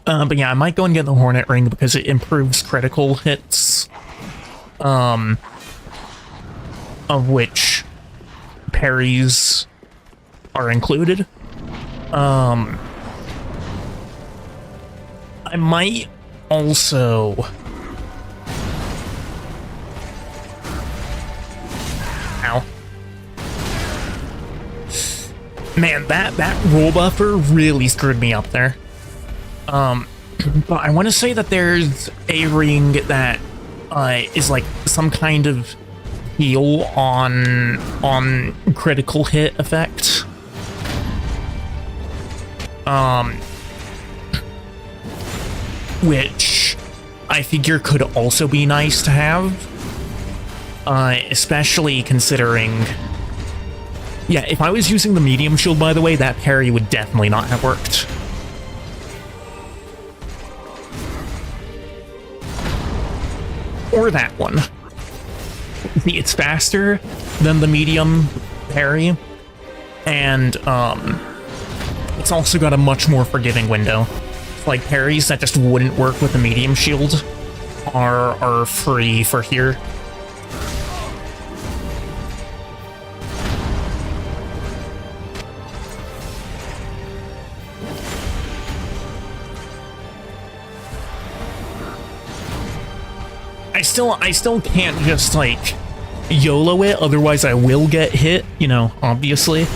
But yeah, I might go and get the Hornet Ring because it improves critical hits, of which parries are included. I might also... Ow. Man, that roll buffer really screwed me up there. But I want to say that there's a ring that is like some kind of heal on critical hit effect. Which I figure could also be nice to have, especially considering, yeah, if I was using the medium shield, by the way, that parry would definitely not have worked. Or that one. See, it's faster than the medium parry, and it's also got a much more forgiving window. Like, parries that just wouldn't work with the medium shield are free for here. I still can't just, like, YOLO it, otherwise I will get hit, you know, obviously.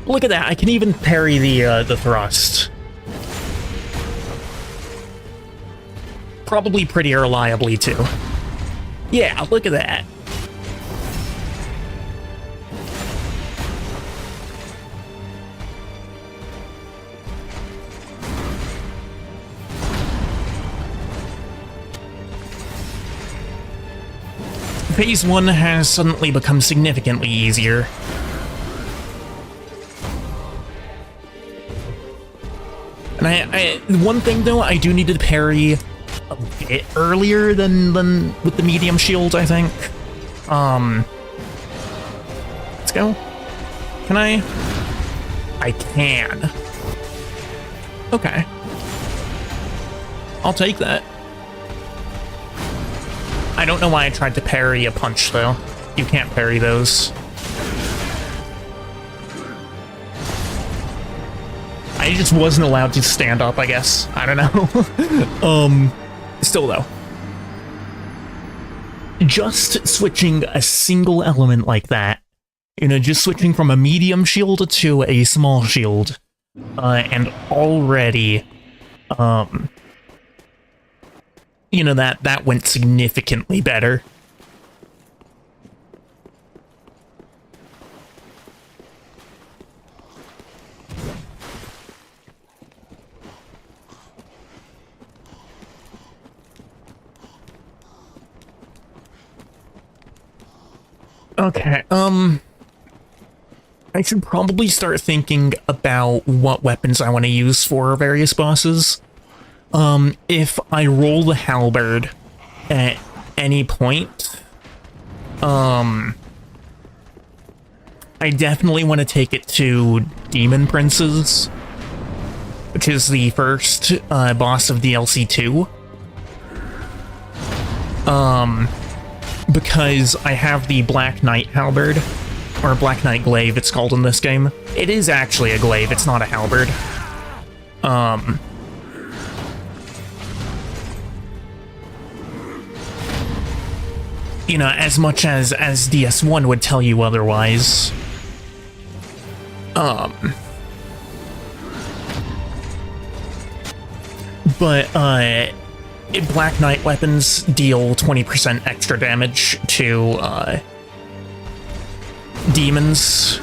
Look at that, I can even parry the thrust. Probably pretty reliably, too. Yeah, look at that. Phase 1 has suddenly become significantly easier. And one thing though, I do need to parry a bit earlier than with the medium shield, I think. Let's go. Can I? I can. Okay. I'll take that. I don't know why I tried to parry a punch, though. You can't parry those. I just wasn't allowed to stand up, I guess. I don't know. Still, though. Just switching a single element like that, you know, just switching from a medium shield to a small shield, and already, you know, that went significantly better. Okay, I should probably start thinking about what weapons I want to use for various bosses. If I roll the halberd at any point, I definitely want to take it to Demon Princes, which is the first boss of DLC 2. Because I have the Black Knight halberd, or Black Knight glaive it's called in this game. It is actually a glaive, it's not a halberd. You know, as much as DS1 would tell you otherwise. But, Black Knight weapons deal 20% extra damage to, demons.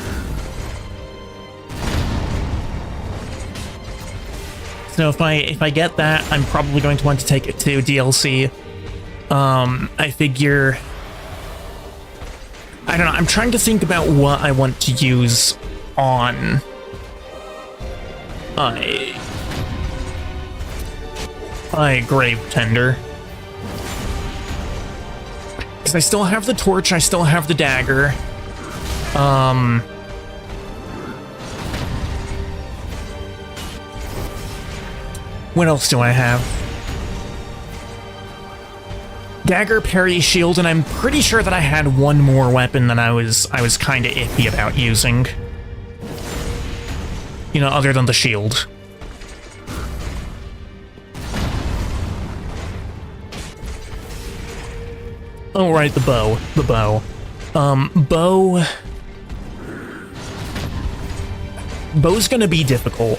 So if I get that, I'm probably going to want to take it to DLC. I figure... I don't know, I'm trying to think about what I want to use on... Grave Tender. Because I still have the torch, I still have the dagger. What else do I have? Dagger, parry, shield, and I'm pretty sure that I had one more weapon that I was kinda iffy about using. You know, other than the shield. Oh, right, the bow. The bow. Bow's gonna be difficult.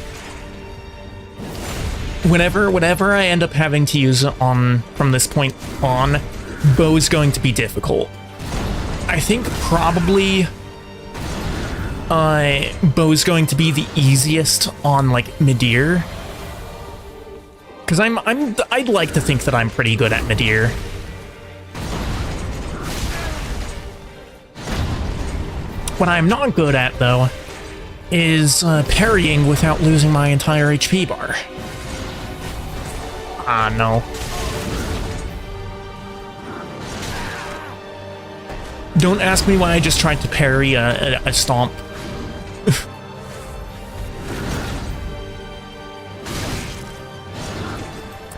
Whenever I end up having to use it from this point on, bow's going to be difficult. I think probably bow's going to be the easiest on like Midir. Cause I'd like to think that I'm pretty good at Midir. What I'm not good at, though, is parrying without losing my entire HP bar. Ah, no. Don't ask me why I just tried to parry a stomp.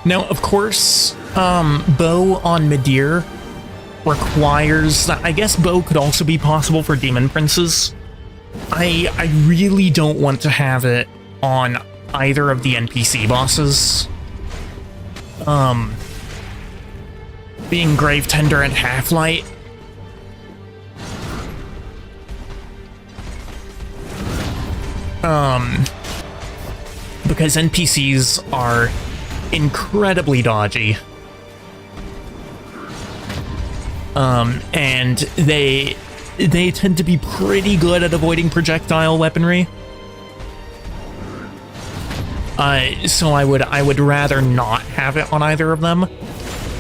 Now, of course, bow on Midir requires... I guess bow could also be possible for Demon Princes. I really don't want to have it on either of the NPC bosses. Being Grave Tender and Half-Light. Because NPCs are incredibly dodgy. And they tend to be pretty good at avoiding projectile weaponry. So I would rather not have it on either of them.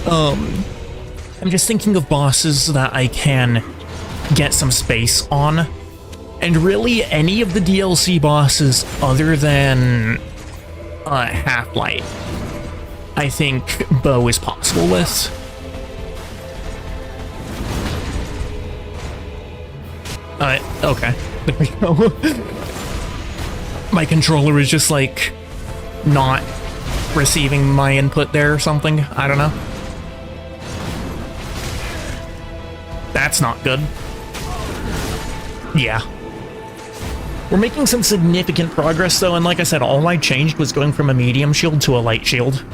I'm just thinking of bosses that I can get some space on. And really, any of the DLC bosses other than Half-Light, I think bow is possible with. Okay. There we go. My controller is just, like, not receiving my input there or something. I don't know. That's not good. Yeah. We're making some significant progress, though, and like I said, all I changed was going from a medium shield to a light shield.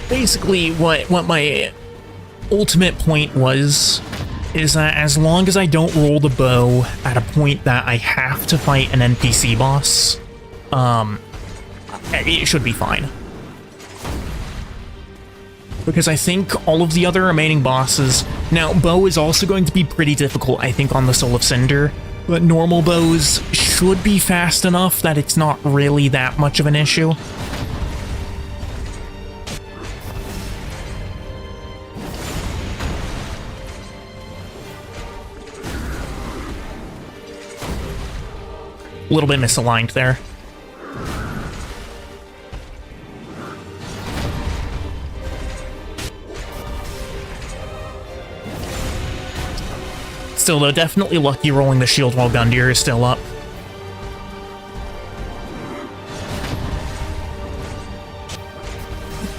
Basically, what my ultimate point was is that as long as I don't roll the bow at a point that I have to fight an NPC boss, it should be fine. Because I think all of the other remaining bosses... Now, bow is also going to be pretty difficult, I think, on the Soul of Cinder, but normal bows should be fast enough that it's not really that much of an issue. A little bit misaligned there. Still, though, definitely lucky rolling the shield while Gundyr is still up.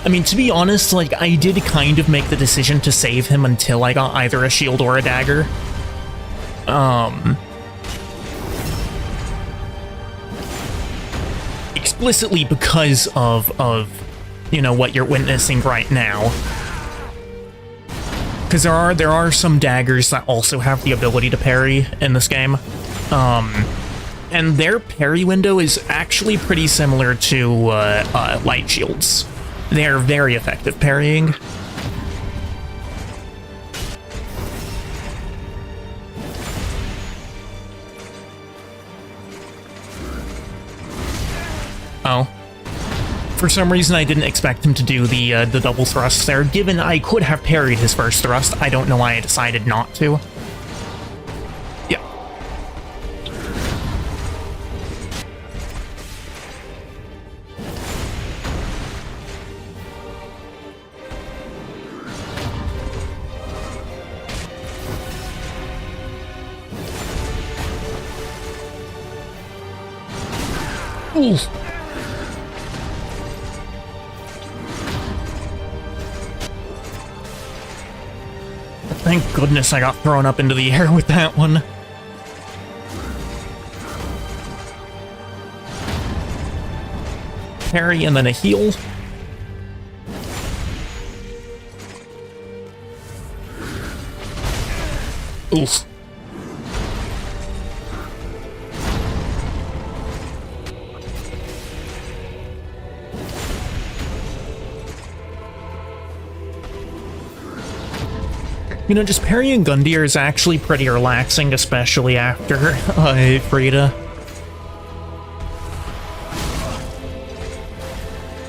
I mean, to be honest, like, I did kind of make the decision to save him until I got either a shield or a dagger. Explicitly because of you know, what you're witnessing right now. Because there are some daggers that also have the ability to parry in this game. And their parry window is actually pretty similar to light shields. They're very effective parrying. Oh. For some reason, I didn't expect him to do the double thrust there. Given I could have parried his first thrust, I don't know why I decided not to. Yeah. Ooh. Thank goodness I got thrown up into the air with that one. Parry and then a heal. Oof. You know, just parrying Gundyr is actually pretty relaxing, especially after Friede.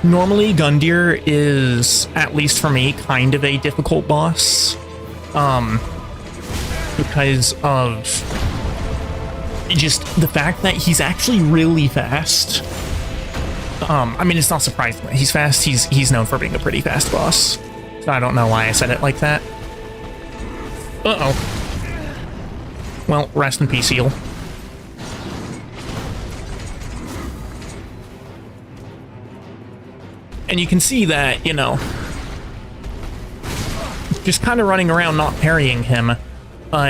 Normally, Gundyr is, at least for me, kind of a difficult boss. Because of just the fact that he's actually really fast. I mean, it's not surprising that he's fast. He's known for being a pretty fast boss. So I don't know why I said it like that. Uh-oh. Well, rest in peace, heal. And you can see that, you know, just kind of running around not parrying him,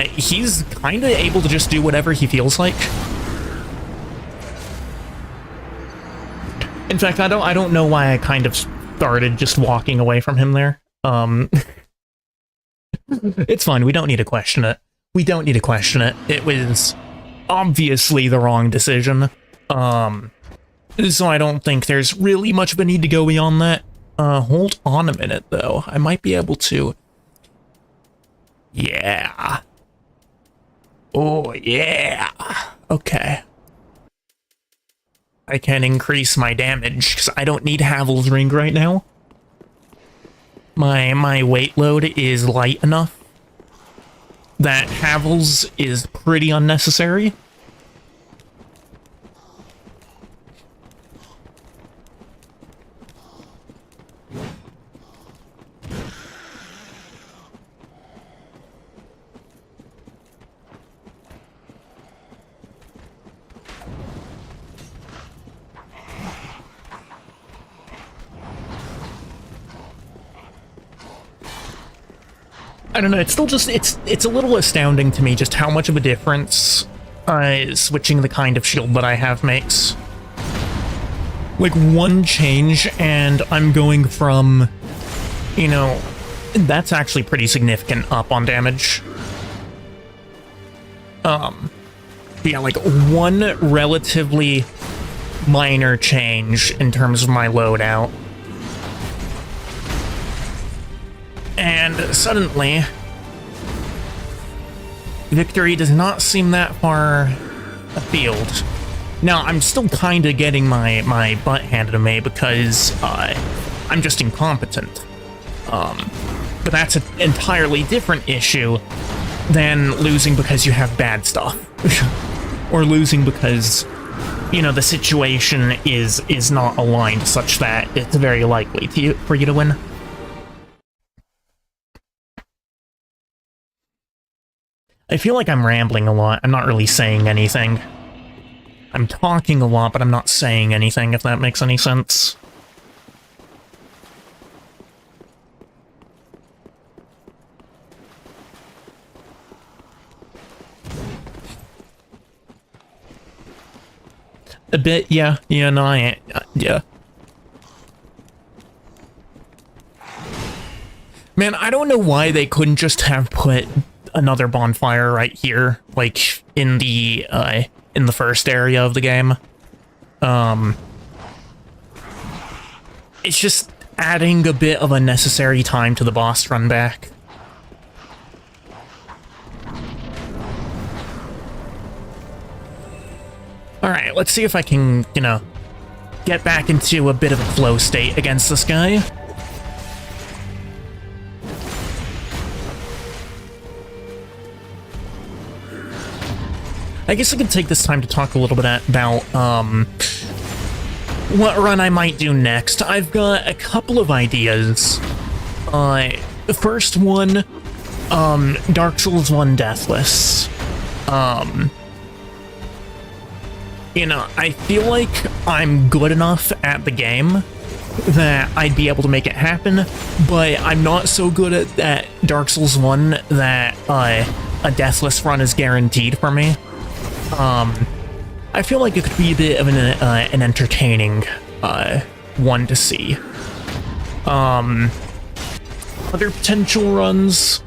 he's kind of able to just do whatever he feels like. In fact, I don't know why I kind of started just walking away from him there. It's fine, we don't need to question it. We don't need to question it. It was obviously the wrong decision. So I don't think there's really much of a need to go beyond that. Hold on a minute, though. I might be able to... Yeah. Oh, yeah. Okay. I can increase my damage, because I don't need Havel's Ring right now. My weight load is light enough that Havel's is pretty unnecessary. I don't know, it's still just, it's a little astounding to me just how much of a difference switching the kind of shield that I have makes. Like, one change, and I'm going from, you know, that's actually pretty significant up on damage. Yeah, like, one relatively minor change in terms of my loadout. And suddenly, victory does not seem that far afield. Now, I'm still kind of getting my butt handed to me because I'm just incompetent. But that's an entirely different issue than losing because you have bad stuff. Or losing because, you know, the situation is not aligned such that it's very likely for you to win. I feel like I'm rambling a lot. I'm not really saying anything. I'm talking a lot, but I'm not saying anything, if that makes any sense. A bit, yeah. Yeah, no, yeah. Man, I don't know why they couldn't just have put another bonfire right here, like in the first area of the game. It's just adding a bit of unnecessary time to the boss run back. Alright, let's see if I can, you know, get back into a bit of a flow state against this guy. I guess I could take this time to talk a little bit about, what run I might do next. I've got a couple of ideas. The first one, Dark Souls 1 Deathless. You know, I feel like I'm good enough at the game that I'd be able to make it happen, but I'm not so good at Dark Souls 1 that, a Deathless run is guaranteed for me. I feel like it could be a bit of an entertaining one to see. Other potential runs,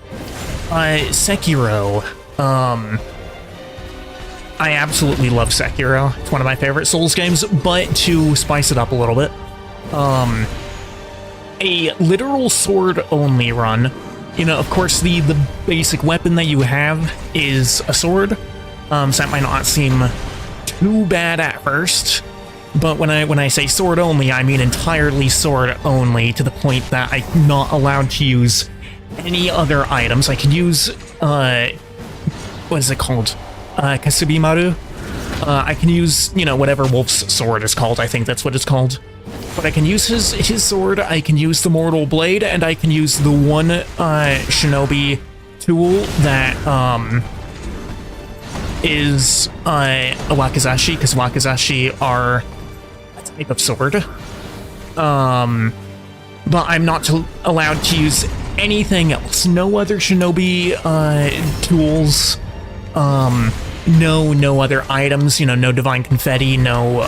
Sekiro. I absolutely love Sekiro. It's one of my favorite Souls games, but to spice it up a little bit, a literal sword-only run. You know, of course, the basic weapon that you have is a sword. So that might not seem too bad at first, but when I say sword only, I mean entirely sword only, to the point that I'm not allowed to use any other items. I can use, what is it called? Kasubimaru? I can use, you know, whatever Wolf's sword is called, I think that's what it's called. But I can use his sword, I can use the Mortal Blade, and I can use the one, shinobi tool that, is a wakizashi, because wakizashi are a type of sword. But I'm not allowed to use anything else. No other shinobi tools. No other items. You know, no divine confetti. No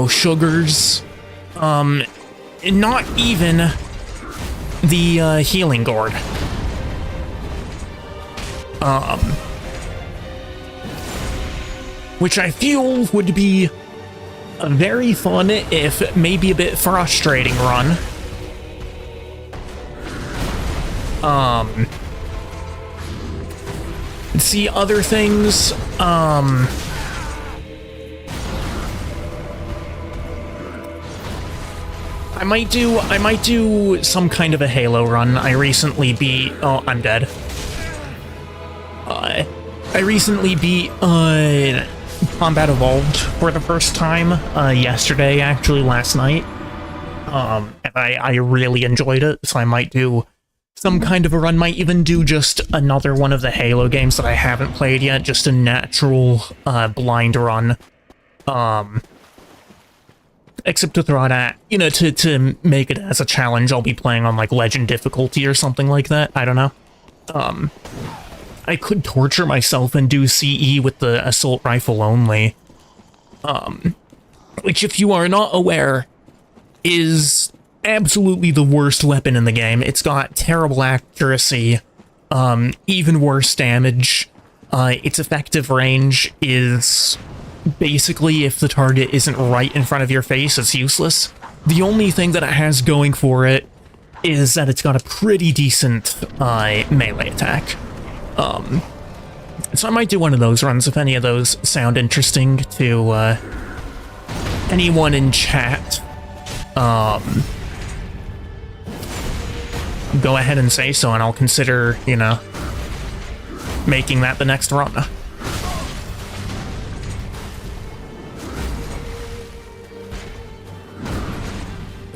sugars. Not even the healing gourd. Which I feel would be a very fun, if maybe a bit frustrating run. See other things, I might do some kind of a Halo run. I recently beat, oh, I'm dead. I recently beat, Combat Evolved for the first time, yesterday, actually, last night. And I really enjoyed it, so I might do some kind of a run, might even do just another one of the Halo games that I haven't played yet, just a natural, blind run. Except to throw it at, you know, to make it as a challenge, I'll be playing on, like, Legend difficulty or something like that, I don't know. I could torture myself and do CE with the assault rifle only. Which, if you are not aware, is absolutely the worst weapon in the game. It's got terrible accuracy, even worse damage. Its effective range is basically, if the target isn't right in front of your face, it's useless. The only thing that it has going for it is that it's got a pretty decent melee attack. So I might do one of those runs if any of those sound interesting to anyone in chat. Go ahead and say so, and I'll consider, you know, making that the next run.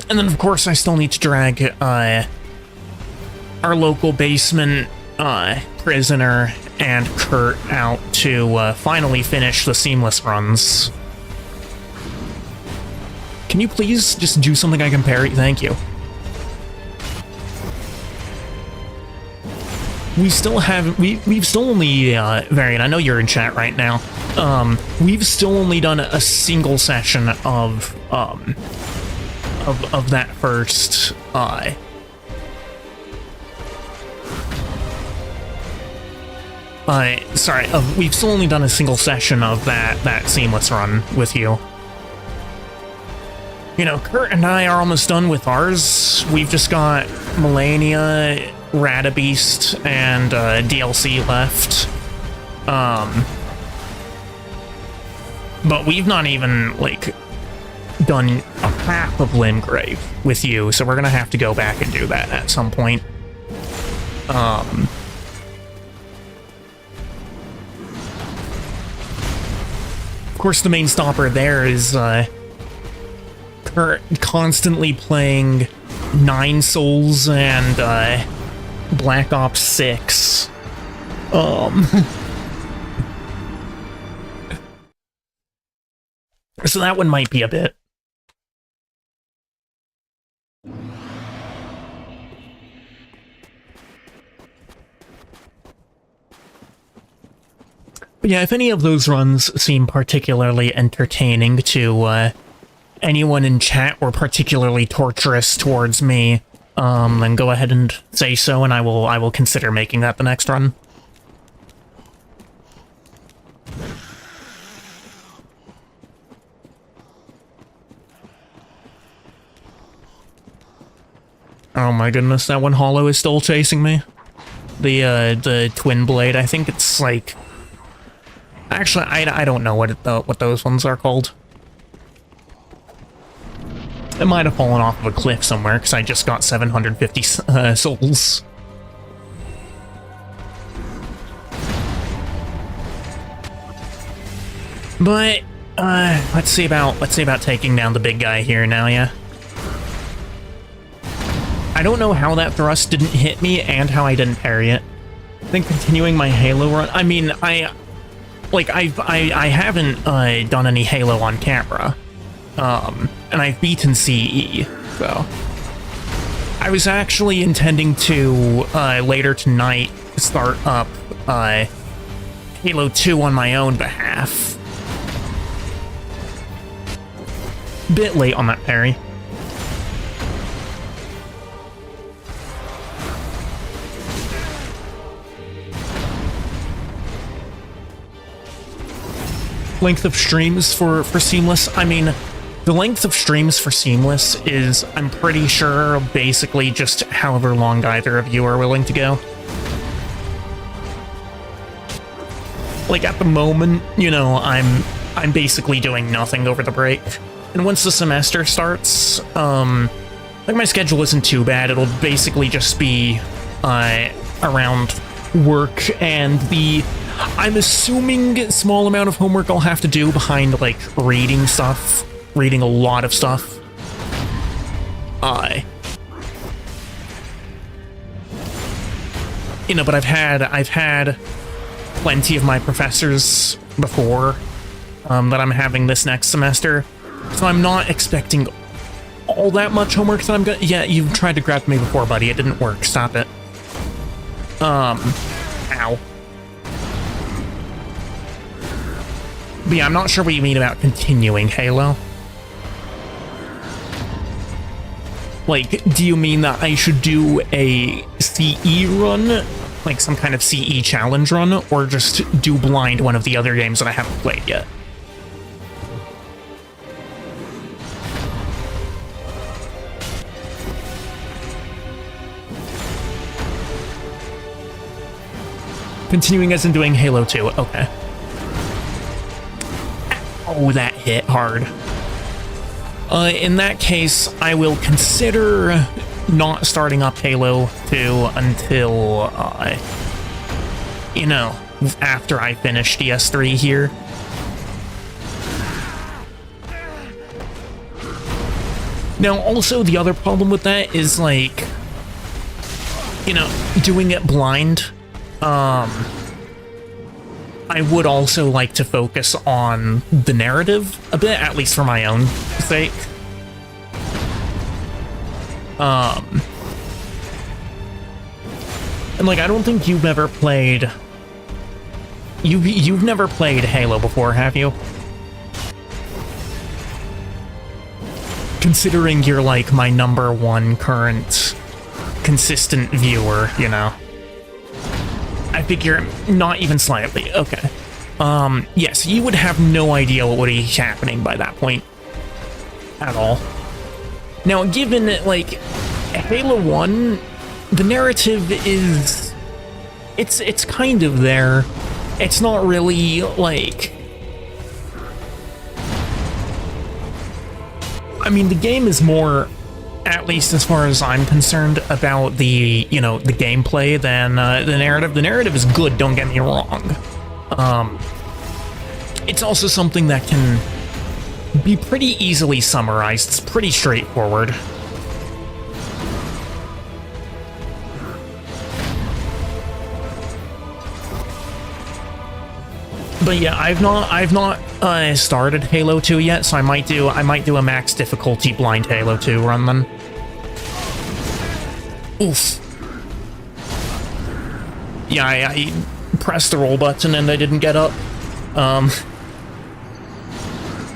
And then, of course, I still need to drag our local basement prisoner and Kurt out to finally finish the seamless runs. Can you please just do something I can parry? Thank you. We still have, we've still only, Varian, I know you're in chat right now, we've still only done a single session of that first, we've still only done a single session of that seamless run with you. You know, Kurt and I are almost done with ours. We've just got Melania, Radabeast, and DLC left. But we've not even, like, done a half of Limgrave with you, so we're gonna have to go back and do that at some point. Of course, the main stopper there is, Kurt constantly playing 9 Souls and, Black Ops 6. So that one might be a bit. But yeah, if any of those runs seem particularly entertaining to anyone in chat or particularly torturous towards me, then go ahead and say so, and I will consider making that the next run. Oh my goodness, that one hollow is still chasing me. The twin blade, I think it's like... Actually, I don't know what those ones are called. It might have fallen off of a cliff somewhere, because I just got 750 souls. But, let's see about taking down the big guy here now, yeah? I don't know how that thrust didn't hit me, and how I didn't parry it. I think continuing my Halo run... I mean, I haven't done any Halo on camera. And I've beaten CE, so... I was actually intending to, later tonight, start up, Halo 2 on my own behalf. Bit late on that parry. length of streams for Seamless? I mean, the length of streams for Seamless is, I'm pretty sure, basically just however long either of you are willing to go. Like, at the moment, you know, I'm basically doing nothing over the break. And once the semester starts, like, my schedule isn't too bad. It'll basically just be, around work and the, I'm assuming, small amount of homework I'll have to do behind, like, reading a lot of stuff. You know, but I've had plenty of my professors before, that I'm having this next semester, so I'm not expecting all that much homework that I'm gonna— yeah, you've tried to grab me before, buddy. It didn't work. Stop it. Ow. But yeah, I'm not sure what you mean about continuing Halo. Like, do you mean that I should do a CE run? Like some kind of CE challenge run? Or just do blind one of the other games that I haven't played yet? Continuing as in doing Halo 2, okay. Oh, that hit hard. In that case, I will consider not starting up Halo 2 until, you know, after I finish DS3 here. Now, also, the other problem with that is, like, you know, doing it blind, I would also like to focus on the narrative a bit, at least for my own sake. And like, I don't think you've ever played... You've never played Halo before, have you? Considering you're like my #1 current consistent viewer, you know. I figure not even slightly. Okay. Yes, you would have no idea what would be happening by that point. At all. Now, given, like, Halo 1, the narrative is... It's kind of there. It's not really, like... I mean, the game is more, at least as far as I'm concerned, about the, you know, the gameplay than the narrative. The narrative is good, don't get me wrong. It's also something that can be pretty easily summarized. It's pretty straightforward. But yeah, I've not started Halo 2 yet, so I might do a max difficulty blind Halo 2 run then. Oof. Yeah, I pressed the roll button and I didn't get up.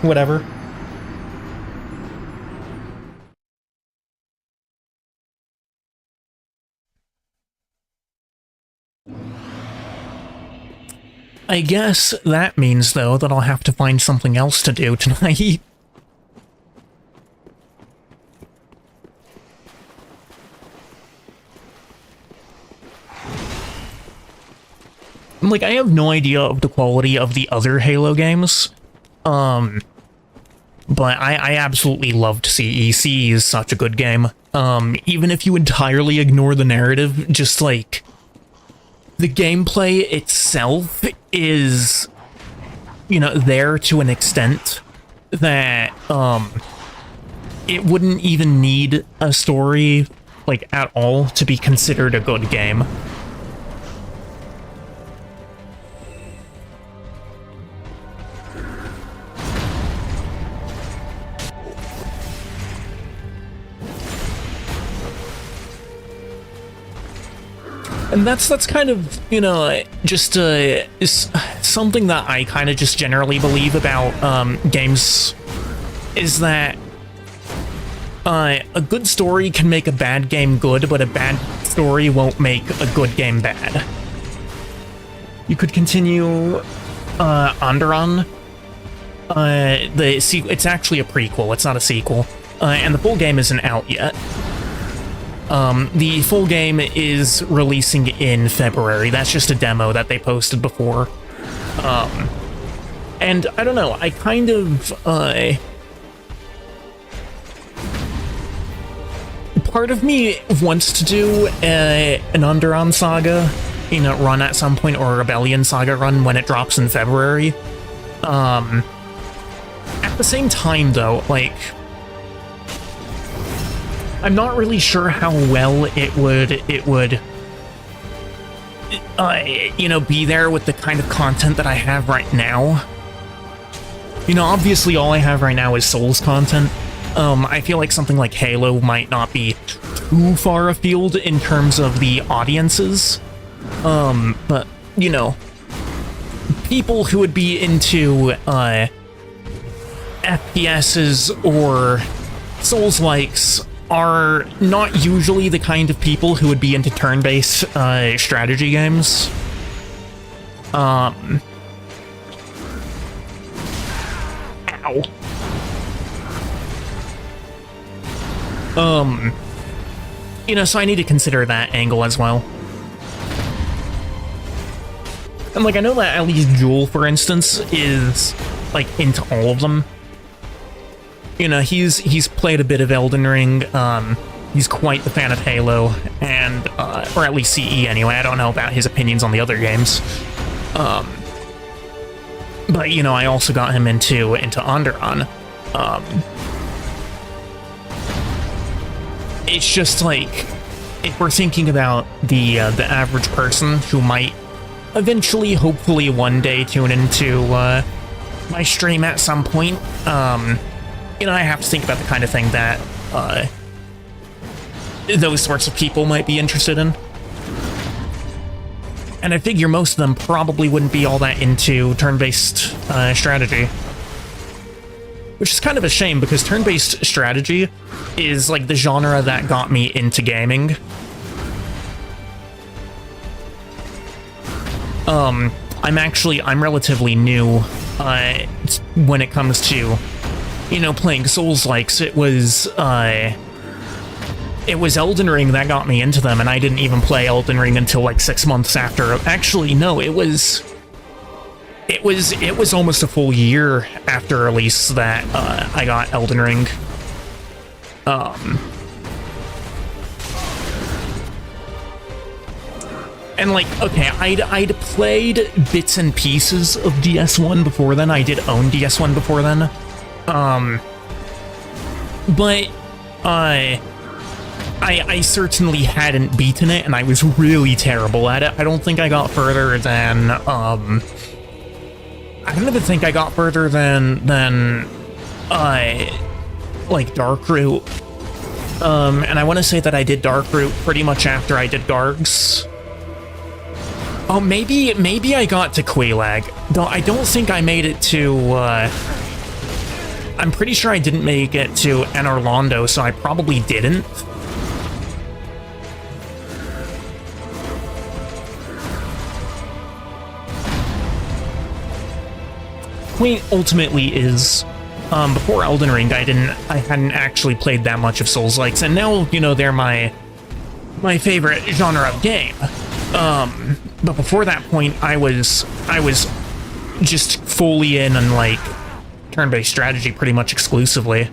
Whatever. I guess that means, though, that I'll have to find something else to do tonight. Like, I have no idea of the quality of the other Halo games, but I absolutely loved CE. CE is such a good game. Even if you entirely ignore the narrative, just, like... the gameplay itself is, you know, there to an extent that, it wouldn't even need a story, like, at all to be considered a good game. And that's kind of, you know, just is something that I kind of just generally believe about games, is that a good story can make a bad game good, but a bad story won't make a good game bad. You could continue Onderon, It's actually a prequel, it's not a sequel. And the full game isn't out yet. The full game is releasing in February. That's just a demo that they posted before. And I don't know, I kind of, part of me wants to do an Underon Saga, run at some point, or a Rebellion Saga run when it drops in February. At the same time, though, like, I'm not really sure how well it would, be there with the kind of content that I have right now. Obviously all I have right now is Souls content. I feel like something like Halo might not be too far afield in terms of the audiences. But, people who would be into, FPSs or Souls-likes are not usually the kind of people who would be into turn-based, strategy games. Ow. So I need to consider that angle as well. And, like, I know that at least Jewel, for instance, is, like, into all of them. He's played a bit of Elden Ring, he's quite the fan of Halo, and, or at least CE anyway, I don't know about his opinions on the other games. But, I also got him into Onderon. It's just like, if we're thinking about the average person who might eventually, hopefully one day, tune into my stream at some point, I have to think about the kind of thing that those sorts of people might be interested in. And I figure most of them probably wouldn't be all that into turn-based strategy. Which is kind of a shame, because turn-based strategy is, like, the genre that got me into gaming. I'm relatively new when it comes to, playing Souls-likes. It was Elden Ring that got me into them, and I didn't even play Elden Ring until, like, 6 months after. Actually, no, it was almost a full year after release that I got Elden Ring. And, like, okay, I'd played bits and pieces of DS1 before then. I did own DS1 before then. But I certainly hadn't beaten it, and I was really terrible at it. I don't think I got further than, I don't even think I got further than like, Darkroot. And I want to say that I did Darkroot pretty much after I did Gargs. Oh, maybe I got to Quelaag. Though I don't think I made it to, I'm pretty sure I didn't make it to Enorlando, so I probably didn't. Point ultimately is, before Elden Ring, I hadn't actually played that much of Souls-likes, and now, they're my favorite genre of game. But before that point, I was just fully in on, like, turn-based strategy pretty much exclusively.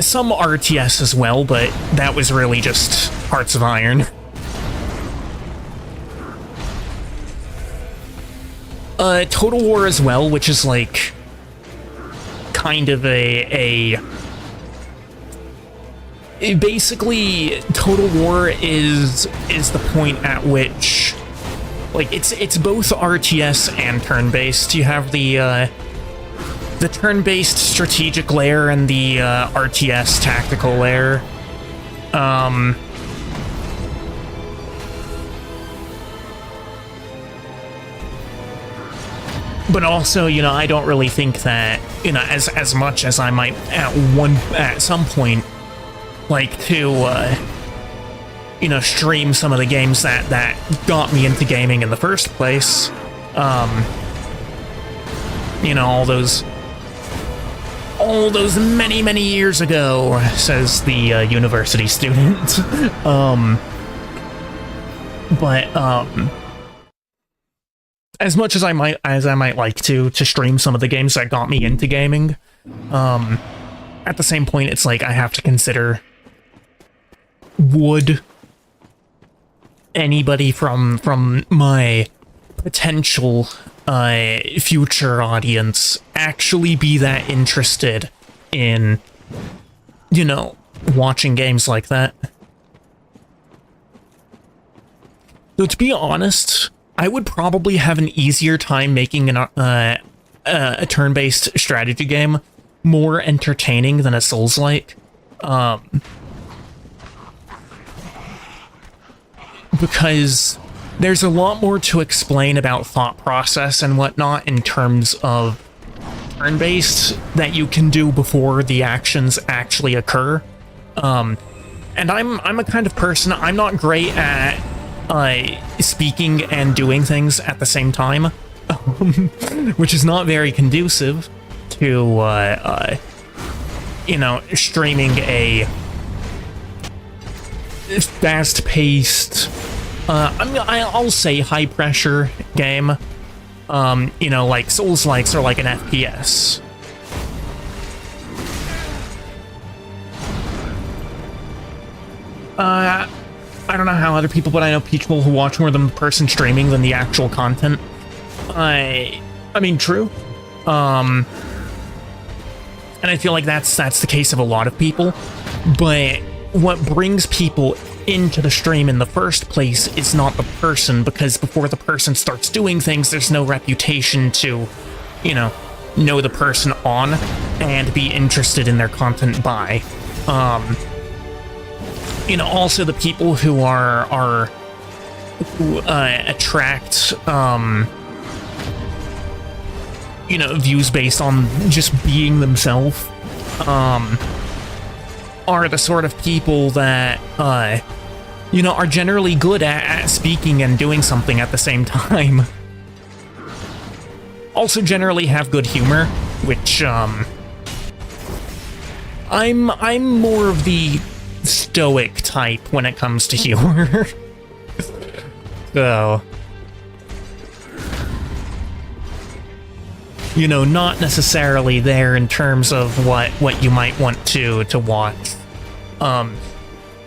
Some RTS as well, but that was really just Hearts of Iron. Total War as well, which is, like, kind of basically, Total War is the point at which, like, it's both RTS and turn-based. You have the turn-based strategic layer and the RTS tactical layer. But also, I don't really think that, as much as I might at some point like to, stream some of the games that got me into gaming in the first place. You know, all those many, many years ago, says the university student. As much as I might like to stream some of the games that got me into gaming, at the same point, it's like I have to consider, would anybody from my potential future audience actually be that interested in, you know, watching games like that? So to be honest, I would probably have an easier time making a turn-based strategy game more entertaining than a Souls-like. Because there's a lot more to explain about thought process and whatnot in terms of turn-based that you can do before the actions actually occur. And I'm a kind of person, I'm not great at speaking and doing things at the same time, which is not very conducive to, you know, streaming a fast-paced, I'll say high-pressure game, you know, like Souls-likes are like an FPS. I don't know how other people, but I know people who watch more than the person streaming than the actual content. I mean, true. And I feel like that's the case of a lot of people, but what brings people into the stream in the first place is not the person, because before the person starts doing things, there's no reputation to, you know the person on and be interested in their content by. You know, also the people who attract, you know, views based on just being themselves, are the sort of people that, you know, are generally good at speaking and doing something at the same time. Also generally have good humor, which, I'm more of the stoic type when it comes to humor. So, you know, not necessarily there in terms of what you might want to watch,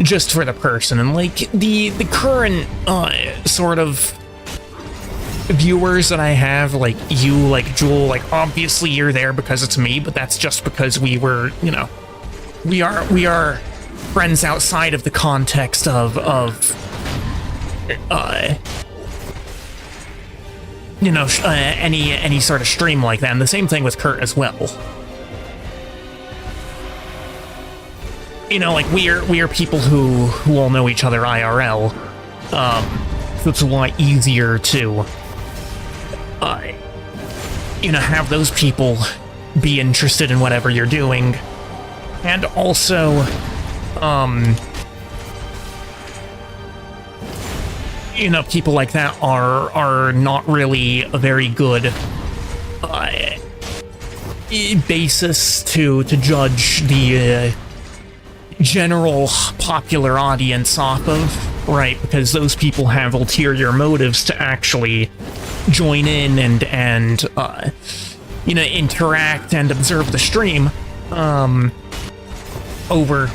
just for the person. And like the current sort of viewers that I have, like you, like Jewel, like obviously you're there because it's me, but that's just because we were, you know, we are friends outside of the context of you know, any sort of stream like that. And the same thing with Kurt as well. You know, like we are people who all know each other IRL, so it's a lot easier to you know, have those people be interested in whatever you're doing. And also, you know, people like that are not really a very good basis to judge the general popular audience off of, right? Because those people have ulterior motives to actually join in and you know, interact and observe the stream, over,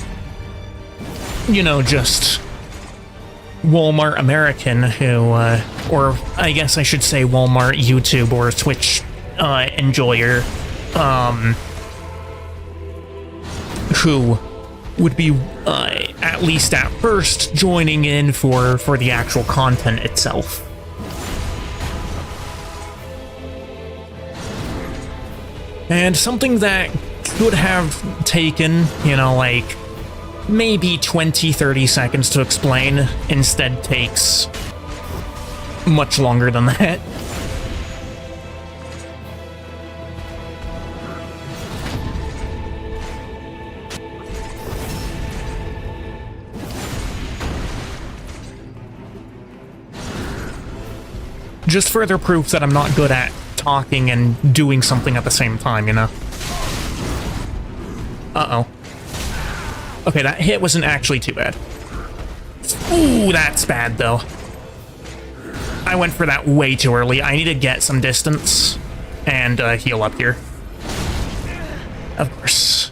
you know, just Walmart American who, or I guess I should say Walmart YouTube or Twitch enjoyer, who would be, at least at first, joining in for the actual content itself. And something that could have taken, you know, like, maybe 20-30 seconds to explain, instead takes much longer than that. Just further proof that I'm not good at talking and doing something at the same time, you know? Uh-oh. Okay, that hit wasn't actually too bad. Ooh, that's bad, though. I went for that way too early. I need to get some distance and heal up here. Of course.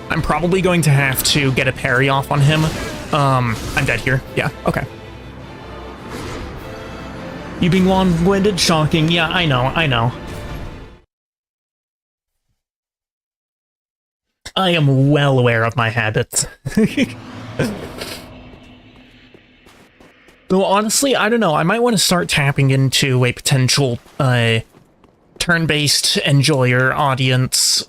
I'm probably going to have to get a parry off on him. I'm dead here. Yeah, okay. You being long-winded? Shocking. Yeah, I know, I know. I am well aware of my habits. Though honestly, I don't know, I might want to start tapping into a potential, turn-based enjoyer audience,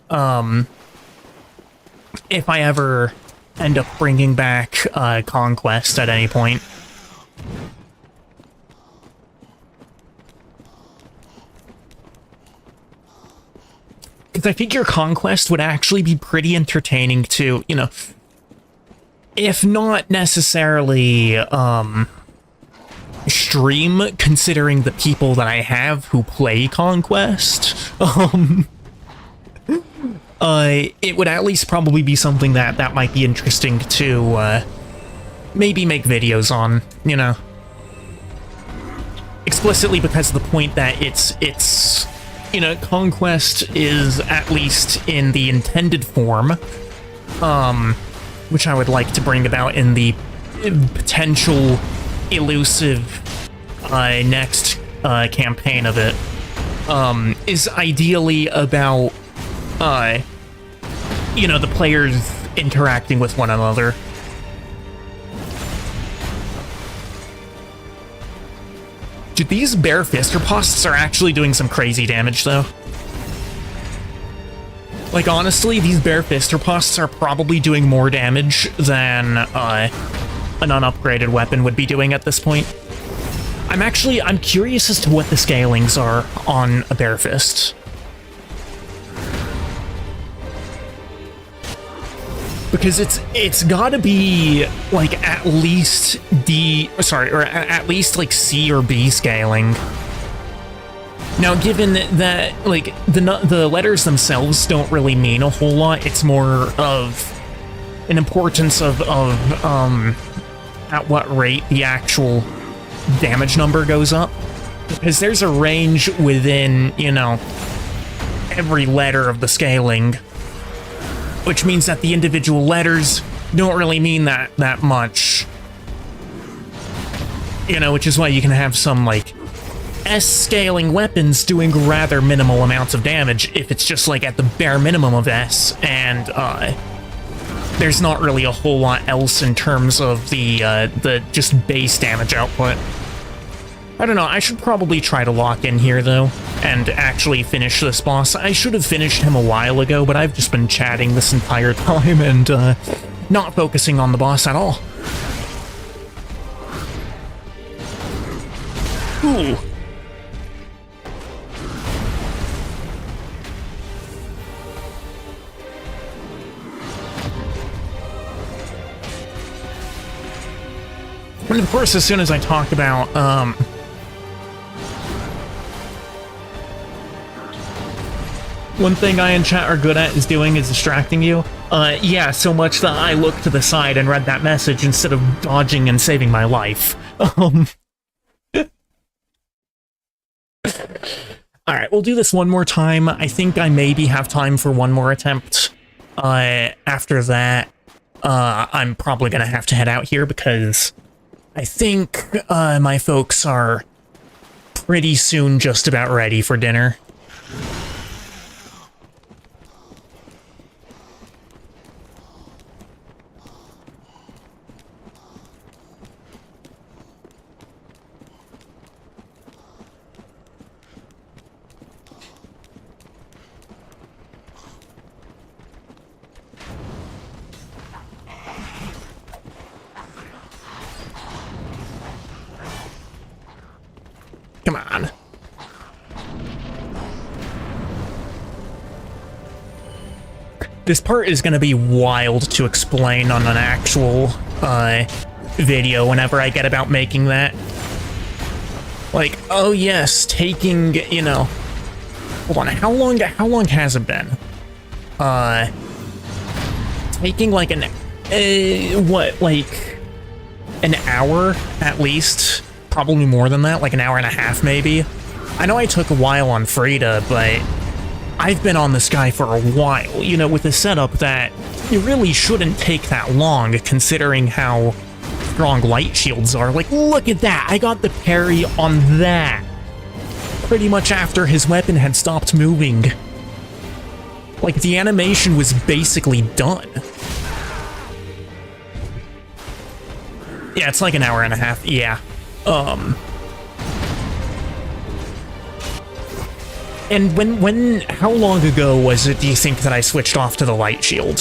if I ever end up bringing back, Conquest at any point. Because I figure Conquest would actually be pretty entertaining to, you know, if not necessarily, stream, considering the people that I have who play Conquest. It would at least probably be something that might be interesting to, maybe make videos on, you know. Explicitly because of the point that it's, you know, Conquest is, at least in the intended form, which I would like to bring about in the potential elusive, next, campaign of it, is ideally about, you know, the players interacting with one another. Dude, these Bear Fister posts are actually doing some crazy damage, though. Like, honestly, these Bear Fister posts are probably doing more damage than, an unupgraded weapon would be doing at this point. I'm curious as to what the scalings are on a Bear Fist. Because it's gotta be, like, at least at least, like, C or B scaling. Now, given that, like, the letters themselves don't really mean a whole lot, it's more of an importance of at what rate the actual damage number goes up. Because there's a range within, you know, every letter of the scaling, which means that the individual letters don't really mean that much. You know, which is why you can have some, like, S-scaling weapons doing rather minimal amounts of damage if it's just, like, at the bare minimum of S, and, there's not really a whole lot else in terms of the just base damage output. I don't know, I should probably try to lock in here, though, and actually finish this boss. I should have finished him a while ago, but I've just been chatting this entire time and, not focusing on the boss at all. Ooh. And of course, as soon as I talk about, one thing I and chat are good at is distracting you. Yeah, so much that I looked to the side and read that message instead of dodging and saving my life. Alright, we'll do this one more time. I think I maybe have time for one more attempt. After that, I'm probably gonna have to head out here because I think, my folks are pretty soon just about ready for dinner. Come on. This part is going to be wild to explain on an actual video whenever I get about making that. Like, oh yes, taking, you know, hold on, how long has it been? Taking like an hour at least, probably more than that, like an hour and a half maybe. I know I took a while on Friede, but I've been on this guy for a while, you know, with a setup that it really shouldn't take that long considering how strong light shields are. Like, look at that, I got the parry on that pretty much after his weapon had stopped moving. Like, the animation was basically done. Yeah, it's like an hour and a half, yeah. And how long ago was it, do you think, that I switched off to the light shield?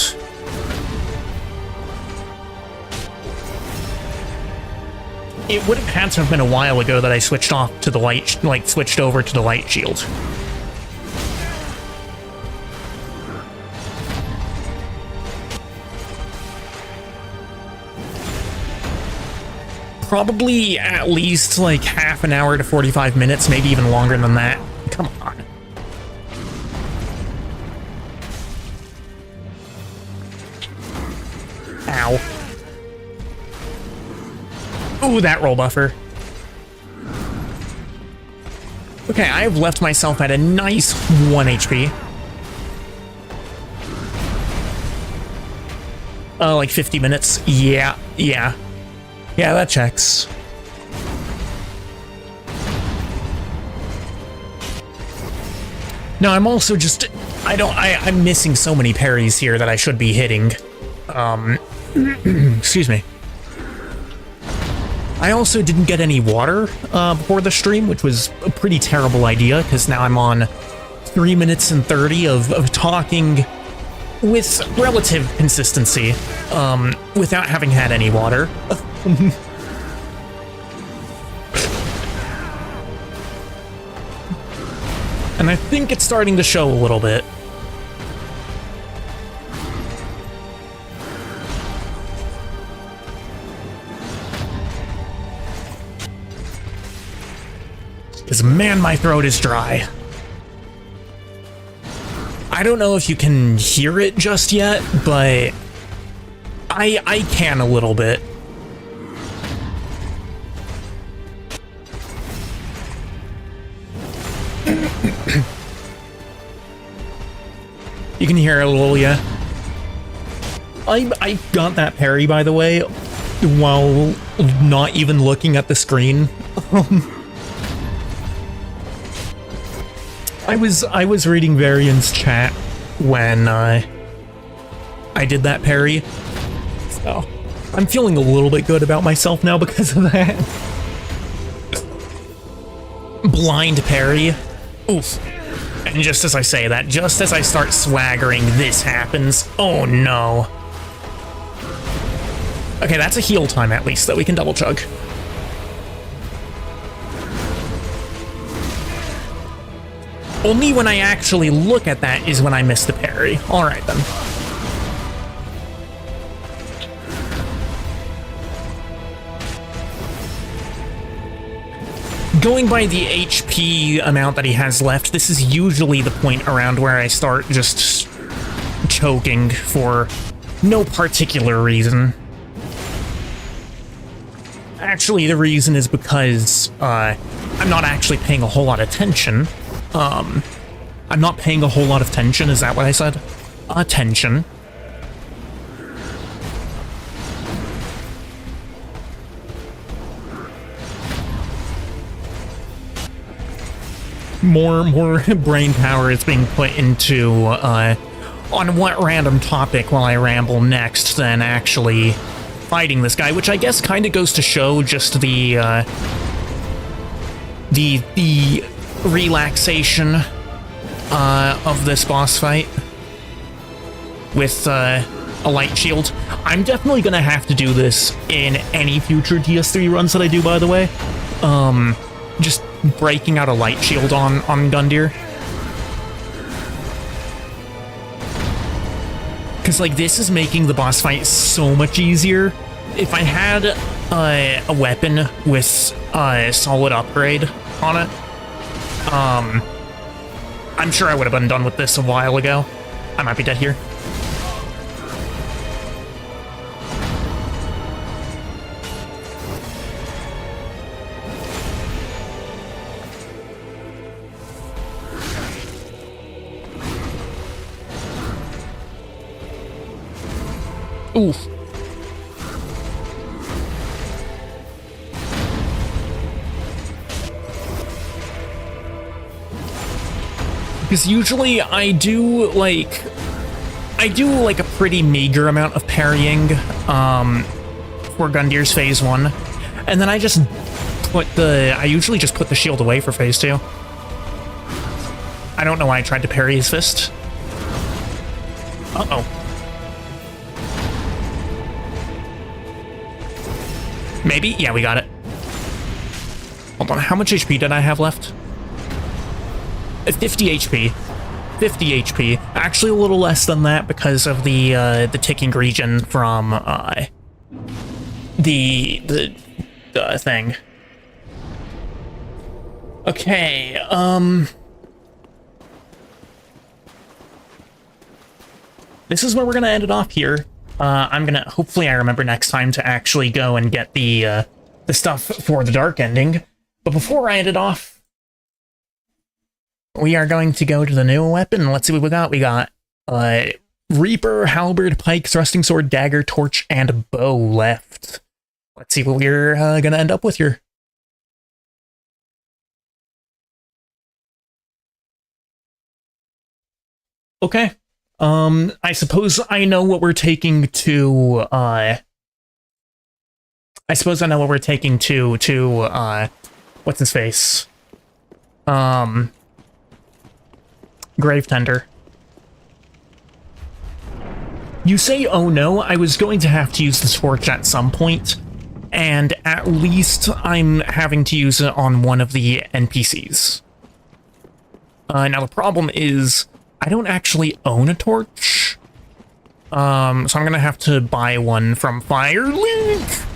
It would have had to have been a while ago that I switched off to the light, like, switched over to the light shield. Probably at least like half an hour to 45 minutes, maybe even longer than that. Come on. Ow. Ooh, that roll buffer. Okay, I have left myself at a nice 1 HP. Like 50 minutes. Yeah. Yeah, that checks. No, I'm also just... I'm missing so many parries here that I should be hitting. Excuse me. I also didn't get any water before the stream, which was a pretty terrible idea, because now I'm on 3 minutes and 30 of talking with relative consistency, without having had any water. And I think it's starting to show a little bit. Because, man, my throat is dry. I don't know if you can hear it just yet, but I can a little bit. You can hear it a little, yeah. I got that parry, by the way, while not even looking at the screen. I was reading Varian's chat when I did that parry, so I'm feeling a little bit good about myself now because of that. Blind parry. Oof. And just as I say that, just as I start swaggering, this happens. Oh no. Okay, that's a heal time at least that we can double chug. Only when I actually look at that is when I miss the parry. Alright then. Going by the HP amount that he has left, this is usually the point around where I start just choking for no particular reason. Actually, the reason is because I'm not actually paying a whole lot of attention. I'm not paying a whole lot of attention, is that what I said? Attention. More brain power is being put into, on what random topic will I ramble next than actually fighting this guy, which I guess kind of goes to show just the relaxation of this boss fight with a light shield. I'm definitely gonna have to do this in any future DS3 runs that I do, by the way. Just breaking out a light shield on Gundyr. Because, like, this is making the boss fight so much easier. if I had a weapon with a solid upgrade on it, I'm sure I would have been done with this a while ago. I might be dead here. Oof. Because usually I do like a pretty meager amount of parrying for Gundir's phase 1. And then I usually just put the shield away for phase 2. I don't know why I tried to parry his fist. Uh-oh. Maybe? Yeah, we got it. Hold on, how much HP did I have left? 50 HP. 50 HP. Actually a little less than that because of the ticking region from, the thing. Okay, this is where we're gonna end it off here. Hopefully I remember next time to actually go and get the stuff for the dark ending. But before I end it off, we are going to go to the new weapon. Let's see what we got. We got, Reaper, Halberd, Pike, Thrusting Sword, Dagger, Torch, and Bow left. Let's see what we're, gonna end up with here. Okay. I suppose I know what we're taking to, what's his face? Grave Tender. You say, oh no, I was going to have to use the torch at some point, and at least I'm having to use it on one of the NPCs. Now the problem is, I don't actually own a torch, so I'm gonna have to buy one from Firelink.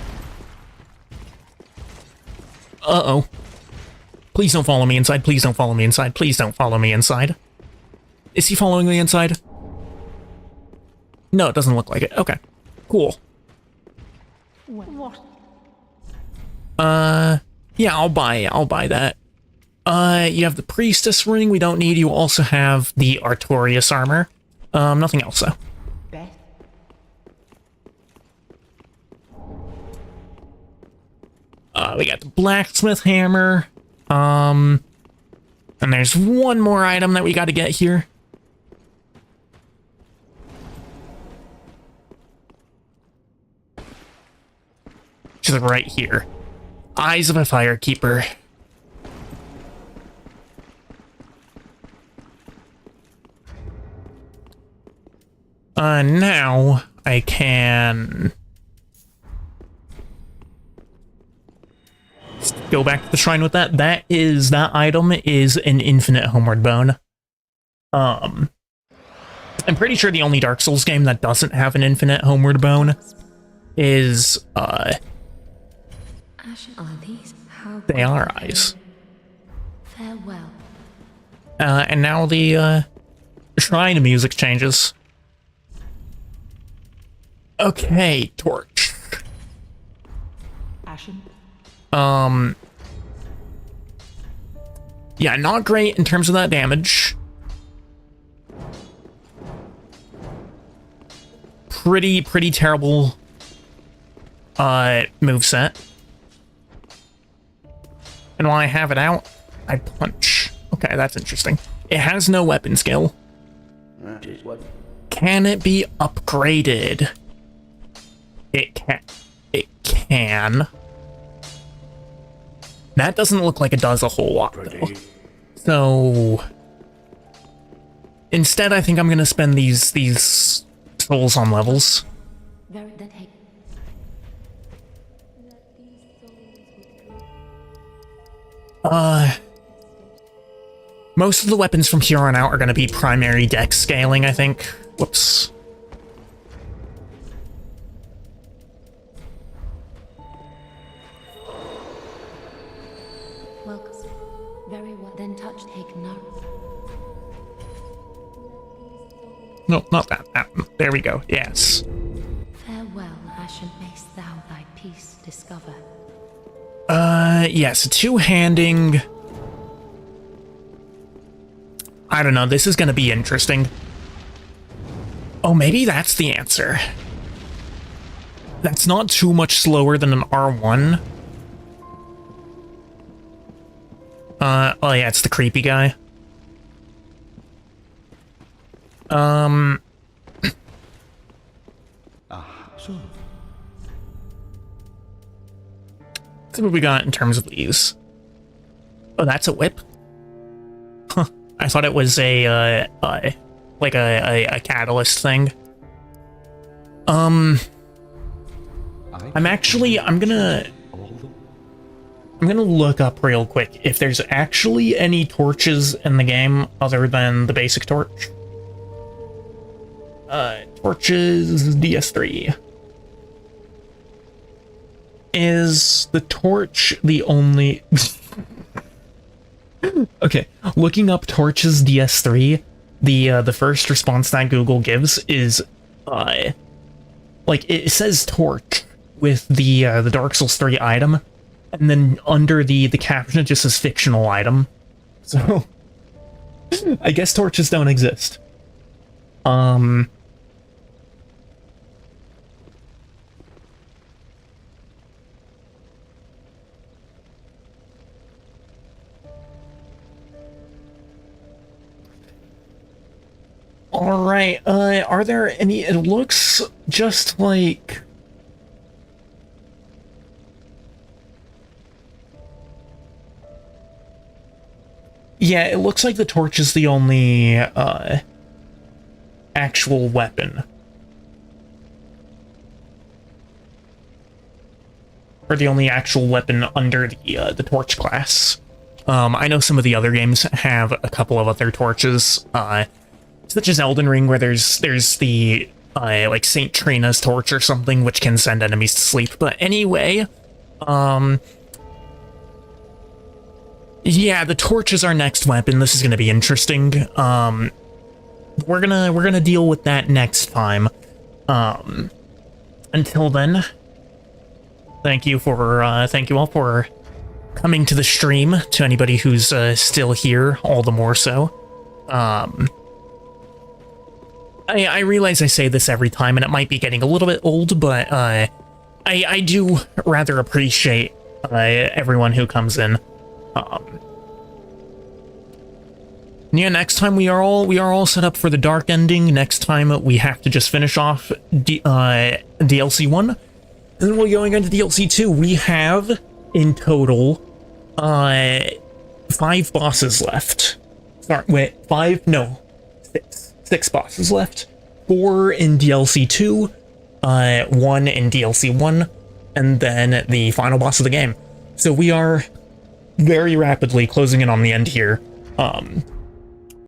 Uh-oh. Please don't follow me inside, please don't follow me inside, please don't follow me inside. Is he following me inside? No, it doesn't look like it. Okay, cool. What? Yeah, I'll buy that. You have the Priestess ring we don't need. You also have the Artorias armor. Nothing else, though. Beth? We got the Blacksmith hammer. And there's one more item that we gotta get here. Which is right here. Eyes of a Firekeeper. Now I can go back to the shrine with that. That item is an infinite homeward bone. I'm pretty sure the only Dark Souls game that doesn't have an infinite homeward bone is, They Are Eyes. Farewell. And now the, shrine music changes. Okay, Torch. Ashen. Yeah, not great in terms of that damage. Pretty terrible, moveset. And while I have it out, I punch. Okay, that's interesting. It has no weapon skill. Can it be upgraded? It can. That doesn't look like it does a whole lot, though. So instead, I think I'm gonna spend these souls on levels. Most of the weapons from here on out are gonna be primary dex scaling, I think. Whoops. Welcome. Very well. Then touch take note. No, not that. There we go. Yes. Farewell, Ashen, mayst thou thy peace discover. Yes, two-handing. I don't know, this is gonna be interesting. Oh, maybe that's the answer. That's not too much slower than an R1. Oh yeah, it's the creepy guy. So. Let's see what we got in terms of these. Oh, that's a whip? Huh. I thought it was a, like a catalyst thing. I'm gonna look up real quick if there's actually any torches in the game other than the basic torch. Torches DS3. Is the torch the only... Okay, looking up torches DS3, the first response that Google gives is, like, it says torch with the Dark Souls 3 item, and then under the caption it just says fictional item. So, I guess torches don't exist. Alright, are there any... It looks just like... Yeah, it looks like the torch is the only, actual weapon. Or the only actual weapon under the torch class. I know some of the other games have a couple of other torches, such as Elden Ring, where there's the, like, Saint Trina's torch or something, which can send enemies to sleep. But anyway, yeah, the torch is our next weapon. This is gonna be interesting. We're gonna deal with that next time. Until then, thank you all for coming to the stream. To anybody who's still here, all the more so. I realize I say this every time, and it might be getting a little bit old, but I do rather appreciate everyone who comes in. Yeah, next time we are all set up for the dark ending. Next time we have to just finish off DLC 1, and then we're going into DLC 2. We have in total 5 bosses left. Sorry, wait, 5? No, 6. 6 bosses left. 4 in DLC 2, 1 in DLC 1, and then the final boss of the game. So we are very rapidly closing in on the end here.